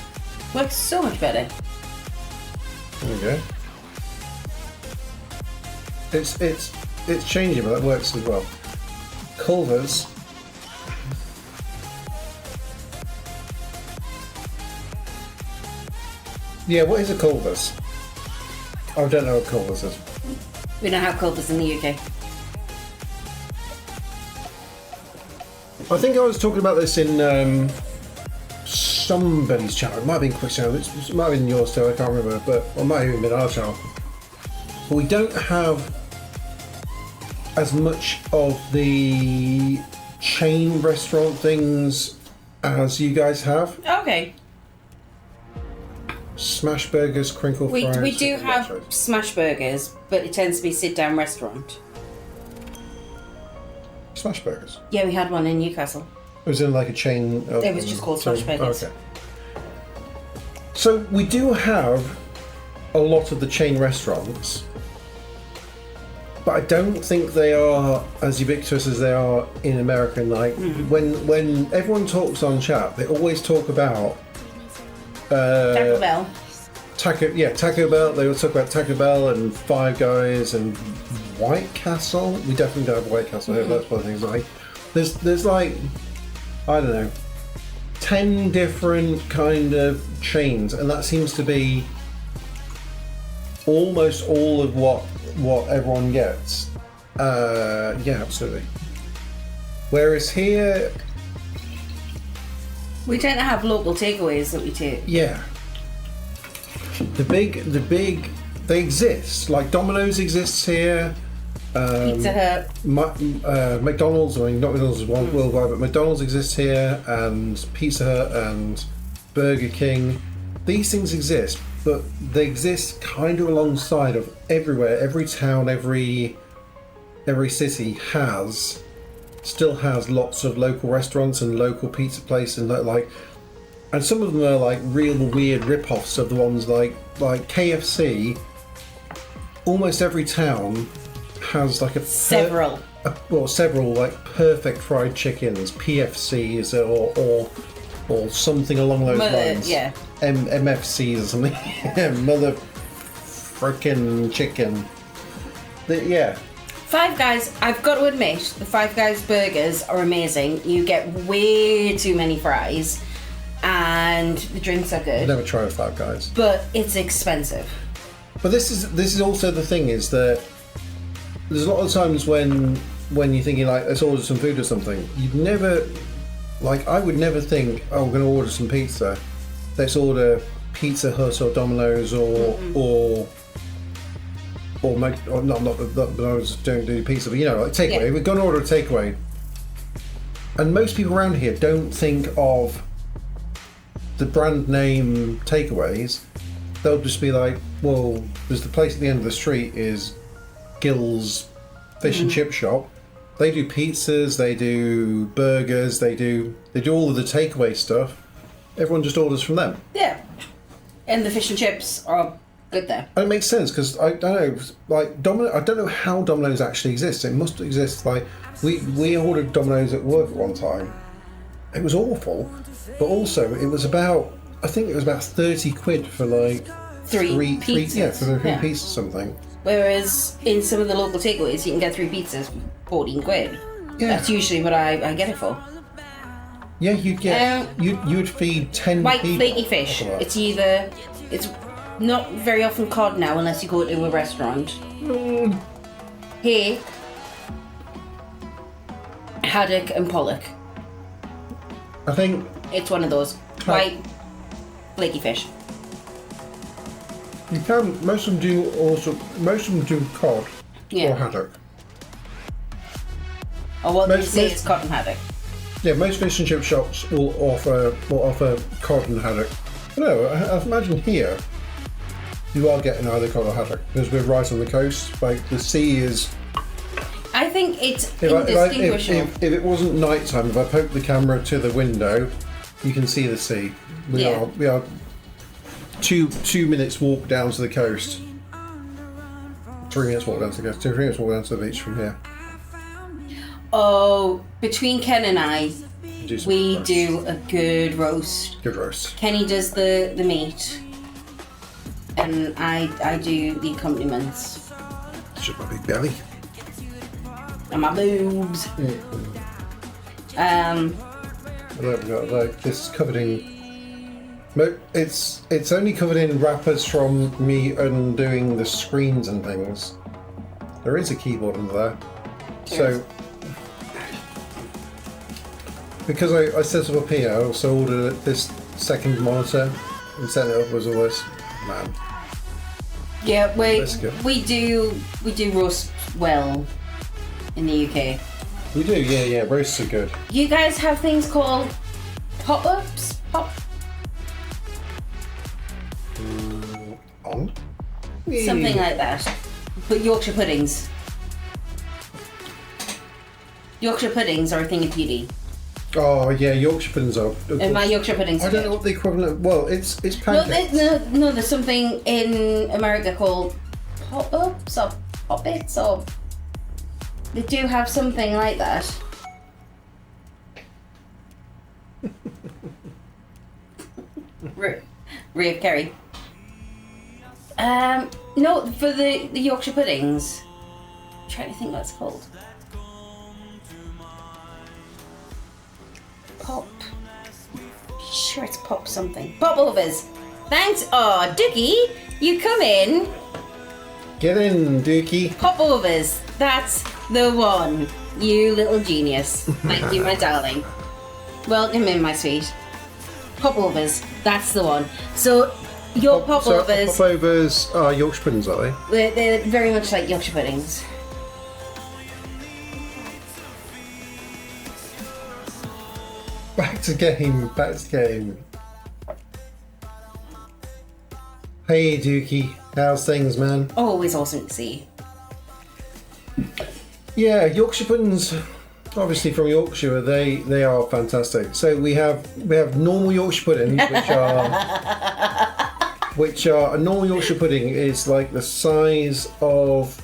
Works so much better. There we go. It's changing, but that works as well. Culvers. Yeah, what is a Culvers? I don't know what Culvers is. We don't have Culvers in the UK. I think I was talking about this in somebody's channel. It might have been Quick Channel. It might have been yours too. I can't remember, but it might have even been our channel. But we don't have as much of the chain restaurant things as you guys have. Okay. Smash burgers, crinkle fries. We do have smash burgers, but it tends to be sit-down restaurant. Smash burgers? Yeah, we had one in Newcastle. It was in like a chain of... It was just called smash burgers. Okay. So we do have a lot of the chain restaurants, but I don't think they are as ubiquitous as they are in America. Like when everyone talks on chat, they always talk about Taco Bell. Taco Bell. They will talk about Taco Bell and Five Guys and White Castle. We definitely don't have White Castle here. That's one of the things. Like there's like, I don't know, 10 different kind of chains, and that seems to be almost all of what everyone gets. Yeah, absolutely. Whereas here, We tend to have local takeaways that we take. Yeah. The big, they exist. Like Domino's exists here. Pizza Hut. McDonald's, I mean, not McDonald's is worldwide, but McDonald's exists here, and Pizza Hut and Burger King. These things exist, but they exist kind of alongside of everywhere. Every town, every city still has lots of local restaurants and local pizza places, and some of them are like real weird rip-offs of the ones like KFC. Almost every town has like several like perfect fried chickens, PFCs or something along those lines. Yeah. MFCs or something. Mother frickin' chicken. Yeah. Five Guys, I've got to admit, the Five Guys burgers are amazing. You get way too many fries, and the drinks are good. I've never tried Five Guys. But it's expensive. But this is also the thing, is that there's a lot of times when you're thinking like, let's order some food or something, you'd never, like, I would never think, oh, we're going to order some pizza. Let's order Pizza Hut or Domino's or not that I was don't do pizza, but you know, like takeaway. Yeah. We're going to order a takeaway, and most people around here don't think of the brand name takeaways. They'll just be like, well, there's the place at the end of the street is Gill's Fish and Chip Shop. They do pizzas, they do burgers, they do all of the takeaway stuff. Everyone just orders from them. Yeah, and the fish and chips are good there. And it makes sense, because I don't know, like I don't know how Domino's actually exists. It must exist. Like we ordered Domino's at work at one time. It was awful, but also it was about, I think it was about 30 quid for like three pizzas or something. Whereas in some of the local takeaways, you can get 3 pizzas for 14 quid. Yeah. That's usually what I get it for. Yeah, you'd get you'd feed 10 white people. Flaky fish. It's not very often cod now, unless you go to a restaurant. Here, haddock and pollock. I think it's one of those white flaky fish. You can. Most of them do cod or haddock. Or what they say is cod and haddock. Yeah, most fish and chip shops will offer cod and haddock. No, I imagine here you are getting either cod or haddock, because we're right on the coast. Like the sea is. I think it's indistinguishable. If it wasn't nighttime, if I poked the camera to the window, you can see the sea. We are 2 minutes walk down to the coast. 3 minutes walk down to the coast. 3 minutes walk down to the beach from here. Oh, between Ken and I, we do a good roast. Good roast. Kenny does the meat, and I do the accompaniments. Just my big belly. And my boobs. Like this is covered in. It's only covered in wrappers from me undoing the screens and things. There is a keyboard under there, so because I set it up here, I also ordered this second monitor and set it up as always. Man. Yeah, we do roast well in the UK. We do, yeah. Roasts are good. You guys have things called pop-ups? Something like that. But Yorkshire puddings. Yorkshire puddings are a thing of beauty. Oh yeah, Yorkshire puddings are. And my Yorkshire puddings. I don't know what the equivalent. Well, it's pancakes. No, there's something in America called pop-ups or pop-its, or they do have something like that. Rave Kerry. No, for the Yorkshire puddings. I'm trying to think what it's called. Pop. Sure, it's pop something. Popovers. Thanks. Oh, Dookie, you come in. Get in, Dookie. Popovers. That's the one. You little genius. Thank you, my darling. Welcome in, my sweet. Popovers. That's the one. So your popovers, Popovers are Yorkshire puddings, are they? they're very much like Yorkshire puddings. Back to game. Hey Dookie, how's things, man? Always awesome to see. Yeah, Yorkshire puddings, obviously from Yorkshire, they are fantastic. So we have normal Yorkshire puddings, which are a normal Yorkshire pudding is like the size of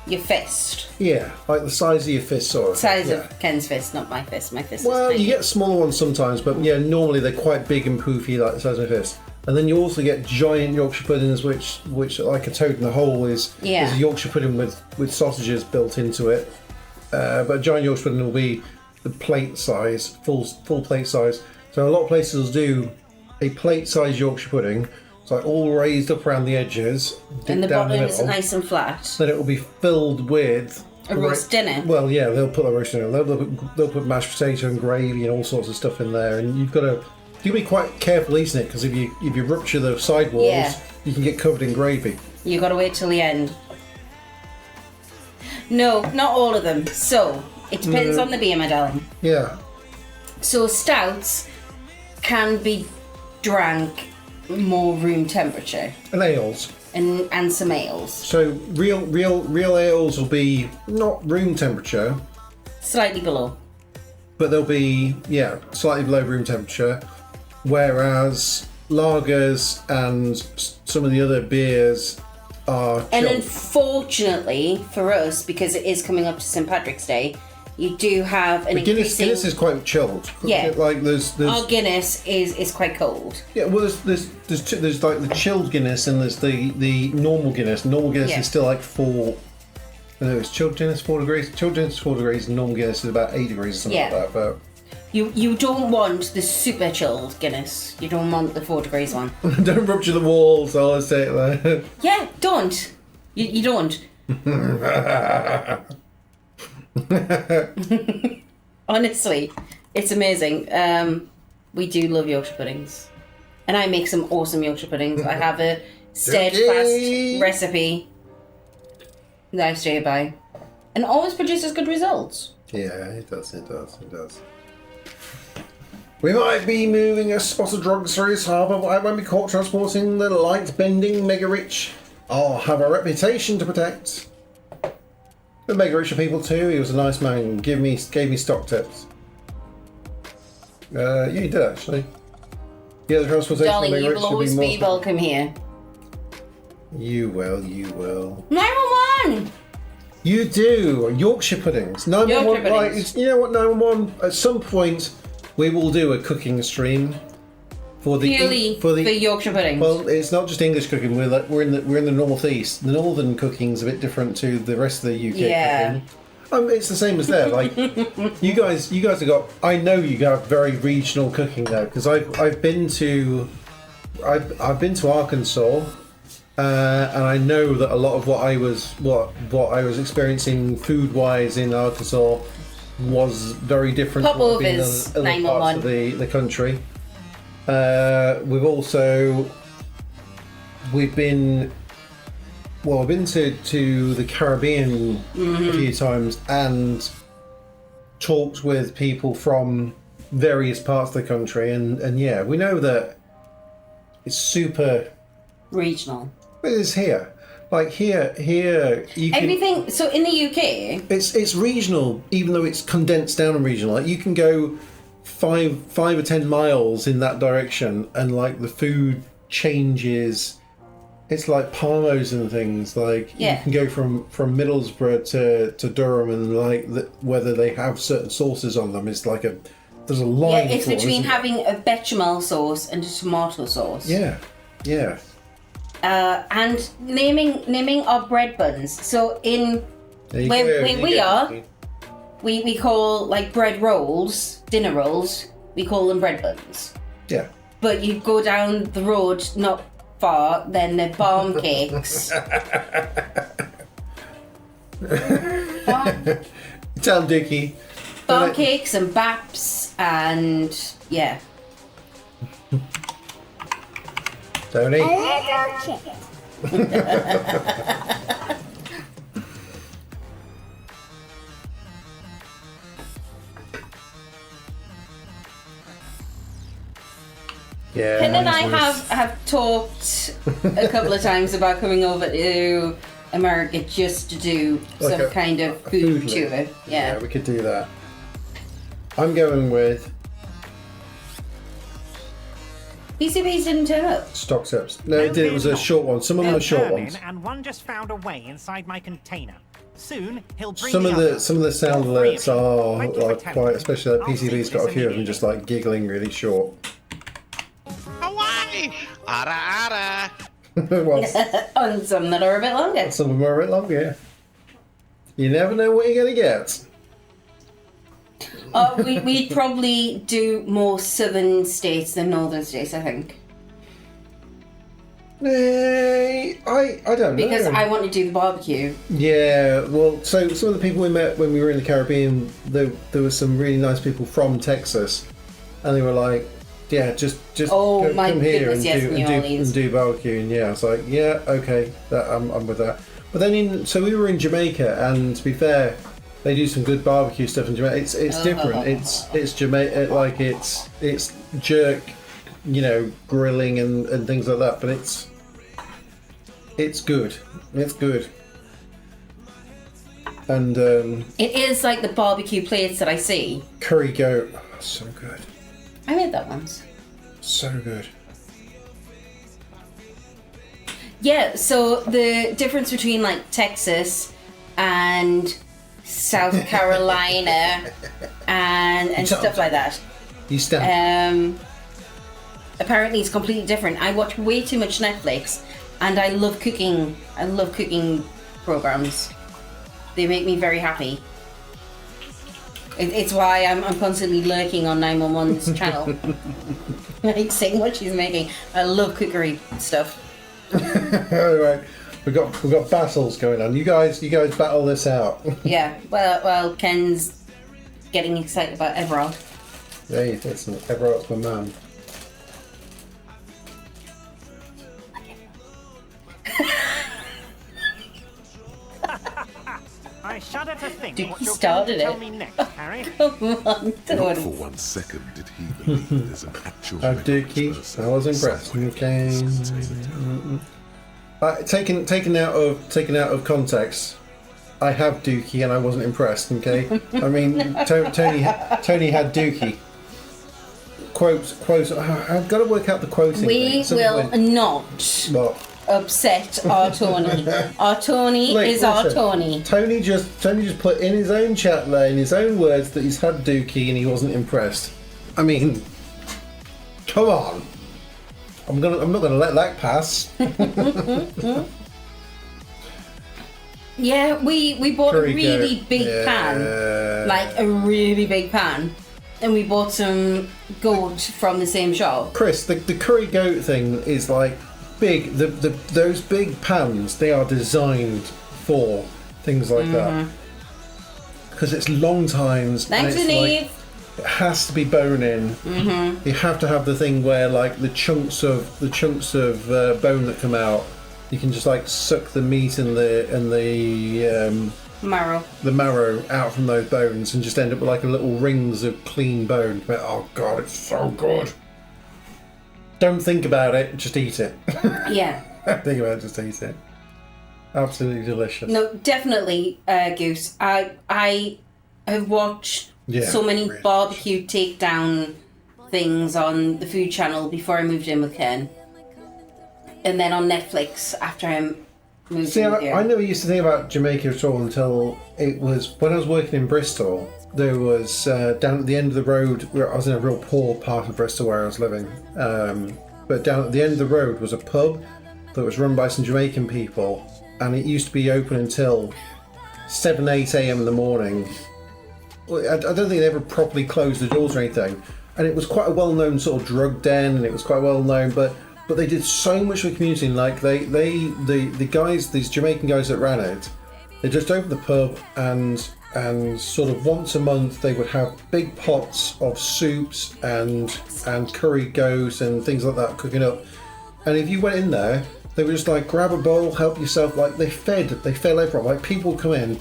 your fist. Yeah, like the size of your fist, sort of. Size of Ken's fist, not my fist. My fist. Well, is tiny. you get smaller ones sometimes, but yeah, normally they're quite big and poofy, like the size of my fist. And then you also get giant Yorkshire puddings, which like a toad in the hole is a Yorkshire pudding with sausages built into it. But a giant Yorkshire pudding will be the plate size, full plate size. So a lot of places will do a plate size Yorkshire pudding. It's like all raised up around the edges, and the down bottom is middle. nice and flat. Then it will be filled with A roast dinner. Well, yeah, they'll put a roast dinner. They'll put mashed potato and gravy and all sorts of stuff in there, and you've got to be quite careful eating it because if you rupture the sidewalls, you can get covered in gravy. You got to wait till the end. No, not all of them. So it depends on the beer, my darling. Yeah. So stouts can be drank more room temperature. And ales. And some ales. So real ales will be not room temperature. Slightly below. But they'll be, slightly below room temperature. Whereas lagers and some of the other beers are chilled. And unfortunately for us, because it is coming up to St. Patrick's Day, you do have an increasing... Guinness is quite chilled. Yeah. Like there's our Guinness is quite cold. Yeah, well, there's like the chilled Guinness and there's the normal Guinness. Normal Guinness is still like 4. I know it's chilled Guinness 4 degrees. Chilled Guinness is 4 degrees, and normal Guinness is about 8 degrees or something like that. But you don't want the super chilled Guinness. You don't want the 4 degrees one. don't rupture the walls. I'll say it there. Yeah, don't. You don't. Honestly, it's amazing. We do love Yorkshire puddings, and I make some awesome Yorkshire puddings. I have a steadfast recipe that I stay by, and always produces good results. Yeah, it does. We might be moving a spot of drugs through his harbour, but I won't be caught transporting the light-bending mega-rich. I'll have a reputation to protect. The mega-rich are people too. He was a nice man. Gave me stock tips. Yeah, he did actually. Yeah, the transportation. Darling, of the you mega-rich will should always more be welcome here. You will. 911! You do. Yorkshire puddings. 911. Yorkshire Right, puddings. you know what, 911? At some point, we will do a cooking stream for the Purely for Yorkshire puddings. Well, it's not just English cooking. We're in the northeast. The northern cooking's a bit different to the rest of the UK cooking. It's the same as there. Like you guys have got. I know you got very regional cooking though, because I've been to Arkansas. And I know that a lot of what I was experiencing food-wise in Arkansas was very different to what I've been in other parts of the country. I've been to the Caribbean a few times and talked with people from various parts of the country, and yeah, we know that it's super regional. It is here. Like here you can, everything. So in the UK, it's regional, even though it's condensed down and regional. Like you can go 5 or 10 miles in that direction, and like the food changes. It's like Parmos and things. Like you can go from Middlesbrough to Durham, and like whether they have certain sauces on them. It's like there's a line. Yeah, it's between having a bechamel sauce and a tomato sauce. Yeah. And naming our bread buns. So where we are, we call like bread rolls, dinner rolls. We call them bread buns. Yeah. But you go down the road not far, then they're barm cakes. Tell Dickie. Barm cakes and baps and yeah. Tony. A little chicken. Yeah. Ken and I mine's have talked a couple of times about coming over to America just to do Like some a- kind of a food food tour. link. Yeah. we could do that. I'm going with PCBs didn't turn up. stock tips. No, it was a short one. Some of them are short ones. And one just found a way inside my container. Soon he'll bring Some the of other. the sound alerts are Thank you for like telling quite, me. especially that I'll PCB's see got a this few of them just like giggling really short. Hawaii! Ara ara! Well, And some that are a bit longer. some of them are a bit longer. Yeah. You never know what you're gonna get. We'd probably do more southern states than northern states, I think. I don't Because know. I want to do the barbecue. Yeah, well, so some of the people we met when we were in the Caribbean, there were some really nice people from Texas, and they were like, "Yeah, just Oh, my come here goodness, yes, New Orleans. and do barbecue." And yeah, I was like, "Yeah, okay, I'm with that." But then so we were in Jamaica, and to be fair, they do some good barbecue stuff in Jamaica. It's different. It's Jamaica, like it's jerk, grilling and things like that. But it's good. It's good. And It is like the barbecue plates that I see. curry goat, so good, I made that once. so good. Yeah, so the difference between like Texas and South Carolina and stuff like that. You stand. Apparently it's completely different. I watch way too much Netflix and I love cooking. I love cooking programs. They make me very happy. It's why I'm constantly lurking on 911's channel. Like seeing what she's making. I love cookery stuff. All right, we've got battles going on. You guys battle this out. Yeah, well, Ken's getting excited about Everard. Hey, listen, Everard's my man. I shudder to think Dude, what he you're started going to it. tell me next, Harry. Come on, Not Tony. for 1 second did he believe there's an actual Dookie, I was impressed. Okay. Taken out of context, I have Dookie and I wasn't impressed. Okay, I mean Tony had Dookie. Quotes. I've got to work out the quoting. We thing. will not What? upset our Tony. Our Tony Look, is our listen, Tony. Tony just put in his own chat there, in his own words, that he's had Dookie and he wasn't impressed. I mean, come on. I'm not gonna let that pass. Yeah, we bought Curry a really goat. big Yeah. pan, like a really big pan, and we bought some goat from the same shop. Chris, the curry goat thing is like big. Those big pans, they are designed for things like that because it's long times. and Thanks, it's Denise. like, it has to be bone in. Mm-hmm. You have to have the thing where like the chunks of bone that come out, you can just like suck the meat and the marrow out from those bones and just end up with like a little rings of clean bone. But oh god, it's so good. Don't think about it, just eat it. Yeah. Don't think about it, just eat it. Absolutely delicious. No, definitely, Goose. I have watched Yeah, so many really barbecue takedown things on the Food Channel before I moved in with Ken, and then on Netflix after I moved See, in with you. I never used to think about Jamaica at all until it was when I was working in Bristol. There was down at the end of the road, where I was in a real poor part of Bristol where I was living. But down at the end of the road was a pub that was run by some Jamaican people, and it used to be open until 7, 8 a.m. in the morning. I don't think they ever properly closed the doors or anything. And it was quite a well-known sort of drug den, and it was quite well known, but they did so much for the community. And like the guys, these Jamaican guys that ran it, they just opened the pub, and and sort of once a month they would have big pots of soups and curry goat and things like that cooking up. And if you went in there, they would just like grab a bowl, help yourself. Like they fed everyone. Like people would come in,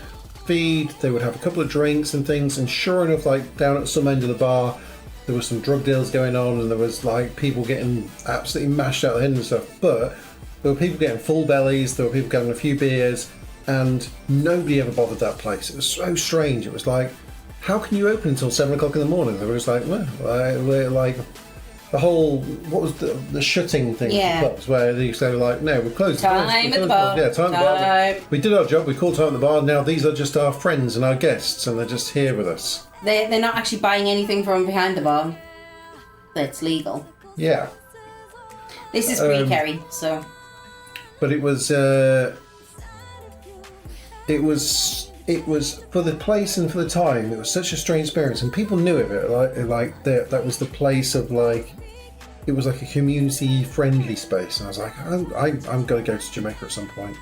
feed. They would have a couple of drinks and things. And sure enough, like down at some end of the bar, there was some drug deals going on, and there was like people getting absolutely mashed out of the head and stuff. But there were people getting full bellies. There were people getting a few beers. And nobody ever bothered that place. It was so strange. It was like, how can you open until 7 o'clock in the morning? They were just like, well, we're like the whole, what was the shutting thing? Yeah. For clubs where they say like, no, we're closed. Time at the bar. Yeah, time at the bar. We did our job. We called time at the bar. Now these are just our friends and our guests, and they're just here with us. They're not actually buying anything from behind the bar. That's legal. Yeah. This is pre-Kerry, so. But it was for the place and for the time. It was such a strange experience, and people knew of it. Like that was the place of like, it was like a community-friendly space. And I was like, I'm going to go to Jamaica at some point.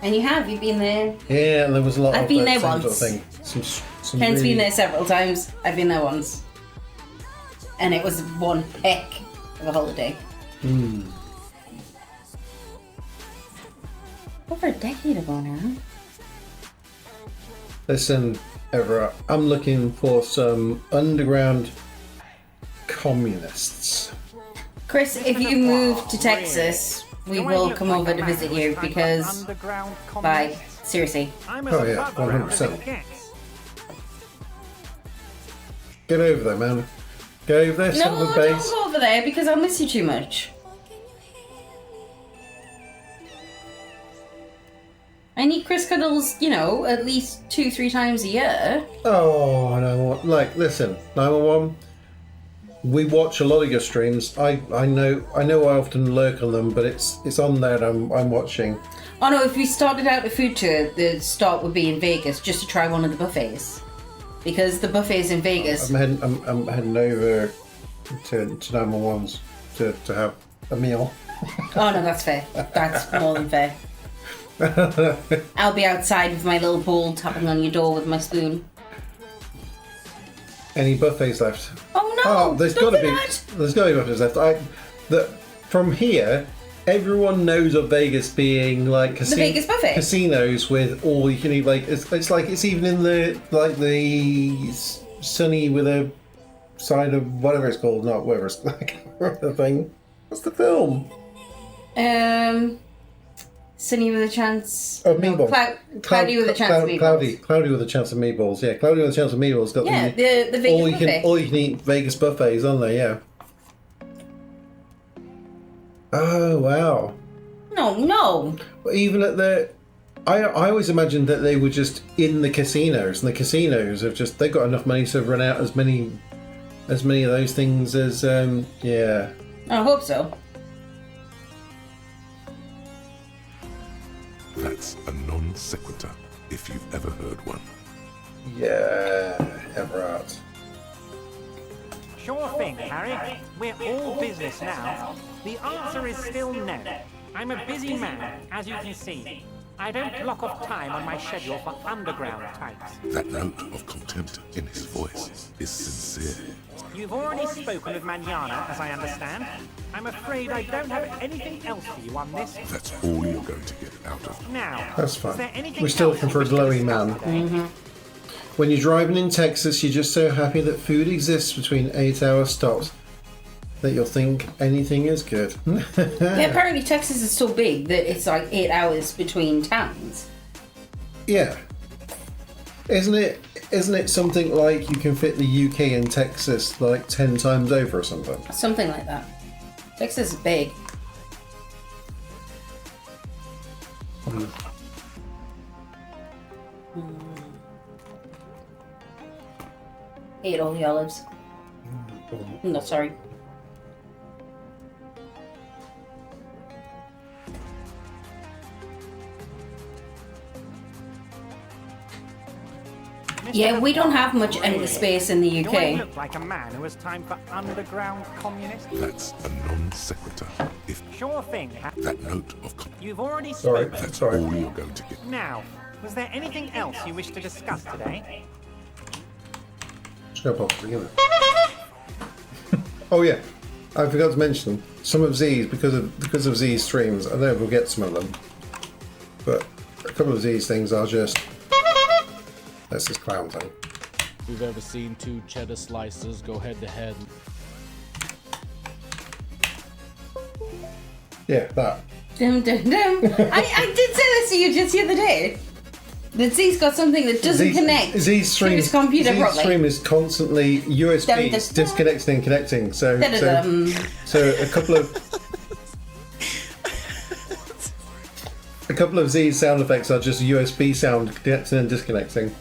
And you've been there. Yeah, and there was a lot. I've been there once. Sort of thing. Some Ken's really... been there several times. I've been there once, and it was one heck of a holiday. Over a decade ago now. Listen, Everett, I'm looking for some underground communists. Chris, if you move to Texas, we will come over to visit you because, like, seriously. Oh yeah, 100%. Get over there, man. Go over there, set up a base. Don't go over there because I'll miss you too much. I need Chris Cuddles, at least 2-3 times a year. Oh, no, like, listen, 911. We watch a lot of your streams. I know I often lurk on them, but it's on there. And I'm watching. Oh no! If we started out a food tour, the start would be in Vegas, just to try one of the buffets, because the buffets in Vegas. I'm heading over to 911's to have a meal. Oh no, that's fair. That's more than fair. I'll be outside with my little bowl, tapping on your door with my spoon. Any buffets left? Oh no! Oh, there's got to be buffets left. From here, everyone knows of Vegas being like the Vegas buffet. Casinos with all you can eat. Like it's like it's even in the sunny with a side of whatever it's called, not whatever it's like the thing. What's the film? Sunny with a chance of meatballs. Cloudy with a chance of meatballs. Cloudy with a chance of meatballs. Yeah, Cloudy with a chance of meatballs. Got the Vegas buffet. All you can eat Vegas buffets on there. Yeah. Oh wow. No. But even at the, I always imagined that they were just in the casinos, and the casinos have just they've got enough money to run out as many of those things as yeah. I hope so. That's a non sequitur, if you've ever heard one. Yeah, Everett. Sure thing, Harry. We're all business now. The answer is still no. I'm a busy man, as you can see. I don't block off time on my schedule for underground types. That note of contempt in his voice is sincere. You've already spoken with Manana, as I understand. I'm afraid I don't have anything else for you on this. That's all you're going to get out of. Now, that's fine. We're still looking for a glowing man. Mm-hmm. When you're driving in Texas, you're just so happy that food exists between 8-hour stops that you'll think anything is good. Yeah, apparently Texas is so big that it's like 8 hours between towns. Yeah. Isn't it something like you can fit the UK and Texas like 10 times over or something? Something like that. Texas is big. Ate all the olives. No, sorry. Yeah, we don't have much empty space in the UK. Do I look like a man who has time for underground communists? That's a non sequitur. If sure thing. that note of You've already spoken. That's all you're going to get. Now, Was there anything else you wish to discuss today? Just go pop it, isn't it? Oh yeah, I forgot to mention some of Z's because of Z's streams. I know we'll get some of them, but a couple of Z's things are just that's this clown thing. If you've ever seen two cheddar slices go head to head. Yeah, that. Dum, dum, dum. I did say this to you just the other day. That Z's got something that doesn't connect to his computer Z's properly. stream is constantly USB Dum, dum, disconnecting and connecting. So a couple of Z's sound effects are just USB sound connecting and disconnecting.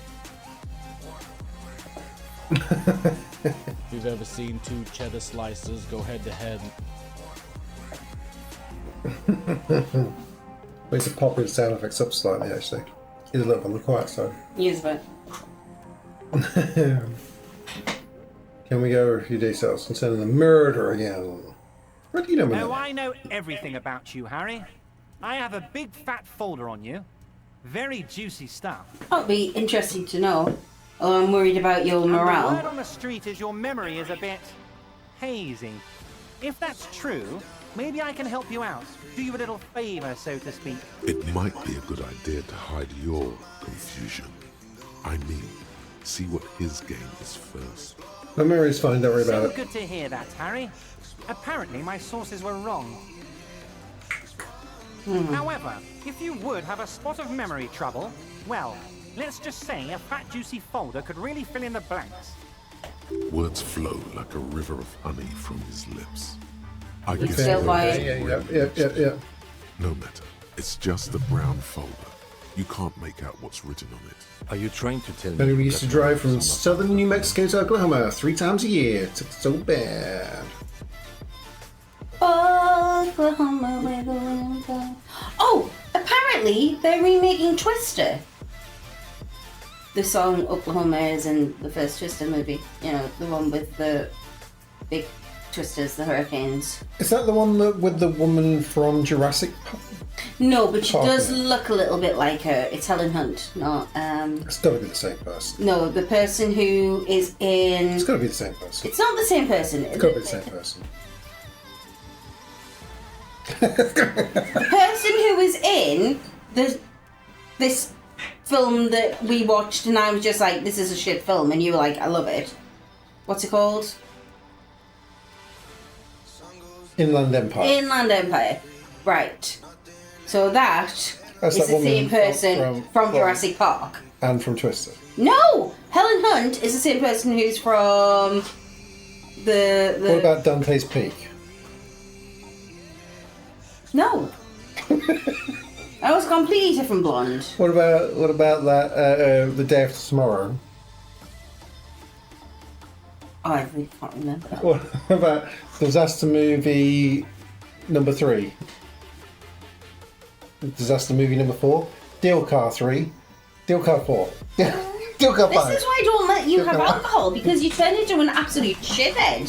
If you've ever seen two cheddar slices go head to head. We need to pop his sound effects up slightly actually. He's a little on the quiet side. Yes, but. Can we go over a few details concerning the murder again? What do you know about Oh, that? I know everything about you, Harry. I have a big fat folder on you. Very juicy stuff. That'll be interesting to know. Oh, I'm worried about your And the word morale. on the street is your memory is a bit hazy. If that's true, maybe I can help you out. Do you a little favor, so to speak. It might be a good idea to hide your confusion. I mean, see what his game is first. My memory's fine, don't worry about So it. good to hear that, Harry. Apparently my sources were wrong. However, if you would have a spot of memory trouble, well, let's just say a fat juicy folder could really fill in the blanks. Words flow like a river of honey from his lips. I You guess still you're buy right. it? Yeah. No matter. It's just a brown folder. You can't make out what's written on it. Are you trying to tell Then me? we used to that drive from some of- southern New Mexico to Oklahoma 3 times a year. It's so bad. Oklahoma, where the wind blows. Oh, apparently they're remaking Twister. The song Oklahoma is in the first Twister movie. You know, the one with the big twisters, the hurricanes. Is that the one that, with the woman from Jurassic Park? No, but she Park, does yeah. look a little bit like her. It's Helen Hunt, not It's got to be the same person. no, the person who is in. It's got to be the same person. It's not the same person. It's got to be the same person. The person who was in this film that we watched, and I was just like, "This is a shit film," and you were like, "I love it." What's it called? Inland Empire. Inland Empire. Right. So that That's is that the same woman person from Jurassic Park. And from Twister. No, Helen Hunt is the same person who's from the. What about Dante's Peak? No. That was a completely different blonde. What about that? The Day After Tomorrow. Oh, I really can't remember that. What about Disaster Movie number 3? Disaster Movie number 4? Deal Car 3? Deal Car 4? Deal Car 5? This is why I don't let you Deal have Car- alcohol, because you turn into an absolute shithead.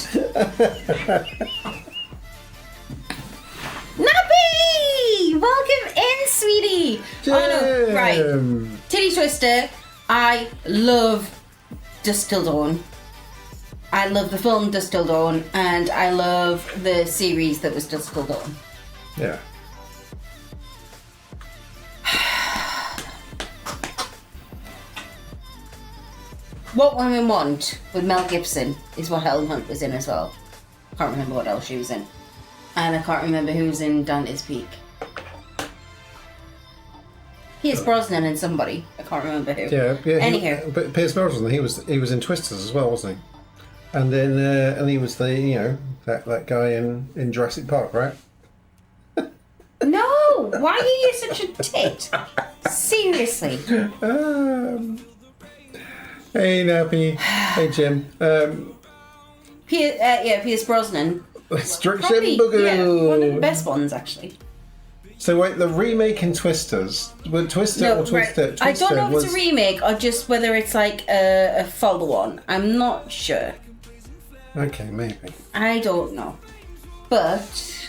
Nappy! Welcome in, sweetie! Oh no, right. Titty Twister, I love Dusk Till Dawn. I love the film Dusk Till Dawn, and I love the series that was Dusk Till Dawn. Yeah. What Women Want with Mel Gibson is what Helen Hunt was in as well. Can't remember what else she was in. And I can't remember who was in Dante's Peak. Pierce Brosnan and somebody. I can't remember who. Yeah. Anywho. But Pierce Brosnan, he was in Twisters as well, wasn't he? And then and he was the that guy in Jurassic Park, right? No! Why are you such a tit? Seriously. Hey Nappy. Hey Jim. Pierce Brosnan. Destruction Probably, Boogaloo. yeah, one of the best ones, actually. So wait, the remake in Twisters, well, Twister or Twister? I don't know if was, it's a remake or just whether it's like a follow-on. I'm not sure. Okay, maybe. I don't know. But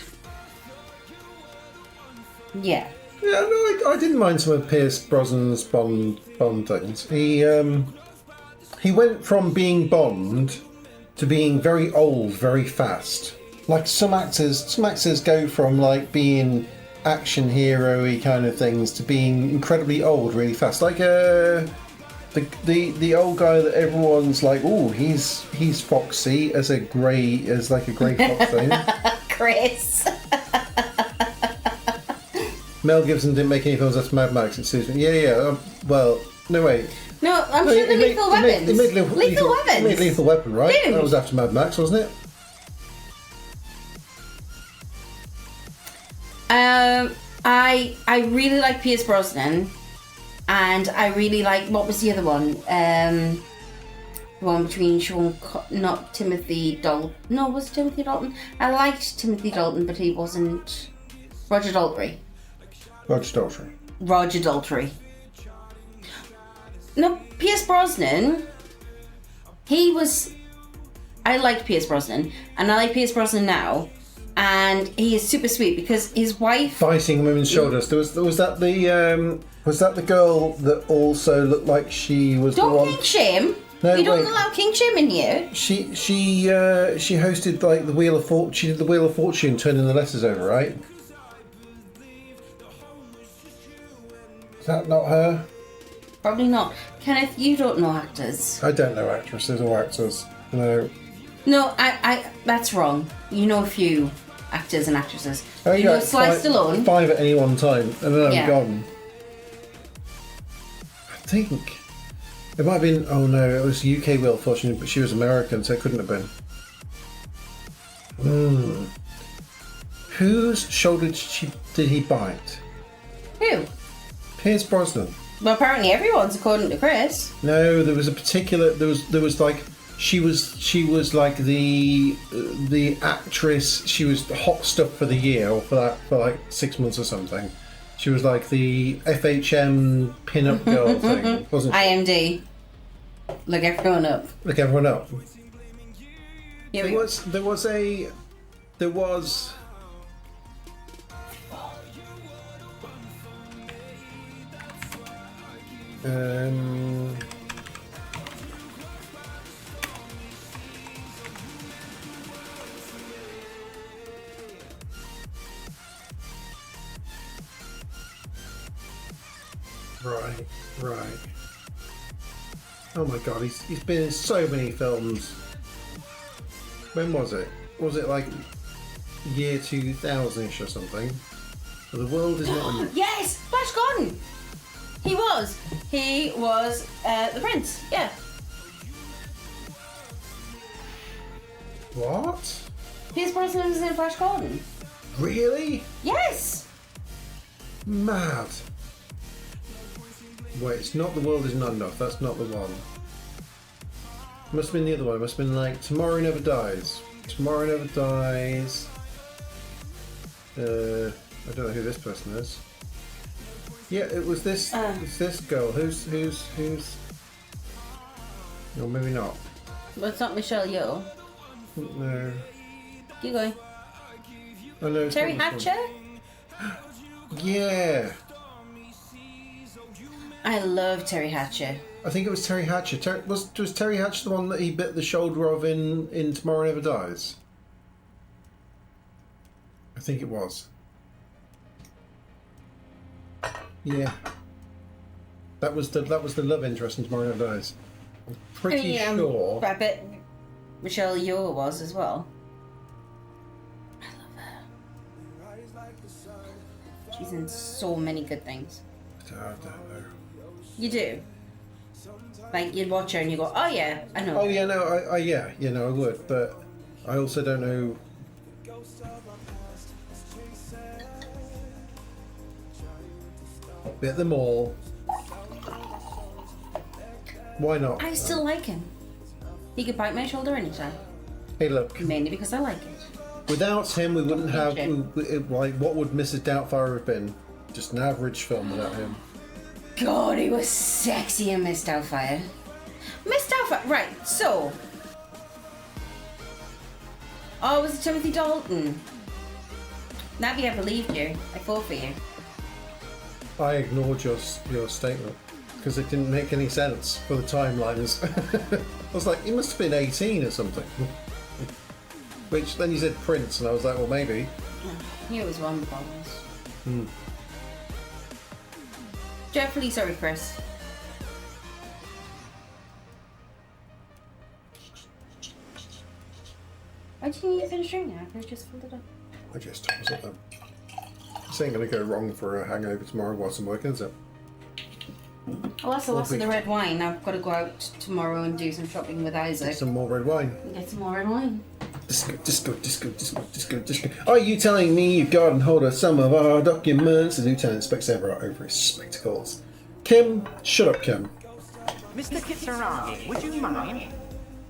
yeah. Yeah, no, I didn't mind some of Pierce Brosnan's Bond things. He went from being Bond to being very old very fast. Like some actors go from like being action hero-y kind of things to being incredibly old really fast. Like the old guy that everyone's like, oh, he's foxy as a grey fox thing. Chris. Mel Gibson didn't make any films after Mad Max, excuse me. Yeah. Well, no wait. No, I'm sure the Lethal Weapons. He made Lethal Weapons. He made Lethal Weapon, right? Dude. That was after Mad Max, wasn't it? I really like Pierce Brosnan, and I really like, what was the other one? The one between not Timothy Dalton. No, was it Timothy Dalton? I liked Timothy Dalton, but he wasn't. Roger Daltrey. Roger Daltrey. No, Pierce Brosnan. I liked Pierce Brosnan, and I like Pierce Brosnan now. And he is super sweet because his wife biting women's shoulders. Was that the girl that also looked like she was the one? Don't kink shame. No, we don't wait. allow kink shame in here. She hosted like the Wheel of Fortune. She did the Wheel of Fortune, turning the letters over, right? Is that not her? Probably not. Kenneth, you don't know actors. I don't know actresses or actors. No. No, I that's wrong. You know a few actors and actresses. Oh, You know Sly Stallone. 5 at any one time, and then I'm Yeah. gone. I think it might have been. Oh no, it was UK Wheel of Fortune, but she was American, so it couldn't have been. Whose shoulder did he bite? Who? Pierce Brosnan. Well, apparently everyone's, according to Chris. No, there was a particular. There was like she was like the actress. She was hot stuff for the year, or for like 6 months or something. She was like the FHM pin-up girl thing, wasn't she? IMD. Look everyone up. Look everyone up. Here There we go. was. Right. Oh my god, he's been in so many films. When was it? Was it like year 2000-ish or something? The world is not. Yes! Flash Gordon! He was the prince, yeah. What? Pierce Brosnan was in Flash Gordon. Really? Yes! Mad. Wait, it's not The World Is Not Enough. That's not the one. Must have been the other one. It must have been like Tomorrow Never Dies. Tomorrow Never Dies. I don't know who this person is. Yeah, it was this. It's this girl. Who's? No, maybe not. Well, it's not Michelle Yeoh. No. Keep going. Oh no. it's Terry not this one. Hatcher? Yeah. I love Terry Hatcher. I think it was Terry Hatcher. Was Terry Hatcher the one that he bit the shoulder of in Tomorrow Never Dies? I think it was. Yeah. That was the love interest in Tomorrow Never Dies. I'm pretty sure. I bet Michelle Yeoh was as well. I love her. She's in so many good things. I don't know. You do. Like you'd watch her and you go, oh yeah, I know. Oh yeah, no, I would, but I also don't know. Bit them all. Why not? I still like him. He could bite my shoulder anytime. Hey, look. Mainly because I like it. Without him, we wouldn't have. Okay. Like, what would Mrs. Doubtfire have been? Just an average film without him. God, he was sexy in Miss Doubtfire. Miss Doubtfire, right, so. Oh, was it Timothy Dalton? Navi, I believed you. I fought for you. I ignored your statement because it didn't make any sense for the timelines. I was like, he must have been 18 or something. Which then you said Prince, and I was like, well, maybe. I knew it was one bonus. Hmm. Dreadfully sorry, Chris. Why didn't you finish drinking now? I could have just filled it up. I just was it then. This ain't going to go wrong for a hangover tomorrow whilst I'm working, is it? Oh, that's the last of the red wine. I've got to go out tomorrow and do some shopping with Isaac. Some more red wine. Get some more red wine. Disco. Are you telling me you've gotten hold of some of our documents? The Lieutenant inspects Everett over his spectacles. Kim, shut up, Kim. Mr. Kitsuragi, would you mind?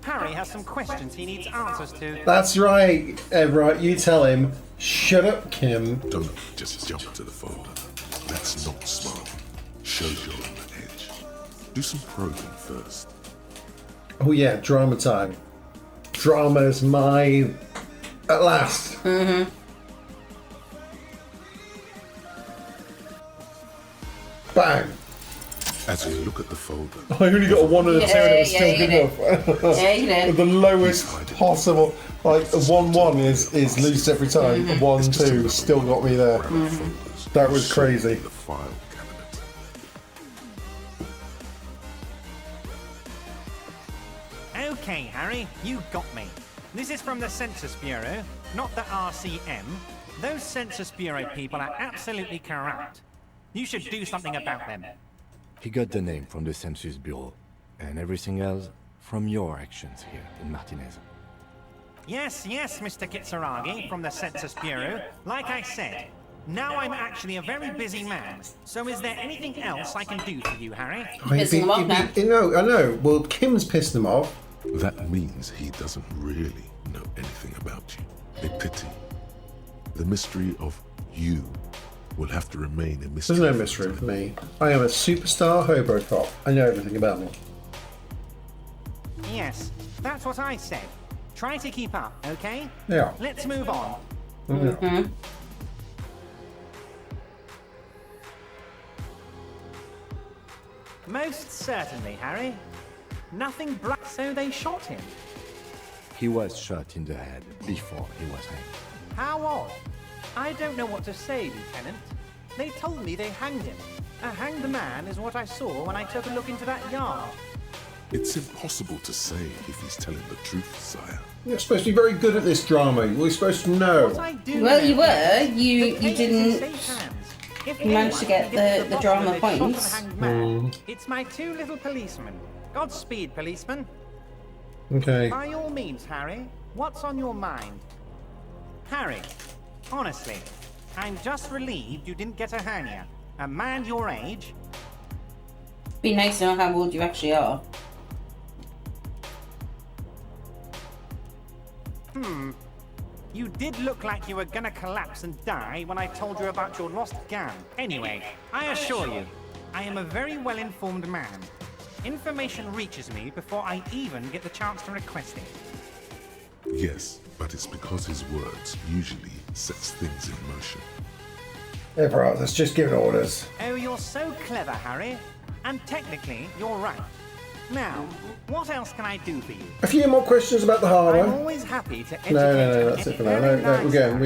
Harry has some questions he needs answers to. That's right, Everett. You tell him. Shut up, Kim. Don't just jump to the folder. That's not smart. Shows you're on the edge. Do some probing first. Oh yeah, drama time. Drama's mine. At last. Mm-hmm. Bang. As you look at the folder, I only got a 1 and a 2 and it was still good enough. Yeah, you did. The lowest possible, like a 1-1 is loose every time. Mm-hmm. 1-2 still got me there. Mm-hmm. That was crazy. The file cabinet. Okay, Harry, you got me. This is from the Census Bureau, not the RCM. Those Census Bureau people are absolutely corrupt. You should do something about them. He got the name from the Census Bureau, and everything else from your actions here in Martinez. Yes, Mr. Kitsuragi from the Census Bureau. Like I said, now I'm actually a very busy man. So is there anything else I can do for you, Harry? Pissing him off now. I know. Well, Kim's pissed him off. That means he doesn't really know anything about you. A pity. The mystery of you will have to remain a mystery. There's no mystery for me. I am a superstar hobo cop. I know everything about me. Yes, that's what I said. Try to keep up, okay? Yeah. Let's move on. Mm-hmm. Most certainly, Harry. Nothing bright, so they shot him. He was shot in the head before he was hanged. How odd. I don't know what to say, Lieutenant. They told me they hanged him. A hanged man is what I saw when I took a look into that yard. It's impossible to say if he's telling the truth, sire. You're supposed to be very good at this drama. We're supposed to know. What I do Well, know you were. is You the case is in didn't safe hands. If you managed to anyone get can to the bottom drama of the shot of points. a hanged man, it's my 2 little policemen. Godspeed, policeman. Okay. By all means, Harry, what's on your mind? Harry, honestly, I'm just relieved you didn't get a hernia. A man your age. Be nice to know how old you actually are. You did look like you were gonna collapse and die when I told you about your lost gown. Anyway, I assure you, I am a very well-informed man. Information reaches me before I even get the chance to request it. Yes, but it's because his words usually sets things in motion. Everett, let's just give orders. Oh, you're so clever, Harry. And technically, you're right. Now, what else can I do for you? A few more questions about the I'm harbour. always happy to educate No, that's it for now. No, we're going.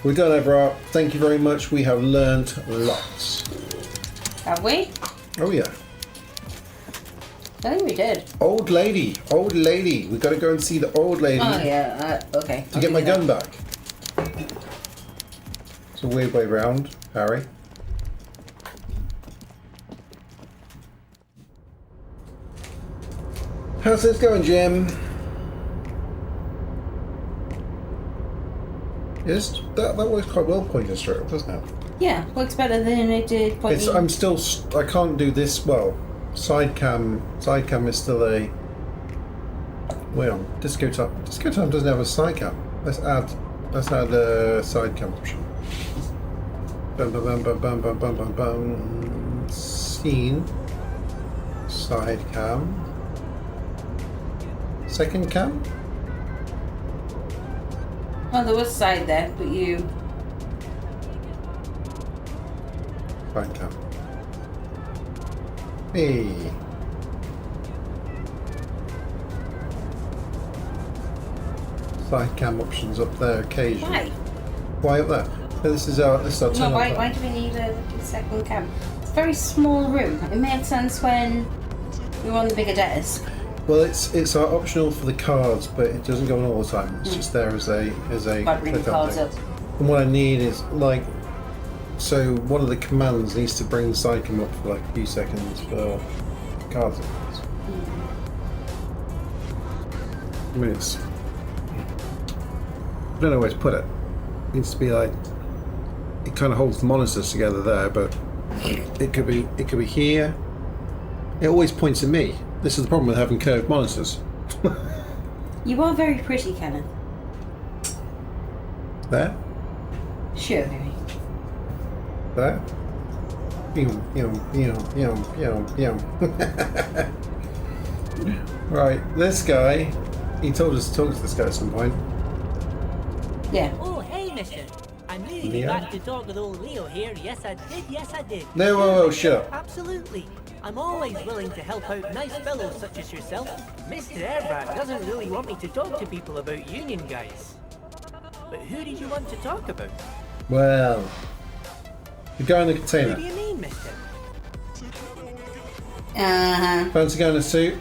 We're done, Everett. Thank you very much. We have learned lots. Have we? Oh, yeah. I think we did. Old lady. We got to go and see the old lady. Oh yeah. Okay. To get my gun back. It's a weird way round, Harry. How's this going, Jim? Yes, that works quite well pointing straight, doesn't it? Yeah, works better than it did. I'm still. I can't do this well. Side cam is still a. Wait on. Disco time. Disco time doesn't have a side cam. Let's add a side cam option. Bum bum bum bum bum bum bum bum. Scene. Side cam. Second cam. Oh, there was side there, but you. Side cam. Hey. Side cam options up there occasionally. Why up there? No, this is our No, why do we need a second cam? It's a very small room. It made sense when we were on the bigger desk. Well, it's optional for the cards, but it doesn't go on all the time. It's just there as a Gotta bring the click cards thing. up. And what I need is like, so one of the commands needs to bring the side cam up for like a few seconds for cards. I mean, it's, I don't know where to put it. It needs to be like, it kind of holds the monitors together there, but it could be here. It always points at me. This is the problem with having curved monitors. You are very pretty, Kenneth. There? Sure, very. There? Right, this guy, he told us to talk to this guy at some point. Yeah. Oh, hey, mister. I'm really Leo? glad to talk with old Leo here. Yes, I did. No, whoa, shut up. Absolutely. I'm always willing to help out nice fellows such as yourself. Mr. Airbrat doesn't really want me to talk to people about union guys. But who did you want to talk about? Well, the guy in the Who container. do you mean, mister? Fancy guy in a suit?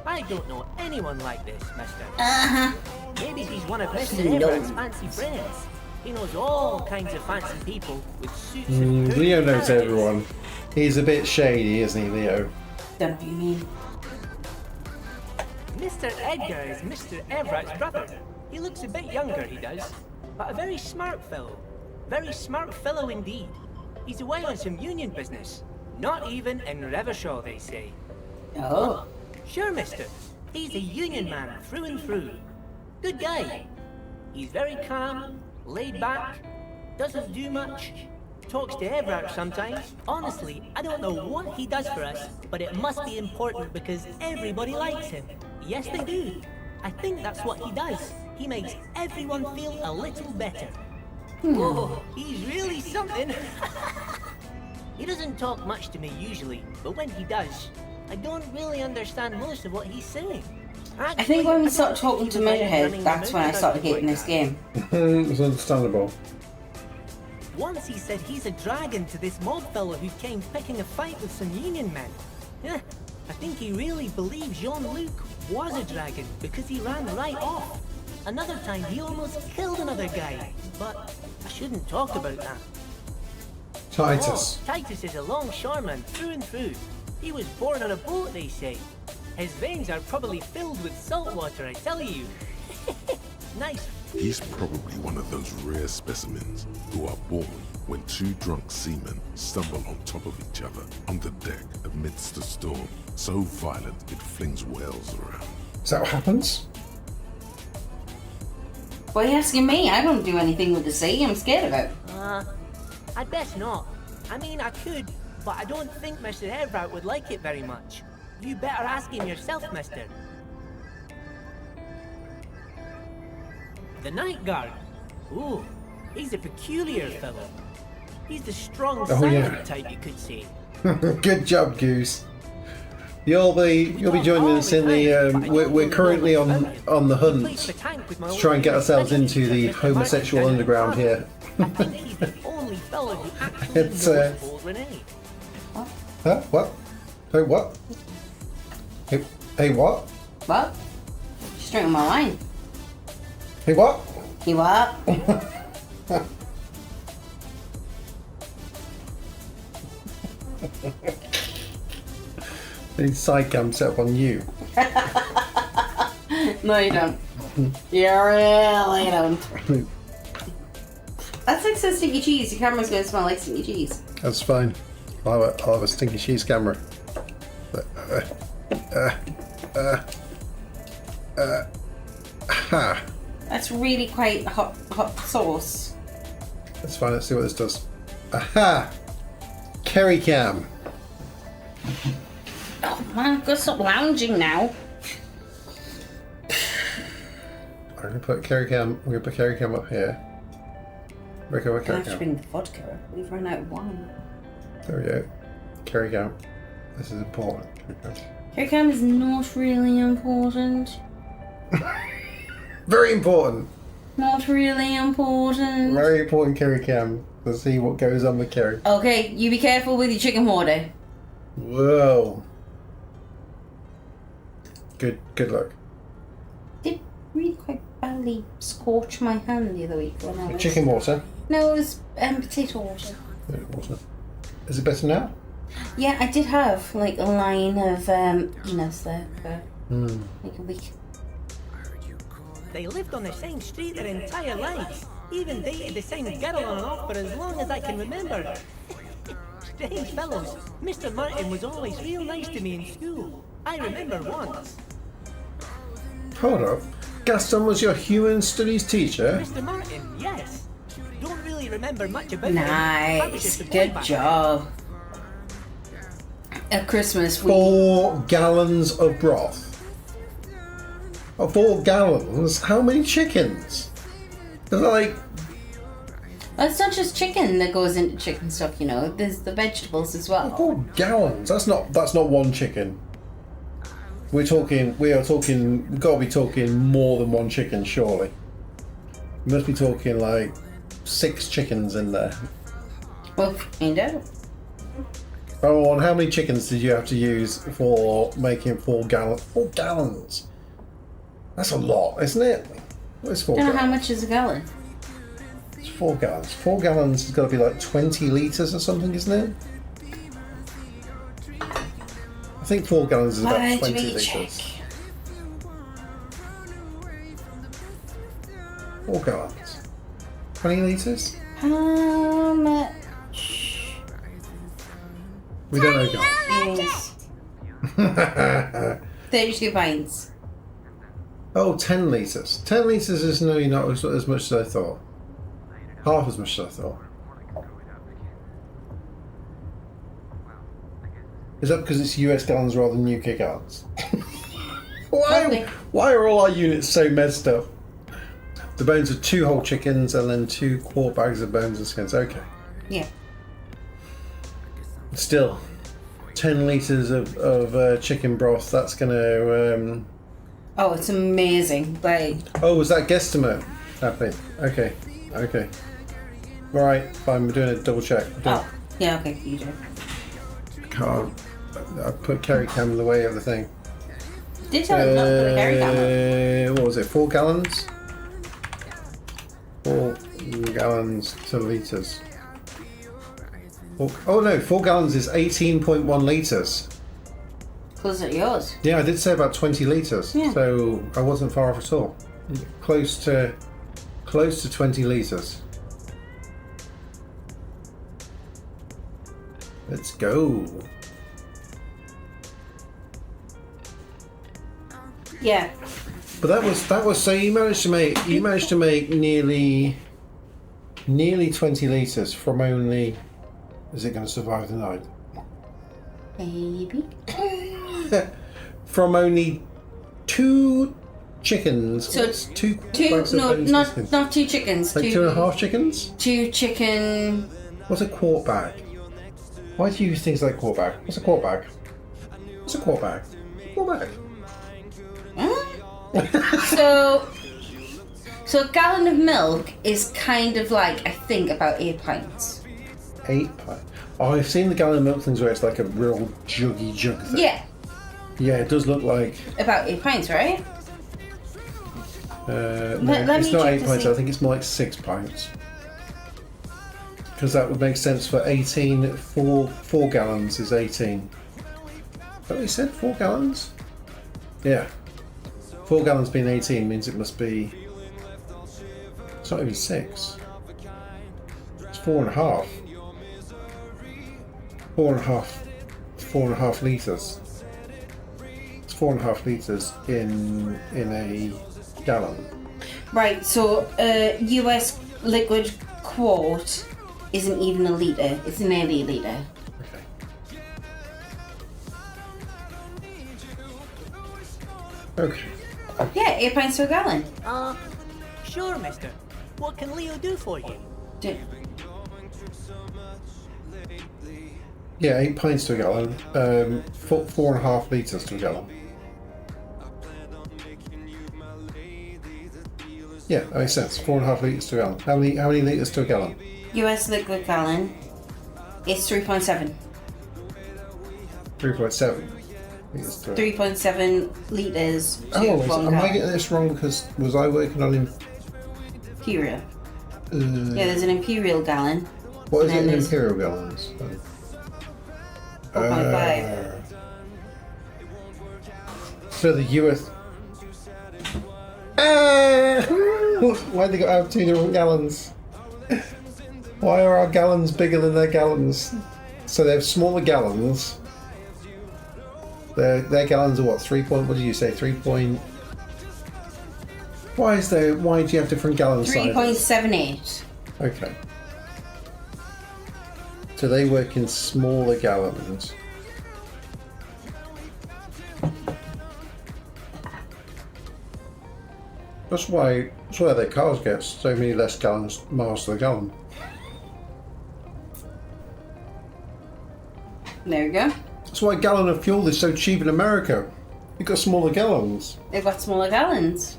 I don't know anyone like this, mister. Uh-huh. Maybe he's one of Mr. No. Airbrat's fancy friends. He knows all kinds of fancy people with suits and hoodies Leo and knows carriages. everyone. He's a bit shady, isn't he, Leo? Don't know what you mean. Mr. Edgar is Mr. Everett's brother. He looks a bit younger, he does, but a very smart fellow. Very smart fellow indeed. He's away on some union business. Not even in Revershaw, they say. Oh. Sure, mister. He's a union man through and through. Good guy. He's very calm, laid back, doesn't do much, talks to Everett sometimes. Honestly, I don't know what he does for us, but it must be important because everybody likes him. Yes, they do. I think that's what he does. He makes everyone feel a little better. Whoa, he's really something. He doesn't talk much to me usually, but when he does, I don't really understand most of what he's saying. I think when we started talking to Measurehead, that's when I started hating this game. It's understandable. Once he said he's a dragon to this mob fellow who came picking a fight with some union men. Yeah, I think he really believes Jean-Luc was a dragon because he ran right off. Another time he almost killed another guy, but I shouldn't talk about that. Titus. Oh, Titus is a longshoreman through and through. He was born on a boat, they say. His veins are probably filled with salt water, I tell you. Nice. He's probably one of those rare specimens who are born when two drunk seamen stumble on top of each other on the deck amidst a storm so violent it flings whales around. Is that what happens? Why are you asking me? I don't do anything with the sea. I'm scared of it. I best not. I mean, I could, but I don't think Mr. Airbrat would like it very much. You better ask him yourself, mister. The Night Guard. Ooh, he's a peculiar fellow. He's the strong, silent yeah. type, you could say. Good job, Goose. You'll be joining us in the. We're currently on the hunt to try and get ourselves into the homosexual underground here. He's the only fellow who actually It's, knows old Renee. Huh? What? Hey, what? Hey, what? What? Straight on my line. Hey, what? Hey, what? I need side cam set up on you. No, you don't. You really don't. That's like some stinky cheese. Your camera's gonna smell like stinky cheese. That's fine. I'll have a stinky cheese camera. Ha. That's really quite hot sauce. That's fine. Let's see what this does. Aha! Kerry cam. Oh man, I've got to stop lounging now. I'm gonna put Kerry cam. We're gonna put Kerry cam up here. Where I Kerry have to cam? bring the vodka. We've run out of wine. There we go. Carry cam. This is important. Carry cam is not really important. Very important. Not really important. Very important carry cam. Let's see what goes on with Kerry. Okay, you be careful with your chicken water. Whoa. Good luck. Did really quite badly scorch my hand the other week when I was... Chicken water. No, it was potato water. Is it better now? Yeah, I did have like a line of Enos there for like a week. They lived on the same street their entire lives. Even dated the same girl on and off for as long as I can remember. Strange fellows. Mr. Martin was always real nice to me in school. I remember once. Hold up. Gaston was your human studies teacher? Mr. Martin, yes. Don't really remember much about him. I was just Nice. a boy Good back job. At Christmas, 4 gallons of broth. Oh, 4 gallons? How many chickens? Is that like... Well, it's not just chicken that goes into chicken stock, you know. There's the vegetables as well. 4 gallons? That's not one chicken. We are talking, we've got to be talking more than one chicken, surely. We must be talking like 6 chickens in there. Well, find out. Oh, and how many chickens did you have to use for making 4 gallons? 4 gallons? That's a lot, isn't it? What's 4 I don't know gallons? how much is a gallon. It's 4 gallons. 4 gallons has got to be like 20 litres or something, isn't it? I think 4 gallons is about Why 20 do we litres. check? 4 gallons. 20 litres? How much? We don't know gallons. Yes. 32 pints. Oh, 10 litres. 10 litres is nearly not as much as I thought. Half as much as I thought. Is that because it's US gallons rather than UK gallons? Why are all our units so messed up? The bones of 2 whole chickens and then 2 quart bags of bones and skins. Okay. Yeah. Still, 10 litres of chicken broth, that's going to... Oh, it's amazing. Like... Oh, was that guesstimate happening? Okay. Right, fine, we're doing a double check. Oh, yeah, okay, you do. Can't. I put carry cam in the way of the thing. Did tell us not to put a carry cam on. What was it, 4 gallons? 4 gallons to litres. Oh no, 4 gallons is 18.1 litres. Close at yours. Yeah, I did say about 20 litres, Yeah. so I wasn't far off at all. Close to 20 litres. Let's go. Yeah. But that was so you managed to make nearly 20 litres from only. Is it going to survive the night? Maybe. From only 2 chickens. So What's two two bags of no, bones and skins? not 2 chickens. Like 2.5 chickens? 2 chicken. What's a quart bag? Why do you use things like quart bag? What's a quart bag? What's a quart bag? Quart bag. So a gallon of milk is kind of like, I think, about 8 pints. 8 pints. Oh, I've seen the gallon of milk things where it's like a real juggy jug thing. Yeah, Yeah, it does look like. about 8 pints, right? No, let it's me not check 8 to pints. see. I think it's more like 6 pints. Because that would make sense for 18. 4 gallons is 18. Is that what you said? 4 gallons? Yeah. 4 gallons being 18 means it must be. It's not even 6. It's 4.5. 4.5 litres. It's 4.5 litres in a gallon. Right, so US liquid quart isn't even a litre, it's nearly a litre. Okay. Yeah, 8 pints to a gallon. Sure, mister. What can Leo do for you? Yeah, 8 pints to a gallon. 4.5 litres to a gallon. Yeah, that makes sense. 4.5 litres to a gallon. How many litres to a gallon? US liquid gallon is 3.7. 3.7 litres to a 3.7 litres to Oh, 1 am I gallon. getting this wrong because was I working on Imperial. Yeah, there's an imperial gallon. what is and it in then there's imperial gallons? 4.5. So the US. Why they got to have 2 different gallons? Why are our gallons bigger than their gallons? So they have smaller gallons. Their gallons are what? 3 point. What did you say? 3 point. Why do you have different gallon sizes? 3.78. Okay. So they work in smaller gallons. That's why their cars get so many less miles to the gallon. There you go. That's why a gallon of fuel is so cheap in America. You've got smaller gallons. They've got smaller gallons.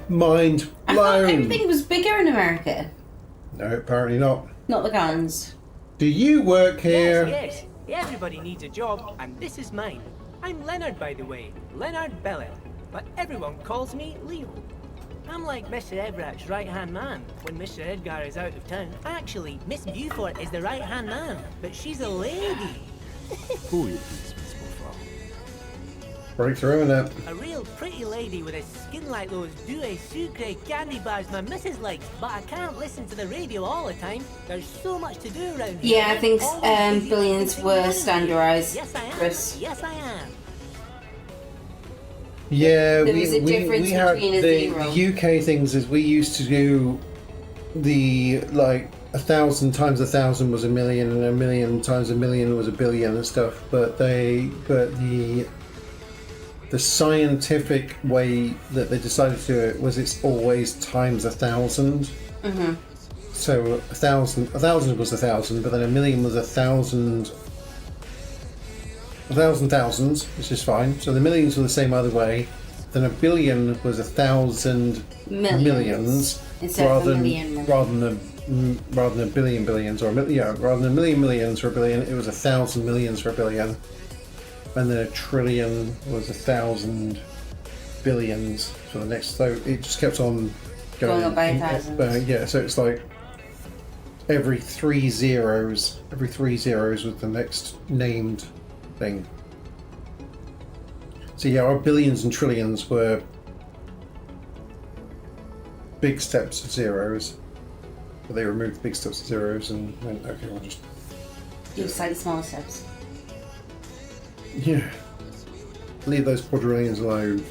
Mind I thought blown. everything was bigger in America. No, apparently not. Not the gallons. Do you work here? Yes, yes. Everybody needs a job, and this is mine. I'm Leonard, by the way. Leonard Bellet. But everyone calls me Leo. I'm like Mr. Everett's right-hand man when Mr. Edgar is out of town. Actually, Miss Beaufort is the right-hand man, but she's a lady. Who is this Miss Beaufort? Breakthrough in it. A real pretty lady with a skin like those Douai Sucre candy bars my missus likes, but I can't listen to the radio all the time. There's so much to do around here. Yeah, I think Always busy billions fixing were money. standardised. Yes, I am. Chris. Yes, I am. Yeah, There was a difference we have between a the zero. UK things is we used to do the 1,000 times 1,000 was a million and 1,000,000 times 1,000,000 was a billion and stuff. But the scientific way that they decided to do it was it's always times 1,000. Mm-hmm. So 1,000 was 1,000, but then 1,000,000 was 1,000. 1,000 thousands, which is fine. So the millions were the same either way. Then a billion was 1,000 millions Instead of a million. rather than a billion billions, or rather than a million millions for a billion, it was 1,000 millions for a billion. And then a trillion was 1,000 billions for the next. So it just kept on Going up by 1,000. Yeah, so it's like every 3 zeros was the next named thing. So yeah, our billions and trillions were big steps of zeros, but they removed big steps of zeros and went, okay, we'll just Do slightly smaller steps. leave those quadrillions alone.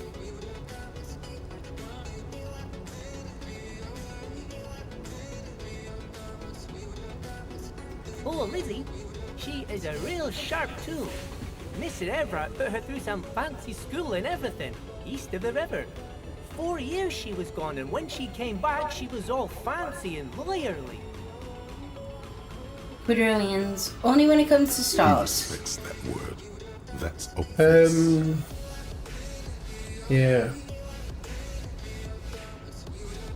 Oh, Lizzie, she is a real sharp tool. Mr. Everett put her through some fancy school and everything, east of the river. 4 years she was gone, and when she came back, she was all fancy and lawyerly. Quadrillions. Only when it comes to stars. Fix that word. That's obvious. Yeah.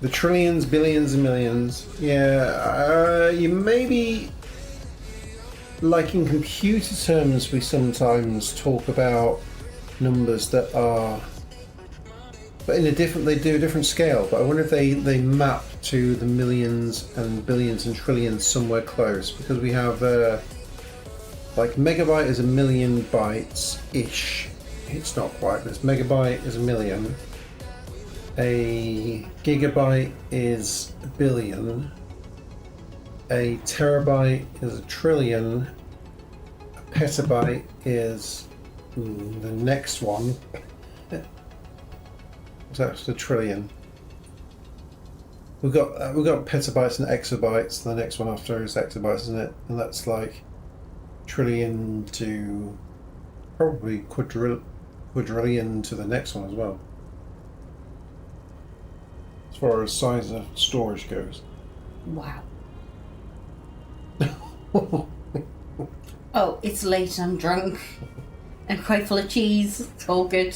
The trillions, billions, and millions. Yeah, you maybe. Like in computer terms, we sometimes talk about numbers that are, but in a different, they do a different scale. But I wonder if they map to the millions and billions and trillions somewhere close, because we have like megabyte is 1,000,000 bytes ish. It's not quite, but it's megabyte is 1,000,000. A gigabyte is 1 billion. A terabyte is 1,000,000,000,000. A petabyte is the next one. So that's the trillion. We've got petabytes and exabytes. And the next one after is exabytes, isn't it? And that's like trillion to probably quadrillion to the next one as well. As far as size of storage goes. Wow. Oh, it's late. I'm drunk. I'm quite full of cheese. It's all good.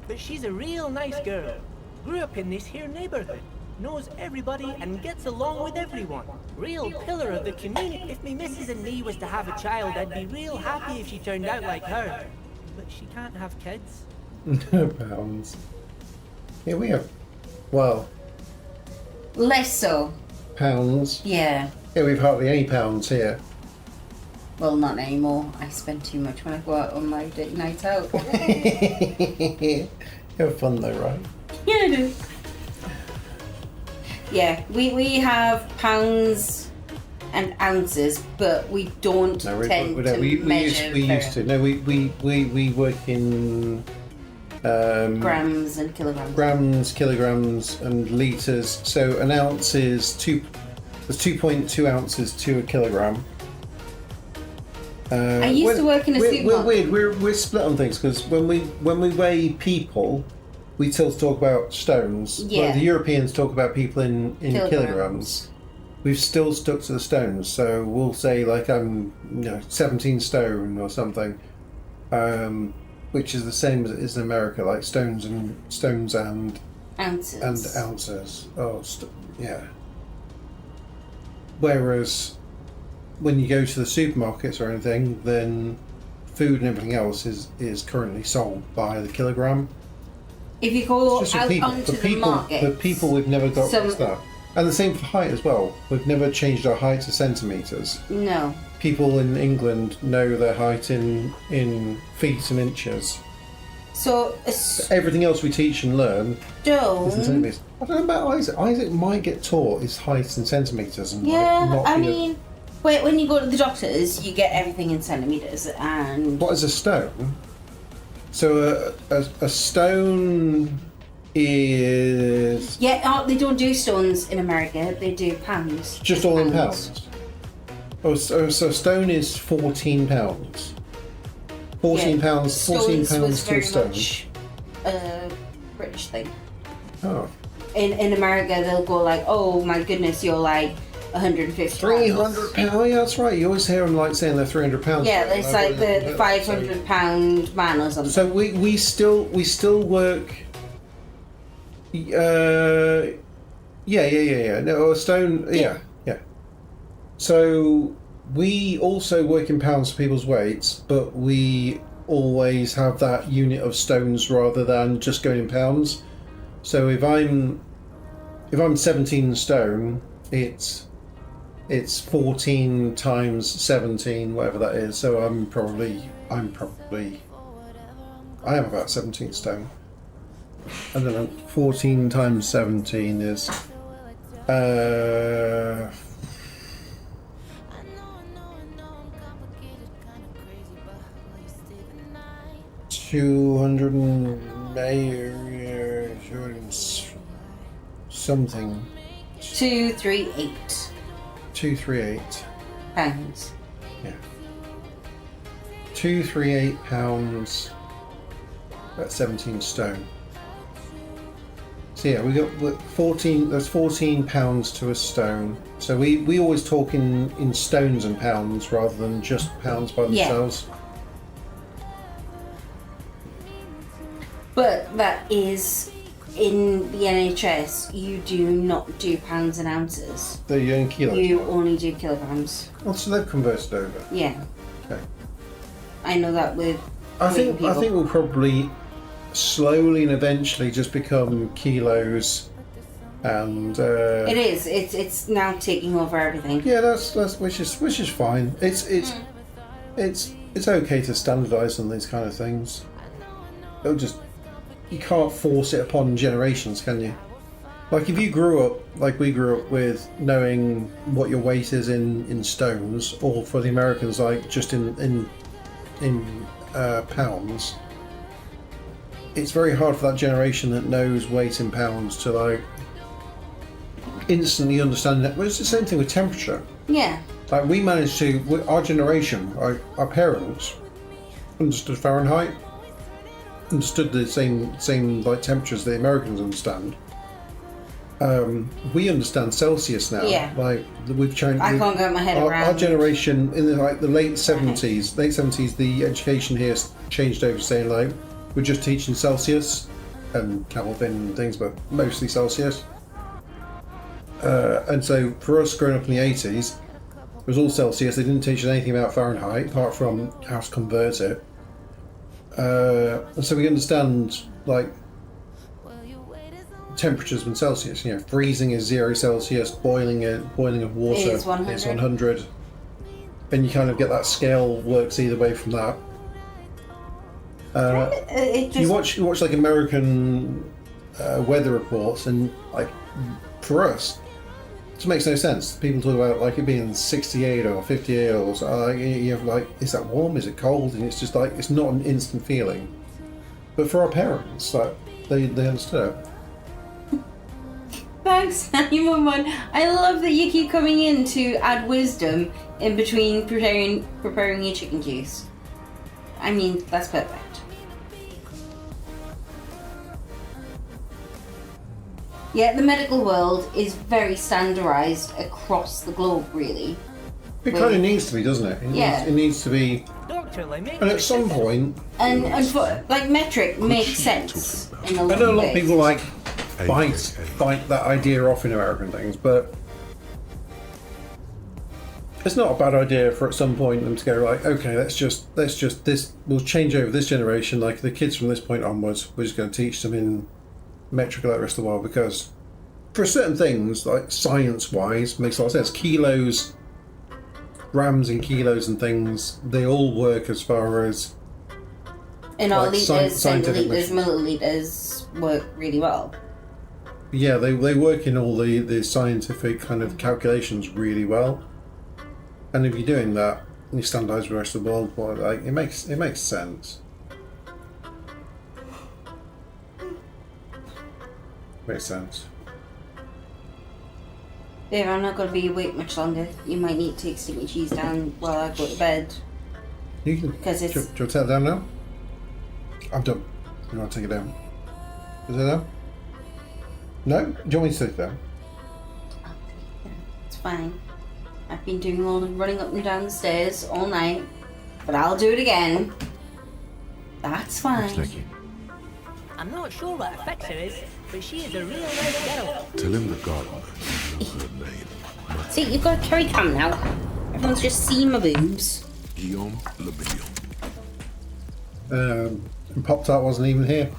But she's a real nice girl. Grew up in this here neighborhood. Knows everybody and gets along with everyone. Real pillar of the community. If me missus and me was to have a child, I'd be real happy if she turned out like her. But she can't have kids. Pounds. Yeah, we have. Well, Less so. pounds. Yeah. Yeah, we've hardly any pounds here. Well, not anymore. I spend too much when I go out on my date night out. You have fun though, right? Yeah, I do. Yeah, we have pounds and ounces, but we don't tend to measure we used to. No, we work in grams and kilograms. Grams, kilograms, and liters. So an ounce is there's 2.2 ounces to a kilogram. I used to work in a We're supermarket. weird. We're split on things because when we weigh people, we still talk about stones. Yeah. Like the Europeans talk about people in Kilograms. kilograms. We've still stuck to the stones, so we'll say like I'm 17 stone or something, which is the same as it is in America, like stones and Ounces. ounces. Oh, yeah. Whereas when you go to the supermarkets or anything, then food and everything else is currently sold by the kilogram. If you go It's just for out people. onto For the people, market, for people, we've never got Some- that. And the same for height as well. We've never changed our height to centimetres. no. People in England know their height in feet and inches. So a Everything else we teach and learn is in stone. centimetres. I don't know about Isaac. Isaac might get taught his height in centimetres and Yeah, not I be a- mean, when you go to the doctors, you get everything in centimeters, and What is a stone? So a stone is yeah, they don't do stones in America. They do pounds. just all in pounds. Oh, so a stone is 14 pounds. 14 Yeah. pounds. 14 Stones was pounds to a very stone. much a British thing. Oh. In America, they'll go like, "Oh my goodness, you're like 150 300 pounds. Oh, yeah, that's right. You always hear them like saying they're 300 pounds. Yeah, it's like the 500-pound man or something. So we still work. Yeah. No, a stone. Yeah. So we also work in pounds for people's weights, but we always have that unit of stones rather than just going in pounds. So if I'm 17 stone, it's 14 times 17, whatever that is. So I am about 17 stone. And then 14 times 17 is 200 something. 238 238 pounds. Yeah. 238 pounds. That's 17 stone. So yeah, we got 14. There's 14 pounds to a stone. So we always talk in stones and pounds rather than just pounds by Yeah. themselves. But that is in the NHS. You do not do pounds and ounces. They're in kilos. You only do kilograms. Oh, so they've converted over. Yeah, Okay. I know that with. I with think people. we'll probably slowly and eventually just become kilos, and It is. It's now taking over everything. yeah, that's which is fine. It's okay to standardise on these kind of things. It'll just you can't force it upon generations, can you? Like if you grew up like we grew up with knowing what your weight is in stones, or for the Americans like just in pounds. It's very hard for that generation that knows weight in pounds to like instantly understand that. Well, it's the same thing with temperature. Yeah. Like we managed to, our generation, our parents understood Fahrenheit, understood the same like temperatures the Americans understand, we understand Celsius now. Yeah. Like we've changed. I can't get my head Our around. generation in the late 70s, the education here changed over, saying like we're just teaching Celsius and Kelvin and things, but mostly Celsius. And so for us growing up in the 80s, it was all Celsius. They didn't teach us anything about Fahrenheit apart from how to convert it. And so we understand like temperatures in Celsius. You know, freezing is 0 Celsius, boiling of water Is 100. is 100. And you kind of get that scale works either way from that. You watch like American weather reports, and like for us, it just makes no sense. People talk about like it being 68 or 58 or so, you know, like is that warm? Is it cold? And it's just like it's not an instant feeling. But for our parents, like they understood it. Thanks, Animal One. I love that you keep coming in to add wisdom in between preparing your chicken juice. I mean, that's perfect. Yeah, the medical world is very standardized across the globe, really. It kind of needs to be, doesn't it? It needs to be. And at some point, and for, like metric makes sense. In I know a lot of people like fight that idea off in American things, but it's not a bad idea for at some point them to go like, okay, let's just this we'll change over this generation. Like the kids from this point onwards, we're just going to teach them in metric like the rest of the world, because for certain things, like science-wise, makes a lot of sense. Kilos, grams and kilos and things, they all work as far as in our like, liters, scientific centiliters, milliliters work really well. Yeah, they work in all the scientific kind of calculations really well. And if you're doing that, and you standardise the rest of the world, well, like it makes sense. Makes sense. Yeah, I'm not going to be awake much longer. You might need to take sticky cheese down while I go to bed. You can. Because it's. Do you want to take it down now? I'm done. You want to take it down? Is it down? No? Do you want me to take it down? It's fine. I've been doing all the running up and down the stairs all night, but I'll do it again. That's fine. I'm not sure what affects her is, but she is a real nice girl. Tell him the gardener you know her name. See, you've got a carry cam now. Everyone's just seen my boobs. Guillaume Le Million. And Pop Tart wasn't even here.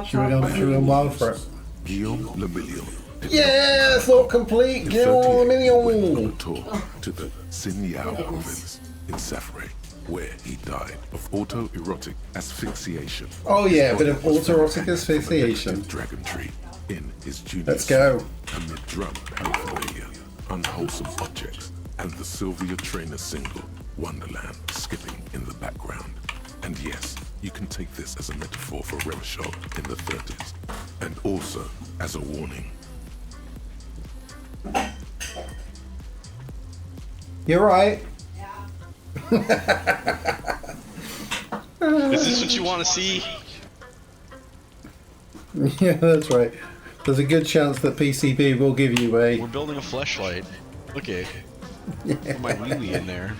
She was going wild for it. Guillaume Le Million. Yeah, thought complete. Guillaume Le Million. Tour to the Sinyao province in Safre, where he died of autoerotic asphyxiation. Oh yeah, a bit of autoerotic asphyxiation. Dragon tree in his junior. Let's go. Amid drum paraphernalia, unwholesome objects, and the Sylvia Trainer single Wonderland skipping in the background. And yes, you can take this as a metaphor for Remshaw in the 30s, and also as a warning. You're right. Is this what you want to see? Yeah, that's right. There's a good chance that PCB will give you a. We're building a fleshlight. Okay. Put my wee-wee in there.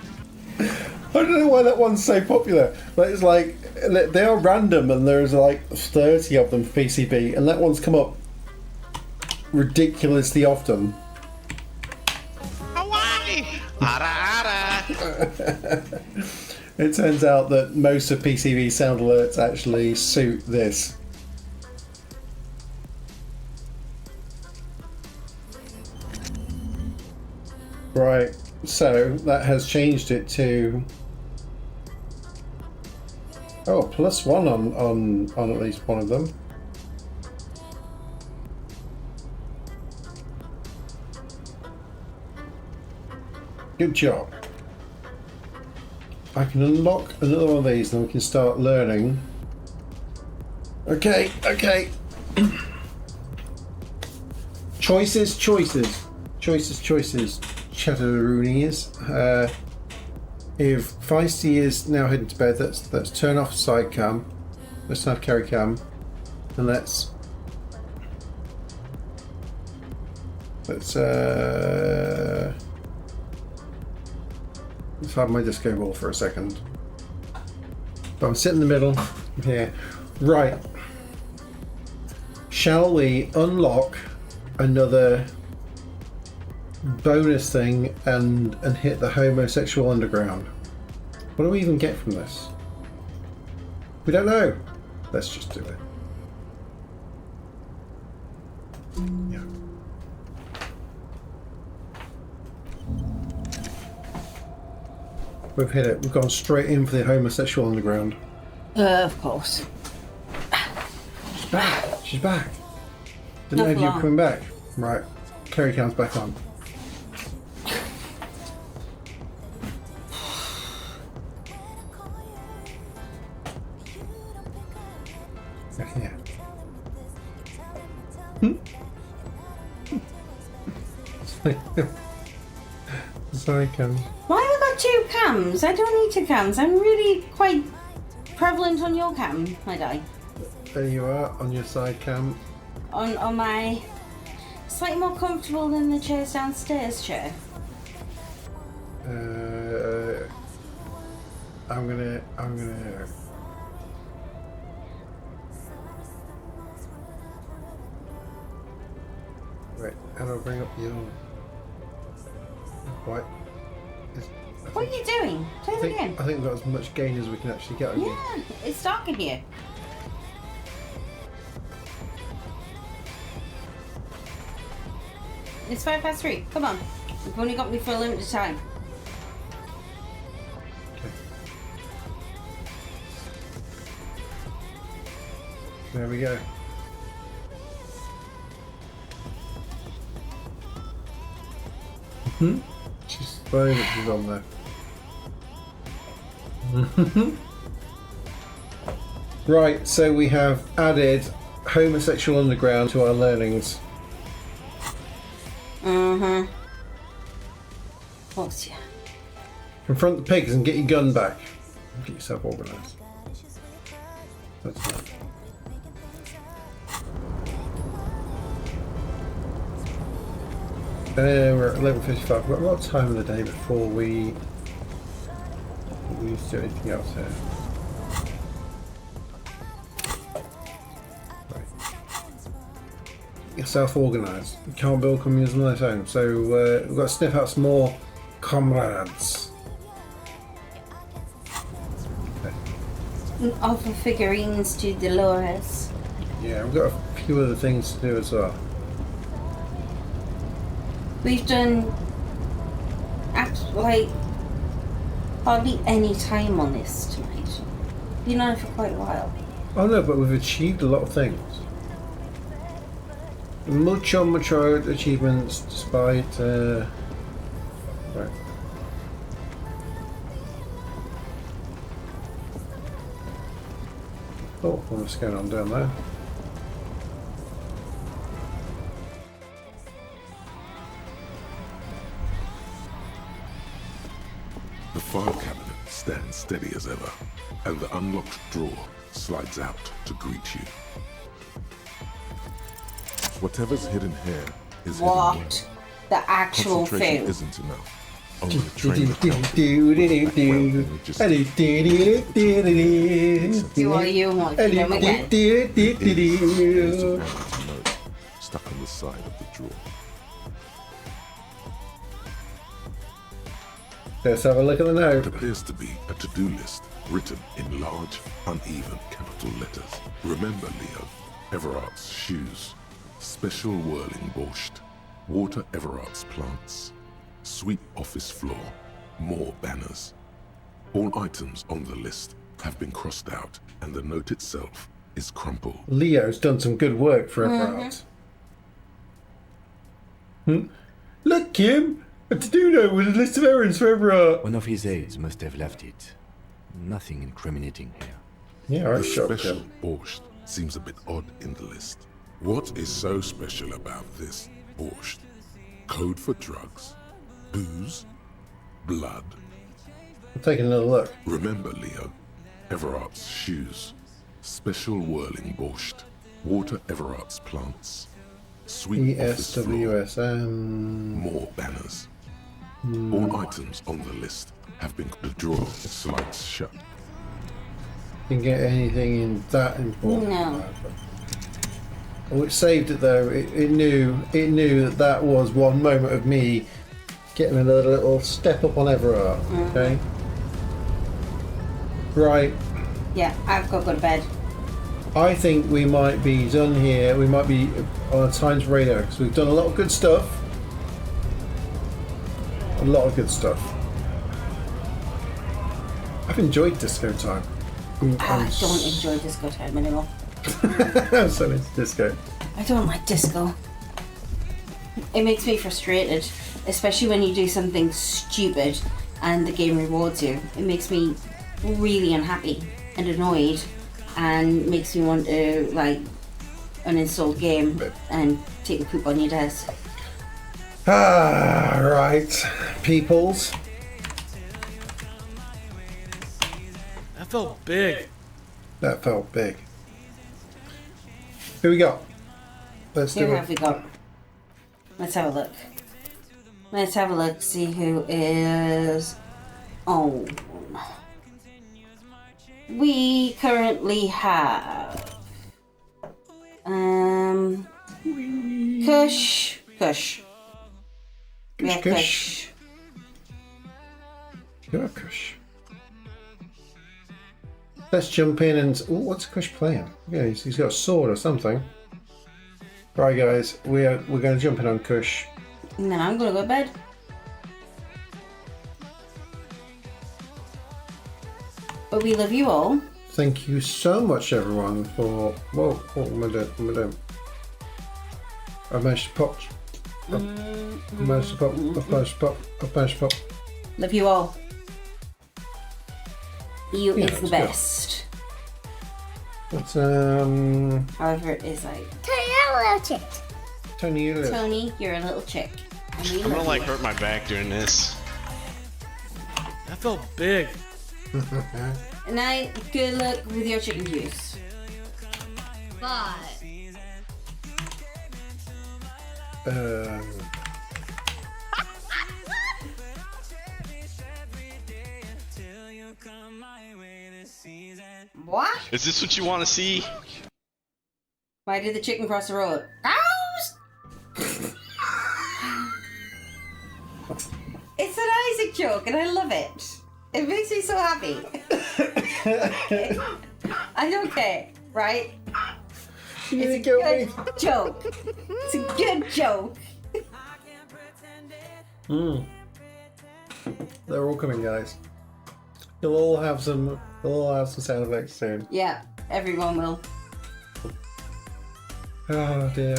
I don't know why that one's so popular, but it's like they are random, and there's like 30 of them for PCB, and that one's come up ridiculously often. Hawaii! It turns out that most of PCB sound alerts actually suit this. Right, so that has changed it to +1 on at least one of them. Good job. I can unlock another one of these and we can start learning. Okay. Choices. Chatteroonies. If Feisty is now heading to bed, let's turn off side cam. Let's have carry cam. And let's Let's have my disco ball for a second. But I'm sitting in the middle here. Right. Shall we unlock another bonus thing and hit the homosexual underground? What do we even get from this? We don't know. Let's just do it. Yeah. We've hit it. We've gone straight in for the homosexual underground. Of course. She's back. She's back. Didn't know you were coming back. Right. Carry cam's back on. Yeah. Sorry, Cam. Why have I got 2 cams? I don't need 2 cams. I'm really quite prevalent on your cam, my guy. There you are, on your side cam. On my slightly more comfortable than the chairs downstairs chair. I'm gonna. Wait, how do I bring up your? What? What are you doing? Play it again. I think we've got as much gain as we can actually get. Yeah, it's dark in here. It's 3:05. Come on. We've only got me for a limited time. Okay. There we go. She's funny that she's on there. Right, so we have added homosexual underground to our learnings. What's yeah? Confront the pigs and get your gun back. Get yourself organised. That's it. We're at 11:55. We've got a lot of time of the day before we need to do anything else here. Right. Get yourself organised. You can't build communism on its own. So we've got to sniff out some more comrades. Okay. Offer figurines to Dolores. Yeah, we've got a few other things to do as well. We've done like hardly any time on this tonight. Been on it for quite a while. Oh no, but we've achieved a lot of things. Mucho achievements despite right. Oh, what's going on down there? The file cabinet stands steady as ever, and the unlocked drawer slides out to greet you. Whatever's hidden here is hidden well. What? The actual Concentration thing. isn't enough. Only the train of Do all you want to them again. Stuck on the side of the drawer. Let's have a look at the note. It appears to be a to-do list written in large, uneven capital letters. Remember, Leo, Everard's shoes, special whirling borscht, water Everard's plants, sweep office floor, more banners. All items on the list have been crossed out, and the note itself is crumpled. Leo's done some good work for Everard. Look, Kim! A to-do note with a list of errands for Everard. One of his aides must have left it. Nothing incriminating here. Yeah, I The shot special him. borscht seems a bit odd in the list. What is so special about this borscht? Code for drugs, booze, blood. I'm taking another look. Remember, Leo, Everard's shoes, special whirling borscht, water Everard's plants, Sweep off this floor. ESWS. More banners. All items on the list have been. The drawer slides shut. Didn't get anything in that important. No. Oh, it saved it though. It knew that was one moment of me getting a little step up on Everard. Okay. Right. Yeah, I've got to go to bed. I think we might be done here. We might be on a times radar because we've done a lot of good stuff. A lot of good stuff. I've enjoyed disco time. I don't enjoy disco time anymore. So it's disco. I don't like disco. It makes me frustrated, especially when you do something stupid and the game rewards you. It makes me really unhappy and annoyed and makes me want to like uninstall the game and take a poop on your desk. Right. Peoples. That felt big. That felt big. Who we got? Let's do Who it. have we got? Let's have a look. Let's have a look, see who is on. We currently have Kush. We have Kush. You're Kush. Let's jump in and... Ooh, what's Kush playing? Yeah, he's got a sword or something. Right, guys, we're going to jump in on Kush. And then I'm going to go to bed. But we love you all. Thank you so much, everyone, for... Whoa, what am I doing? I managed to pop. I managed to pop. Love you all. You Yeah, is the let's go. best. It's, However, it is like... Tony, you live. Tony, you're a little chick. And we I'm love gonna like you. hurt my back doing this. That felt big. And now, good luck with your chicken juice. But What? Is this what you want to see? Why did the chicken cross the road? Cows! It's an Isaac joke, and I love it. It makes me so happy. Okay. I don't care, right? It's a good joke. It's a good joke. They're all coming, guys. You'll all have some sound effects soon. Yeah, everyone will. Oh dear.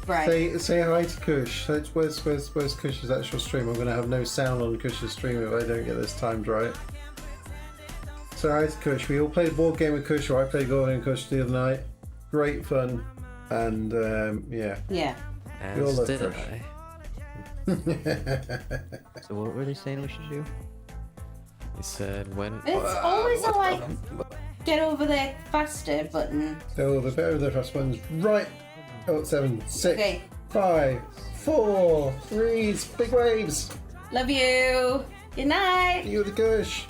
Right. Say hi to Kush. Where's Kush's actual stream? I'm gonna have no sound on Kush's stream if I don't get this timed right. So hi to Kush. We all played a board game with Kush, or I played Golden and Kush the other night. Great fun, and yeah. Yeah. We all As love did Kush. I. So what were they saying we should do? They said when... It's always a like get over there faster button. Oh, the better the first one's right. Oh, 7, 6, Okay. 5, 4, 3, big waves. Love you. Good night. You the Kush.